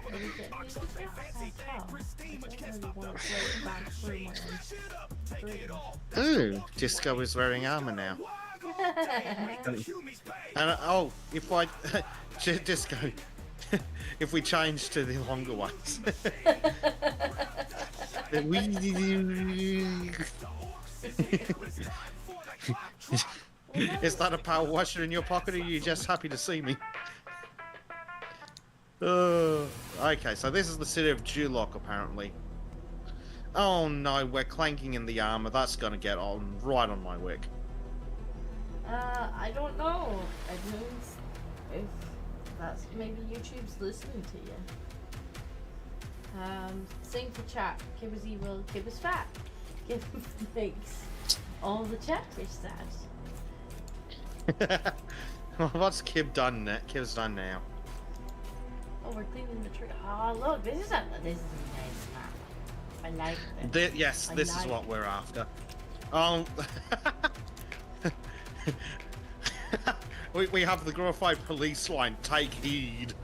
we getting music yet? I don't really want to play back through my own screen. Ooh, Disco is wearing armor now. And oh, if I... Disco... if we change to the longer ones. Is that a power washer in your pocket, or are you just happy to see me? Okay, so this is the city of Duloc, apparently. Oh no, we're clanking in the armor. That's gonna get on right on my wick. I don't know. It means if that's maybe YouTube's listening to you. Sing for chat. Kib is evil. Kib is fat. Kib makes all the chat fish sad. What's Kib done now? Kib's done now. Oh, we're cleaning the tree. Oh, look, this is a nice map. I like it. Yes, this is what we're after. Oh. we have the glorified police line. Take heed.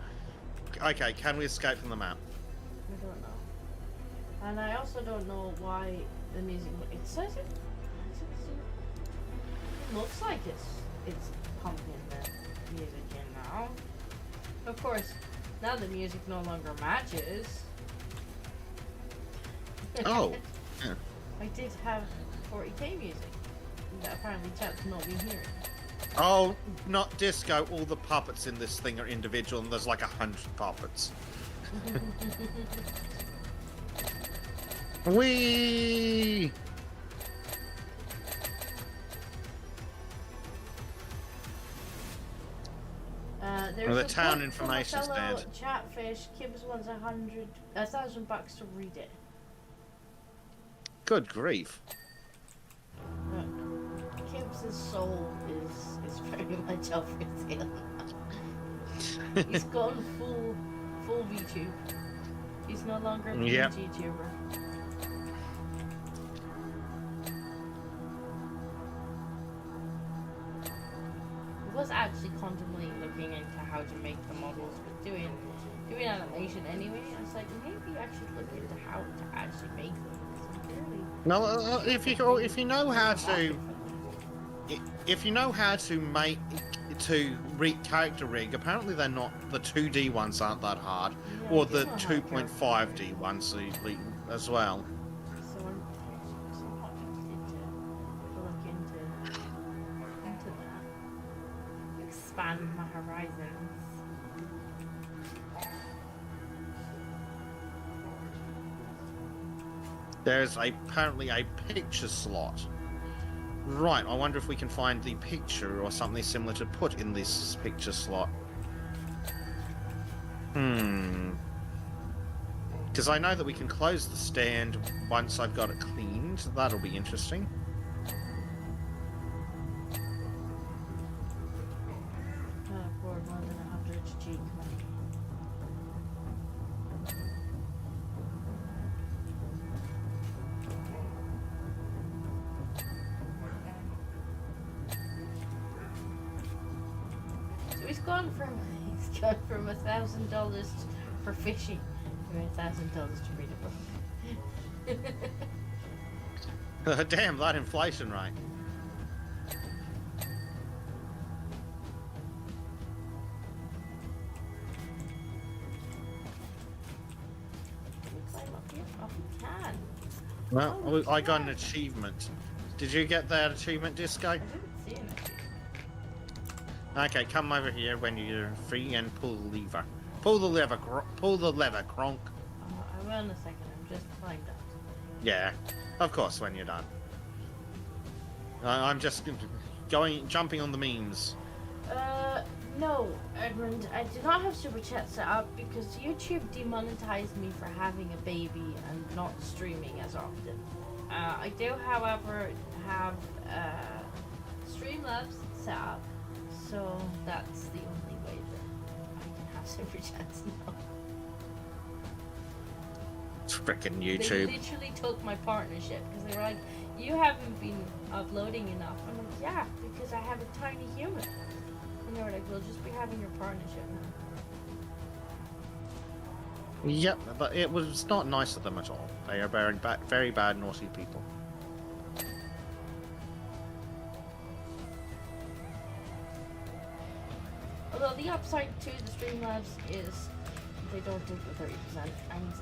Okay, can we escape from the map? I don't know. And I also don't know why the music. It says it. It looks like it's pumping the music in now. Of course, now the music no longer matches. Oh. Yeah. I did have 40k music that apparently chat's not been hearing. Oh, not Disco. All the puppets in this thing are individual, and there's like 100 puppets. Whee! There's the a town book information from a fellow stand. Chatfish. Kibbs wants $1,000 to read it. Good grief. Kibbs' soul is very much off his hill. He's gone full VTube. He's no longer a Yep. YouTuber. I was actually contemplating looking into how to make the models, but doing animation anyway, I was like, maybe I should look into how to actually make them. No, if you know how to, if you know how to make character rig, apparently they're not, the 2D ones aren't that hard, Yeah, or I do the know how to 2.5D ones as well. So I'm somewhat tempted to look into that. Expand my horizons. There's apparently a picture slot. Right, I wonder if we can find the picture or something similar to put in this picture slot. Because I know that we can close the stand once I've got it cleaned. That'll be interesting. For more than 100 G money. So he's gone from $1,000 for fishing to $1,000 to read a book. Damn, that inflation rate. Can we climb up here? Oh, we can. Well, Oh, we I got an can. achievement. Did you get that achievement, Disco? I didn't see anything. Okay, come over here when you're free and pull the lever. Pull the lever, pull the lever, Kronk. I will in a second. I'm just find out. Yeah, of course, when you're done. I'm just jumping on the memes. No, Edmund, I do not have Super Chat set up because YouTube demonetized me for having a baby and not streaming as often. I do, however, have Streamlabs set up, so that's the only way that I can have Super Chats now. Frickin' They YouTube. literally took my partnership because they were like, "You haven't been uploading enough." I'm like, "Yeah, because I have a tiny human." And they were like, "We'll just be having your partnership now." Yep, but it was not nice of them at all. They are very bad, naughty people. Although the upside to the Streamlabs is they don't take the 30% and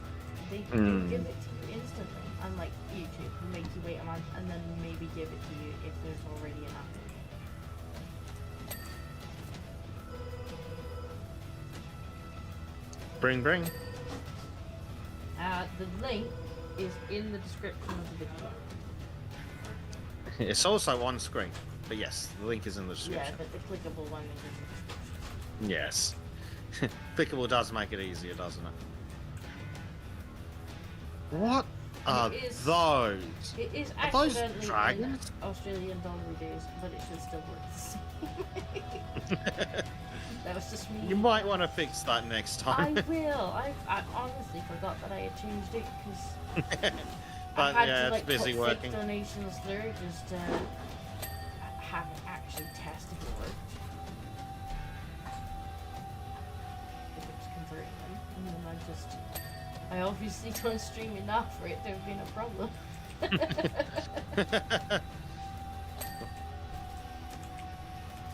they give it to you instantly. Unlike YouTube, who make you wait a month and then maybe give it to you if there's already enough. Bring. The link is in the description of the video. It's also on screen. But yes, the link is in the Yeah, description. but the clickable one is in the description. Yes. Clickable does make it easier, doesn't it? What are It is- those? It is Are those accidentally dragons? in Australian dollar reduced, but it should still work. That was just me. You might want to fix that next I time. will. I honestly forgot that I had changed it because But I had yeah, to it's like busy put working. fake donations through just haven't actually tested it worked. If it's converting them, and then I obviously don't stream enough for it to have been a problem.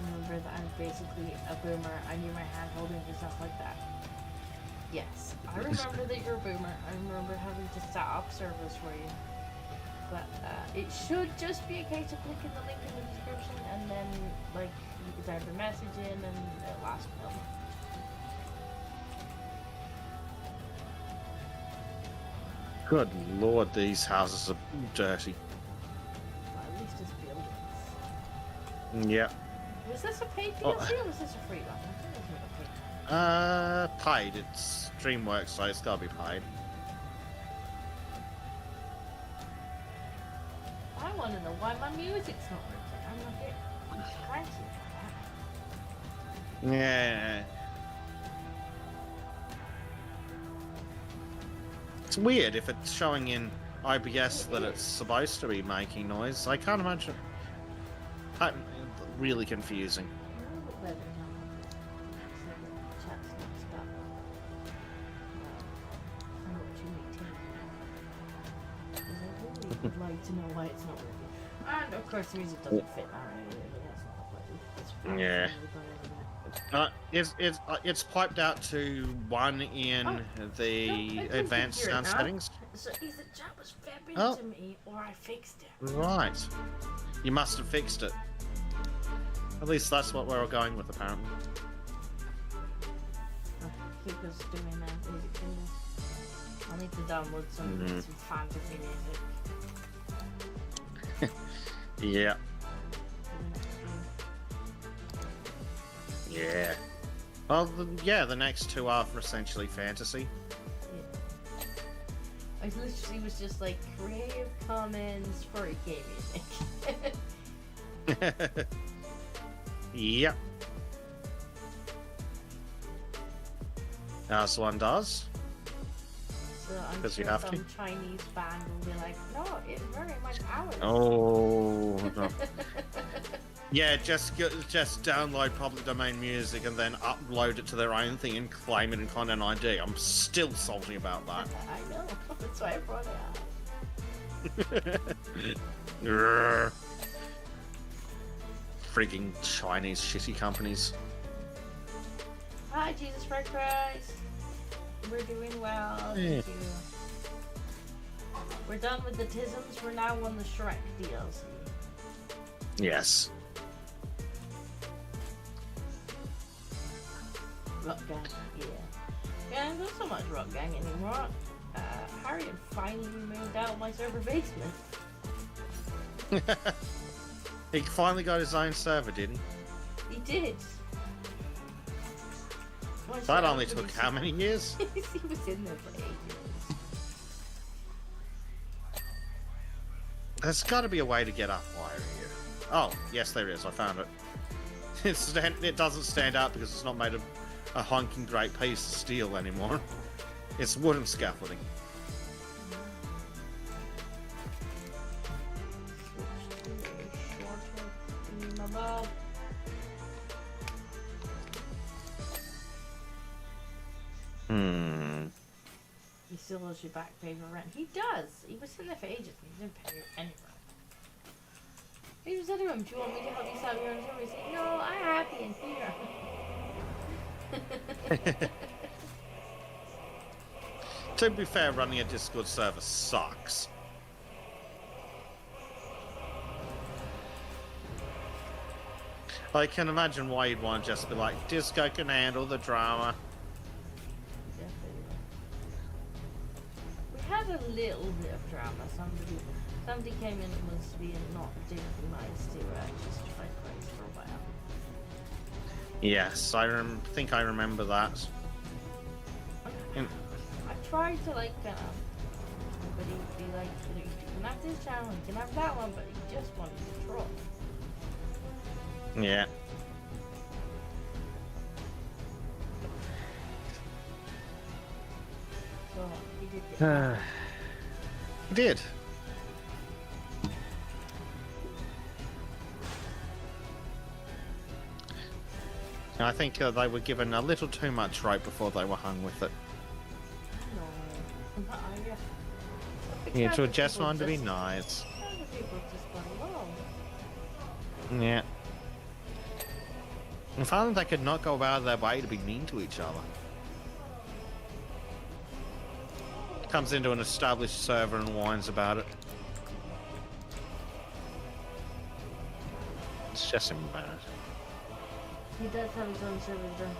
Remember that I'm basically a boomer. I knew my hand holding and stuff like that. Yes, I remember that you're a boomer. I remember having to set up servers for you. But it should just be a case of clicking the link in the description and then like you can type a message in and it'll ask for them. Good lord, these houses are dirty. Well, at least it's buildings. Yep. Was this a paid DLC Oh. or was this a free one? I think it was a paid one. Paid. It's DreamWorks, so it's gotta be paid. I want to know why my music's not working. I'm not getting cranky for that. Yeah. It's weird if it's showing in IBS that it's supposed to be making noise. I can't imagine. Really confusing. A little bit better now. So the chat's not stuck. I know what you mean, too. 'Cause I really would like to know why it's not working. And of course the music doesn't fit now anyway, but that's not important. It's fine. Yeah. Everybody over It's piped out to 1 in Oh, the no, I can advanced hear it sound now. settings. that. So either chat was fapping Oh. to me or I fixed it. Right. You must have fixed it. At least that's what we're going with, apparently. Oh, keep us doing music thing. I need to download some fantasy music. Yeah. For the next game. Yeah. Well, the next two are essentially fantasy. Yeah. I literally was just like Creative Commons for a game music. Yep. As one does. So I'm 'Cause you sure have some to. Chinese band will be like, no, it's very much ours. Oh. No. Yeah, just download public domain music and then upload it to their own thing and claim it in Content ID. I'm still salty about that. I know. That's why I brought it up. Grr. Frigging Chinese shitty companies. Hi, Jesus Christ. We're doing well. Thank Yeah. you. We're done with the tisms. We're now on the Shrek DLC. Yes. Rock Gang, yeah. Yeah, there's so much Rock Gang anymore. Harry had finally moved out of my server basement. He finally got his own server, didn't he? He did. My That server only took was- how many years? He was in there for ages. There's got to be a way to get up wire here. Oh, yes, there is. I found it. It doesn't stand out because it's not made of a honking great piece of steel anymore. It's wooden scaffolding. Hmm. He still owes you back pay for rent. He does. He was in there for ages and he didn't pay you any rent. He was telling him, do you want me to help you sell your own server? He said, no, I'm happy in here. To be fair, running a Discord server sucks. I can imagine why you'd want to just be like, Disco can handle the drama. We had a little bit of drama. Somebody came in and was being not particularly nice to just try Christ for a while. Yes, I think I remember that. In- I tried to like but he'd be like, you can have this channel, you can have that one, but he just wanted to troll. yeah. So he did get He did. I think they were given a little too much right before they were hung with it. no. Yeah, to just want to be nice. Other people just got along. Yeah. If only they could not go out of their way to be mean to each other. Comes into an established server and whines about it. It's just embarrassing. He does have his own server, doesn't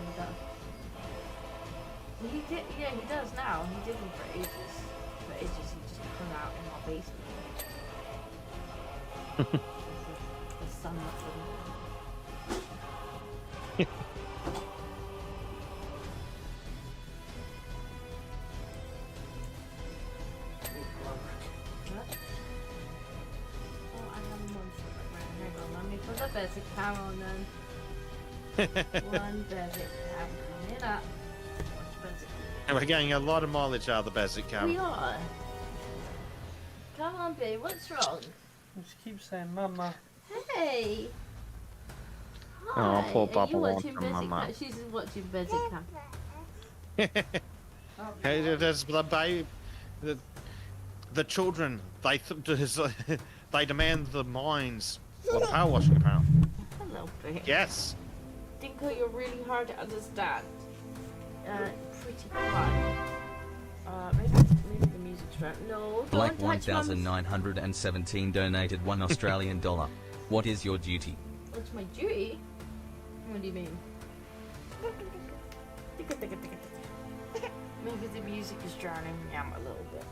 he? He did, yeah, he does now. He didn't for ages. For ages, he just hung out in my basement. The sun was What? Oh, I have one for right. Hang on, let me put the Bezek cam on then. One Bezek cam coming up. Watch Bezek. And we're getting a lot of mileage out of the Bezek We camera. are. Come on, babe. What's wrong? I just keep saying, Mama. Hey. Oh, Hi. poor Are Papa you wants watching her Bezek mama. cam? She's watching Bezek cam. Hey, there's the babe, the children. They demand the mines or the power washing power. Hello, babe. Yes. Dinko, you're really hard to understand. Pretty quiet. Maybe the music's right. No, don't Black touch Mama's- 1917 donated $1 Australian dollar. What is your duty? What's my duty? What do you mean? Maybe the music is drowning me out a little bit.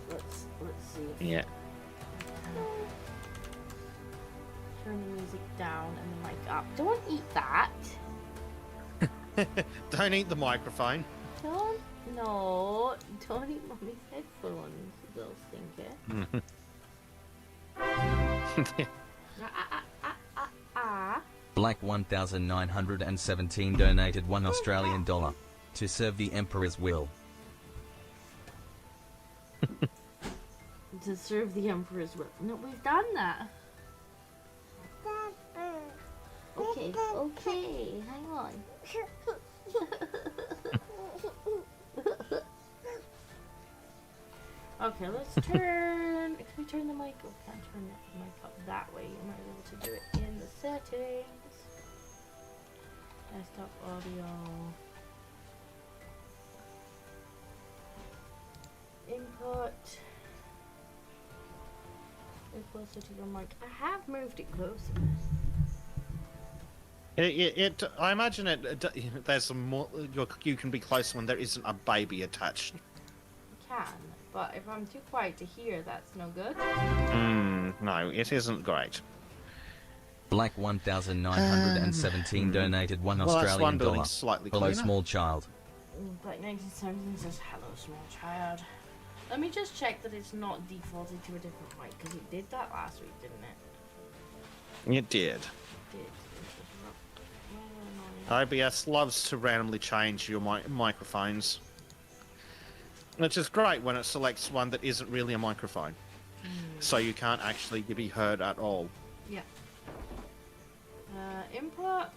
Let's see. Yeah. Turn the music down and the mic up. Don't eat that. Don't eat the microphone. Don't eat mommy's headphones, you little stinker. Black 1917 donated $1 Australian dollar to serve the Emperor's will. To serve the Emperor's will. No, we've done that. Okay, hang on. Okay, let's turn. Can we turn the mic? Oh, can't turn the mic up that way. You might be able to do it in the settings. Desktop audio. Input. Get closer to your mic. I have moved it closer. I imagine there's some more. You can be closer when there isn't a baby attached. Can, but if I'm too quiet to hear, that's no good. No, it isn't great. Black 1917 donated $1 Well, that's one Australian building dollar. slightly Hello, cleaner. small child. Black 1917 says, hello, small child. Let me just check that it's not defaulted to a different mic, because it did that last week, didn't it? It did. It did. OBS loves to randomly change your microphones. Which is great when it selects one that isn't really a microphone. So you can't actually be heard at all. Yeah. Input, a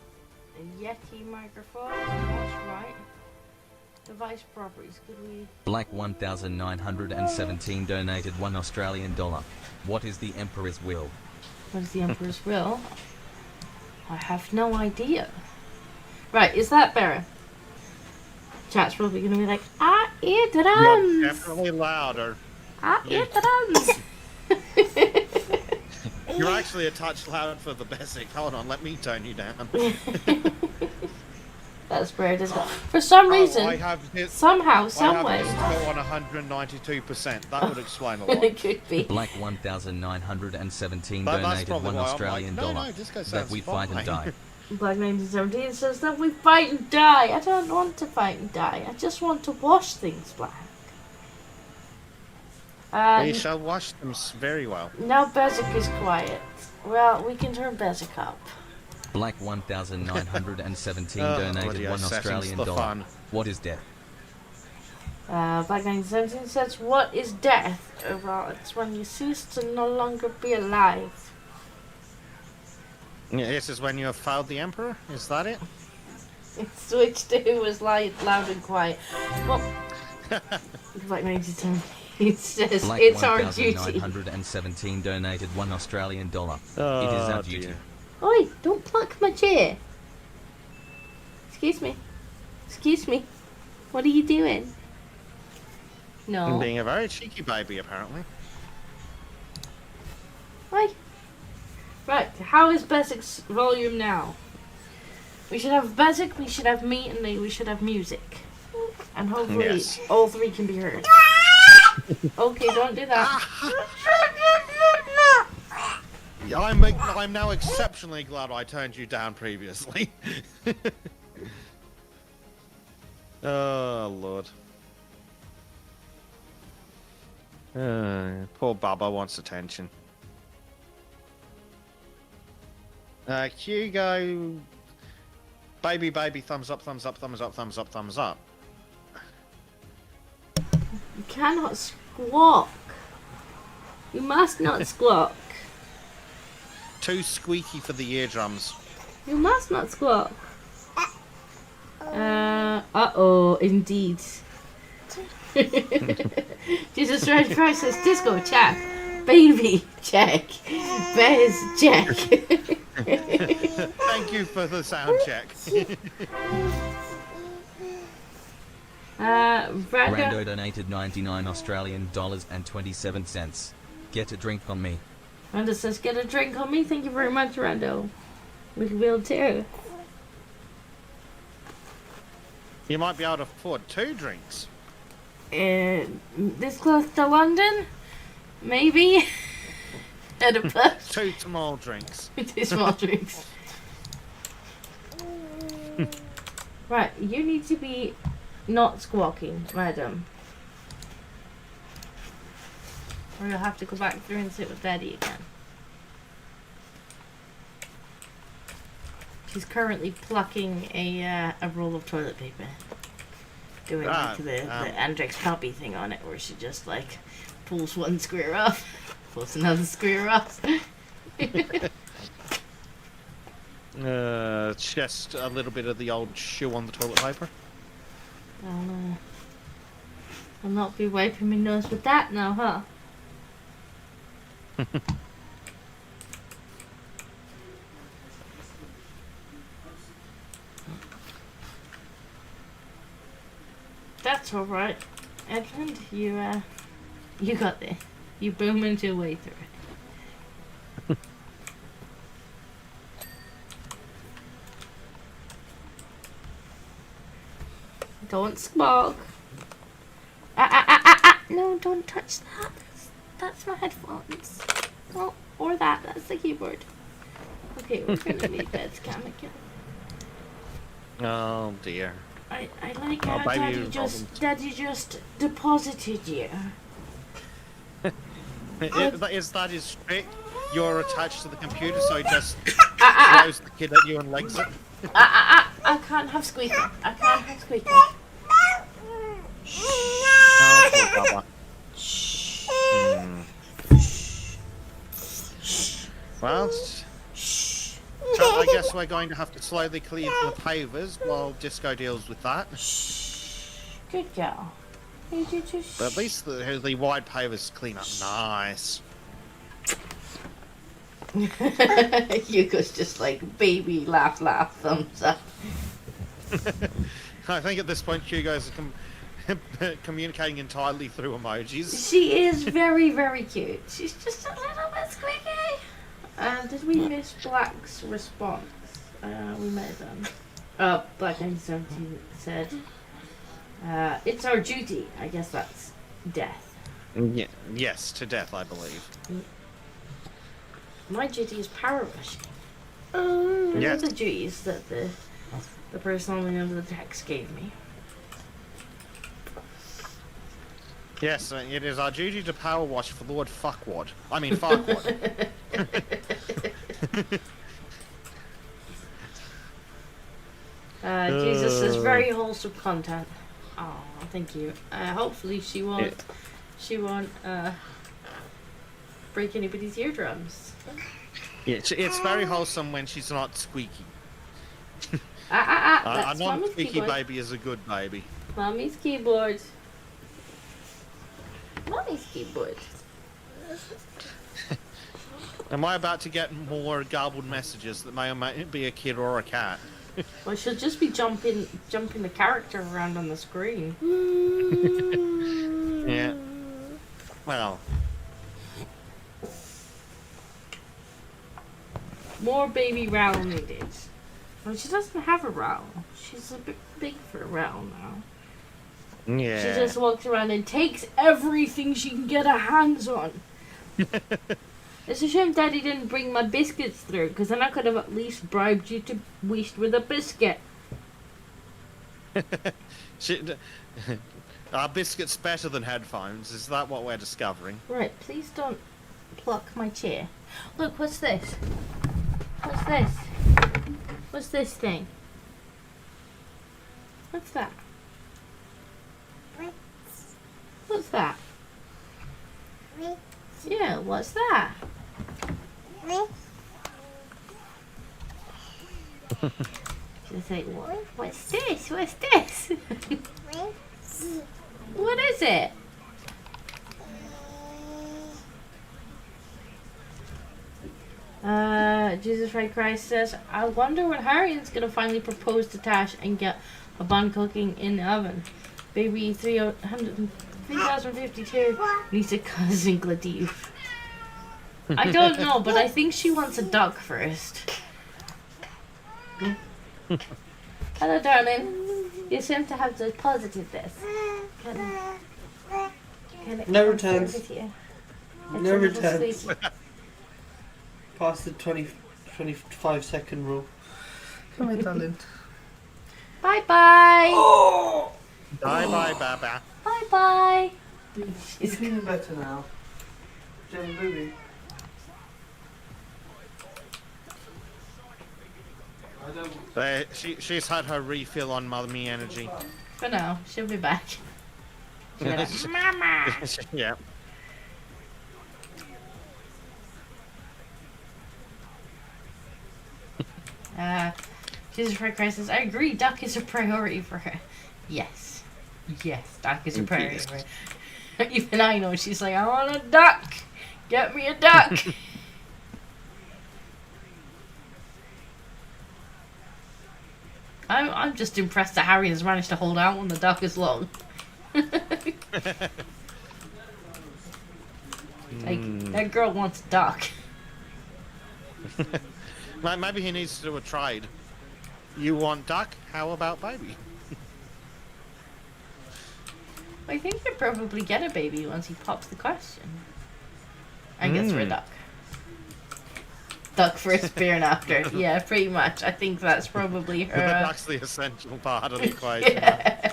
Yeti microphone, that's right. Device properties, could we... Black 1917 donated $1 Australian dollar. What is the Emperor's will? What is the Emperor's will? I have no idea. Right, is that better? Chat's probably going to be like, I eat You're drums! definitely louder. I Yeah. eat drums! You're actually a touch loud for the Bezek. Hold on, let me tone you down. That's weird, isn't it? For some reason, I have hit, somehow, I someway, have this on 192%. That would explain a lot. it could be. Black 1917 That's donated probably $1 why I'm Australian like, no, dollar. no, Disco That sounds we fight and fine. die. Black 1917 says that we fight and die. I don't want to fight and die. I just want to wash things black. We shall wash them very well. Now Bezek is quiet. Well, we can turn Bezek up. Black 1917 Oh, donated audio $1 settings, Australian the dollar. fun. What is death? Black 1917 says, what is death? Well, it's when you cease to no longer be alive. Yeah, this is when you have failed the Emperor? Is that it? Switch to was loud and quiet. Well, Black 1917 says, Black it's our duty. 1917 donated $1 Australian dollar. It is Oh, our duty. dear. Oi, don't pluck my chair. Excuse me. Excuse me. What are you doing? No. Being a very cheeky baby, apparently. Oi. Right, how is Bezek's volume now? We should have Bezek, we should have me, and we should have music. And hopefully Yes. all three can be heard. Okay, don't do that. I'm now exceptionally glad I turned you down previously. Oh, Lord. Poor Bubba wants attention. Hugo. Baby, baby, thumbs up, thumbs up, thumbs up, thumbs up, thumbs up. You cannot squawk. You must not squawk. Too squeaky for the eardrums. You must not squawk. Uh-oh, indeed. Jesus Red Christ says, Disco, check. Baby, check. Bez, check. Thank you for the sound check. Rando Rando. donated 99 Australian dollars and 27 cents. Get a drink on me. Rando says, get a drink on me. Thank you very much, Rando. We will too. You might be able to afford 2 drinks. This close to London? Maybe? At a push. 2 small drinks. 2 small drinks. Right, you need to be not squawking, madam. Or you'll have to go back through and sit with Daddy again. She's currently plucking a roll of toilet paper. Doing like the Andrex puppy thing on it, where she just like pulls one square off, pulls another square off. Just a little bit of the old shoe on the toilet paper. I'll not be wiping my nose with that now, huh? That's alright. Edmund, you got this. You boomed your way through it. Don't smoke. No, don't touch that. That's my headphones. Oh, or that. That's the keyboard. Okay, we're gonna need Bezek again. Oh dear. I like Oh, how baby Daddy just deposited you. That is strict. You're attached to the computer, so he just throws the kid at you and legs it. I can't have squeaking. I can't have squeaking. Oh, poor Bubba. Well, so I guess we're going to have to slowly clear the pavers while Disco deals with that. Good girl. Need you to But at least the wide pavers clean up nice. Yuko's just like baby laugh thumbs up. I think at this point Hugo's communicating entirely through emojis. She is very, very cute. She's just a little bit squeaky. Did we miss Black's response? We may have done. Black 1917 said, it's our duty. I guess that's death. Yeah, yes, to death, I believe. My duty is power rushing. Yes. The duties that the person on the end of the text gave me. Yes, it is our duty to power wash for Lord Fuckwad. I mean Farquad. Jesus is very wholesome content. Oh, thank you. Hopefully she won't. She won't break anybody's eardrums. Yeah, it's very wholesome when she's not squeaky. A That's Mommy's non-squeaky keyboard. baby is a good baby. Mommy's keyboard. Mommy's keyboard. Am I about to get more garbled messages that may or may be a kid or a cat? Well, she'll just be jumping the character around on the screen. Yeah. Well. More baby Raoul needed. Well, she doesn't have a Raoul. She's a bit big for a Raoul now. Yeah. She just walks around and takes everything she can get her hands on. It's a shame Daddy didn't bring my biscuits through, because then I could have at least bribed you to wish with a biscuit. Are biscuits better than headphones? Is that what we're discovering? Right, please don't pluck my chair. Look, what's this? What's this? What's this thing? What's that? What's that? Yeah, what's that? She's like, what's this? What's this? What is it? Jesus Christ says, I wonder when Harriet's gonna finally propose to Tash and get a bun cooking in the oven. Baby 3052 needs a cousin Gladive. I don't know, but I think she wants a duck first. Hello, darling. You seem to have deposited this. Can it No come returns. with you? It's No a little returns. squeaky. Past the 25-second rule. Come here, darling. Bye bye. Oh! Bye, Baba. Bye bye. She's feeling better now. Jenny Booby. I don't. She's had her refill on Mummy energy. For now, she'll be back. She'll be like, Mama. Yeah. Jesus Christ says, I agree, duck is a priority for her. Yes. Yes, duck is a priority for her. Even I know, she's like, I want a duck. Get me a duck. I'm just impressed that Harry has managed to hold out when the duck is long. Like, that girl wants a duck. Maybe he needs to do a trade. You want duck? How about baby? I think they probably get a baby once he pops the question. I guess we're duck. Duck first, beer after. Yeah, pretty much. I think that's probably her. That's the essential part of the equation. Yeah.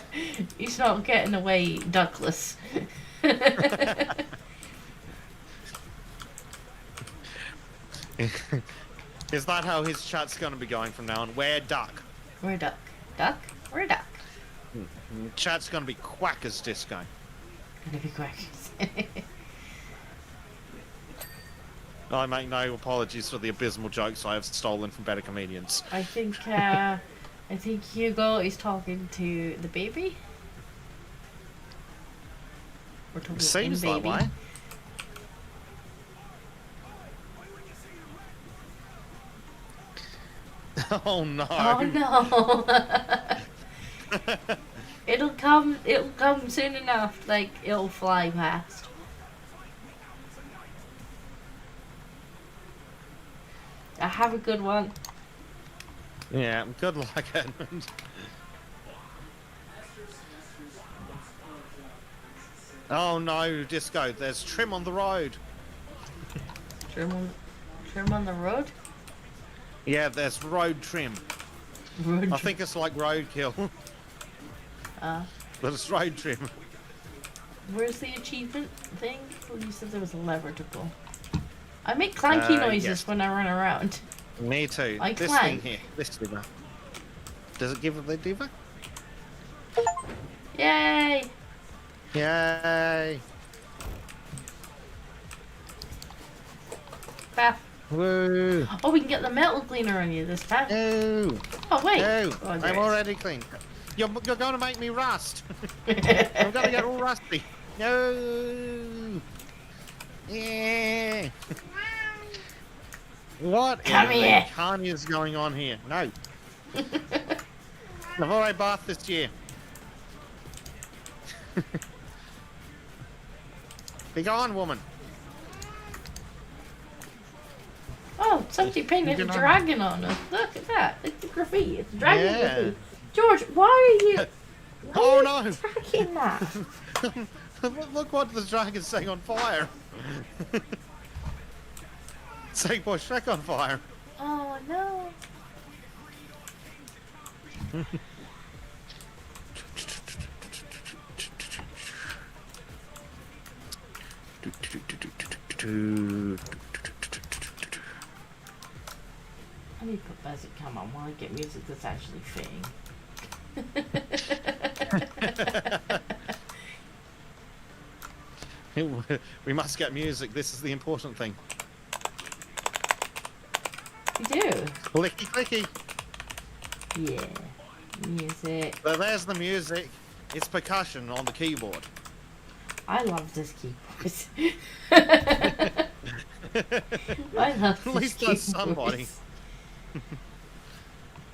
He's not getting away duckless. Is that how his chat's going to be going from now on? We're duck. We're duck. Duck? We're duck. Chat's going to be quack as disco. Gonna be quackers. I make no apologies for the abysmal jokes I have stolen from better comedians. I think Hugo is talking to the baby. We're talking Seems to that baby. way. Oh no! Oh no! It'll come soon enough. Like it'll fly past. I have a good one. Yeah, good luck, Edmund. Oh no, Disco! There's trim on the road. Trim on the road. Yeah, there's road trim. I think it's like roadkill, but it's road trim. Where's the achievement thing? You said there was a lever to pull. I make clanky noises yes. when I run around. Me too. I this clank. thing here, this diva. Does it give the diva? Yay! Yay! Bath. Woo! Oh, we can get the metal cleaner on you this time. No! Oh wait. No! Oh, I'm there it is. already clean. You're going to make me rust. I'm going to get all rusty. No! Yeah! What Come in here. the carny is going on here? No! I've already bathed this year. Be gone, woman. Oh, somebody painted a You can- dragon on us. Look at that. It's the graffiti. It's dragon Yeah. graffiti. George, why are you... Oh, why are you no. tracking that? Look what the dragon's setting on fire. Setting poor Shrek on fire. Oh, no. I need to put Bezek come on while I get music that's actually fitting. We must get music. This is the important thing. You do? Clicky clicky. Yeah. Music. But there's the music. It's percussion on the keyboard. I love this keyboard. I love At this least that's somebody. keyboard.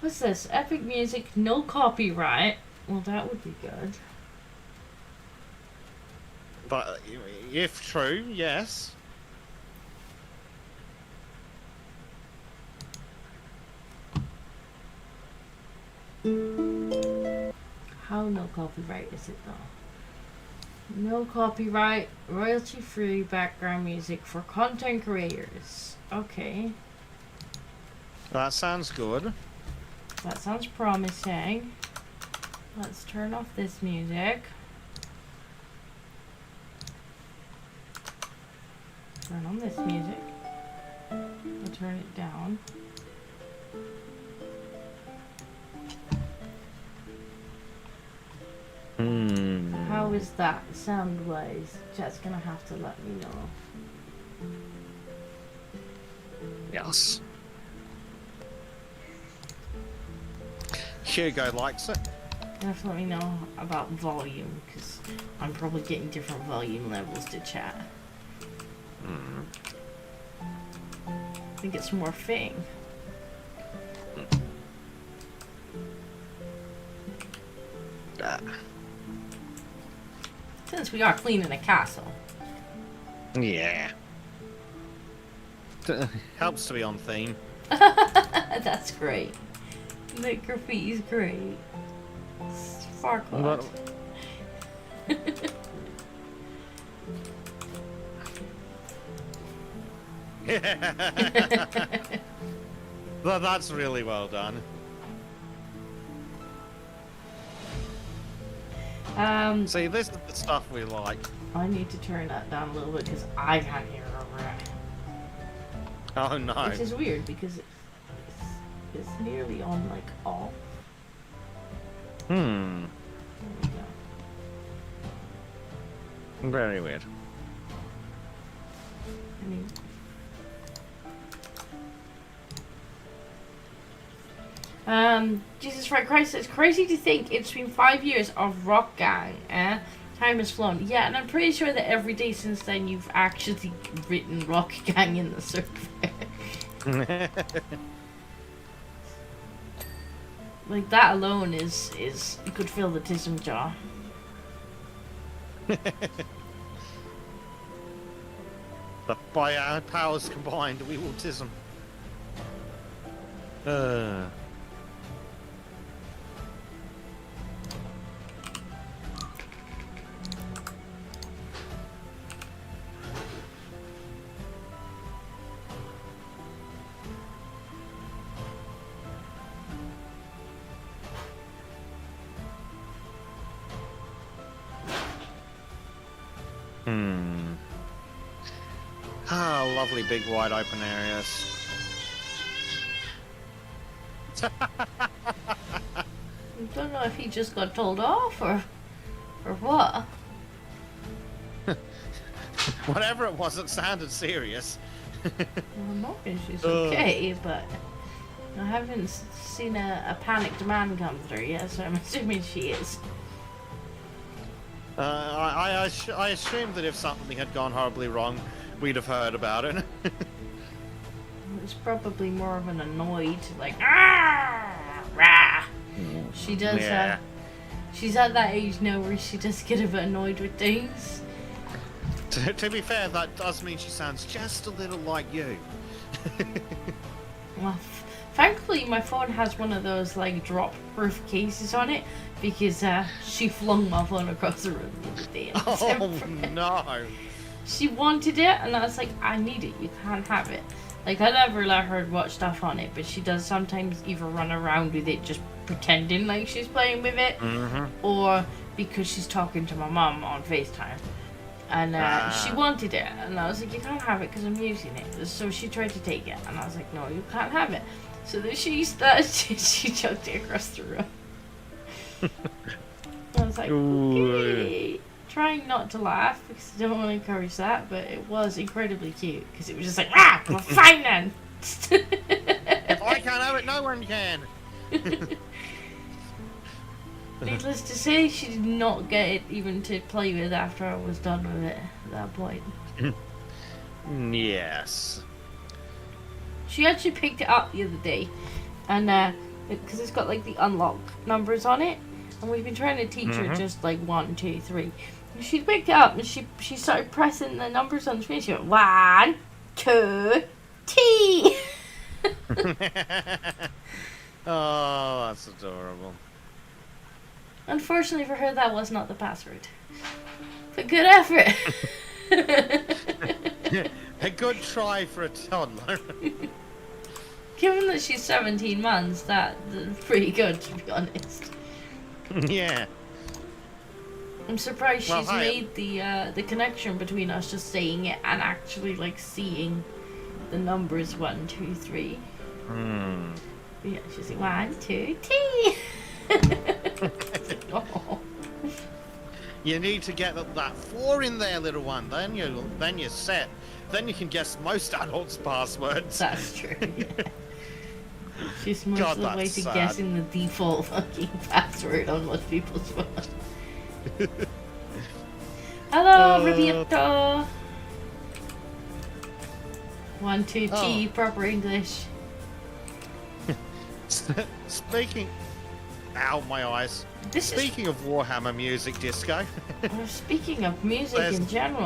What's this? Epic music, no copyright. Well, that would be good. But if true, yes. How no copyright is it though? No copyright, royalty-free background music for content creators. Okay, That sounds good. that sounds promising. Let's turn off this music. Turn on this music. We'll turn it down. How is that sound-wise? Chat's gonna have to let me know. Yes. Hugo likes it. You have to let me know about volume, because I'm probably getting different volume levels to chat. I think it's more fitting. Since we are cleaning a castle. Yeah. Helps to be on theme. That's great. The graffiti's great. Sparkle. But Well, that's really well done. See, this is the stuff we like. I need to turn that down a little bit because I can't hear over it. Oh no. Which is weird because it's nearly on like off. Hmm. There we go. Very weird. I mean, Jesus Christ, it's crazy to think it's been 5 years of Rock Gang, Time has flown. Yeah, and I'm pretty sure that every day since then you've actually written Rock Gang in the server. Like, that alone is you could fill the tism jar. But by our powers combined, we will tism. Ah, lovely big wide open areas. I don't know if he just got told off or what. Whatever it was, it sounded serious. Well, I'm hoping she's okay, but I haven't seen a panicked man come through yet, so I'm assuming she is. I assumed that if something had gone horribly wrong, we'd have heard about it. It's probably more of an annoyed, like, ah, rah. She does, Yeah. she's at that age now where she does get a bit annoyed with things. To be fair, that does mean she sounds just a little like you. Well, thankfully my phone has one of those, like, drop-proof cases on it, because she flung my phone across the room the other day. Oh no! She wanted it, and I was like, I need it, you can't have it. Like, I never let her watch stuff on it, but she does sometimes either run around with it just pretending like she's playing with it, or because she's talking to my mum on FaceTime. And she wanted it, and I was like, you can't have it because I'm using it. So she tried to take it, and I was like, no, you can't have it. So then she chucked it across the room. I was like, okay. Trying not to laugh because I don't want to encourage that, but it was incredibly cute because it was just like, ah, well, fine then. If I can't have it, no one can. Needless to say, she did not get it even to play with after I was done with it at that point. Yes. She actually picked it up the other day, and because it's got like the unlock numbers on it, and we've been trying to teach her just like 1, 2, 3. And she picked it up and she started pressing the numbers on the screen. She went 1, 2, T. Oh, that's adorable. Unfortunately for her, that was not the password. But good effort. A good try for a toddler. Given that she's 17 months, that's pretty good, to be honest. Yeah. I'm surprised Well, she's hi. made the connection between us just saying it and actually like seeing the numbers 1, 2, 3. Yeah, she's like 1, 2, T. Oh. You need to get that 4 in there, little one. Then you're set. Then you can guess most adults' passwords. That's true. Yeah. She's most God, of the way that's to sad. guessing the default fucking password on most people's phones. Hello, Roberto. 1, 2, T, proper English. Speaking... Ow, my eyes. This Speaking of Warhammer music disco. Speaking of music in general,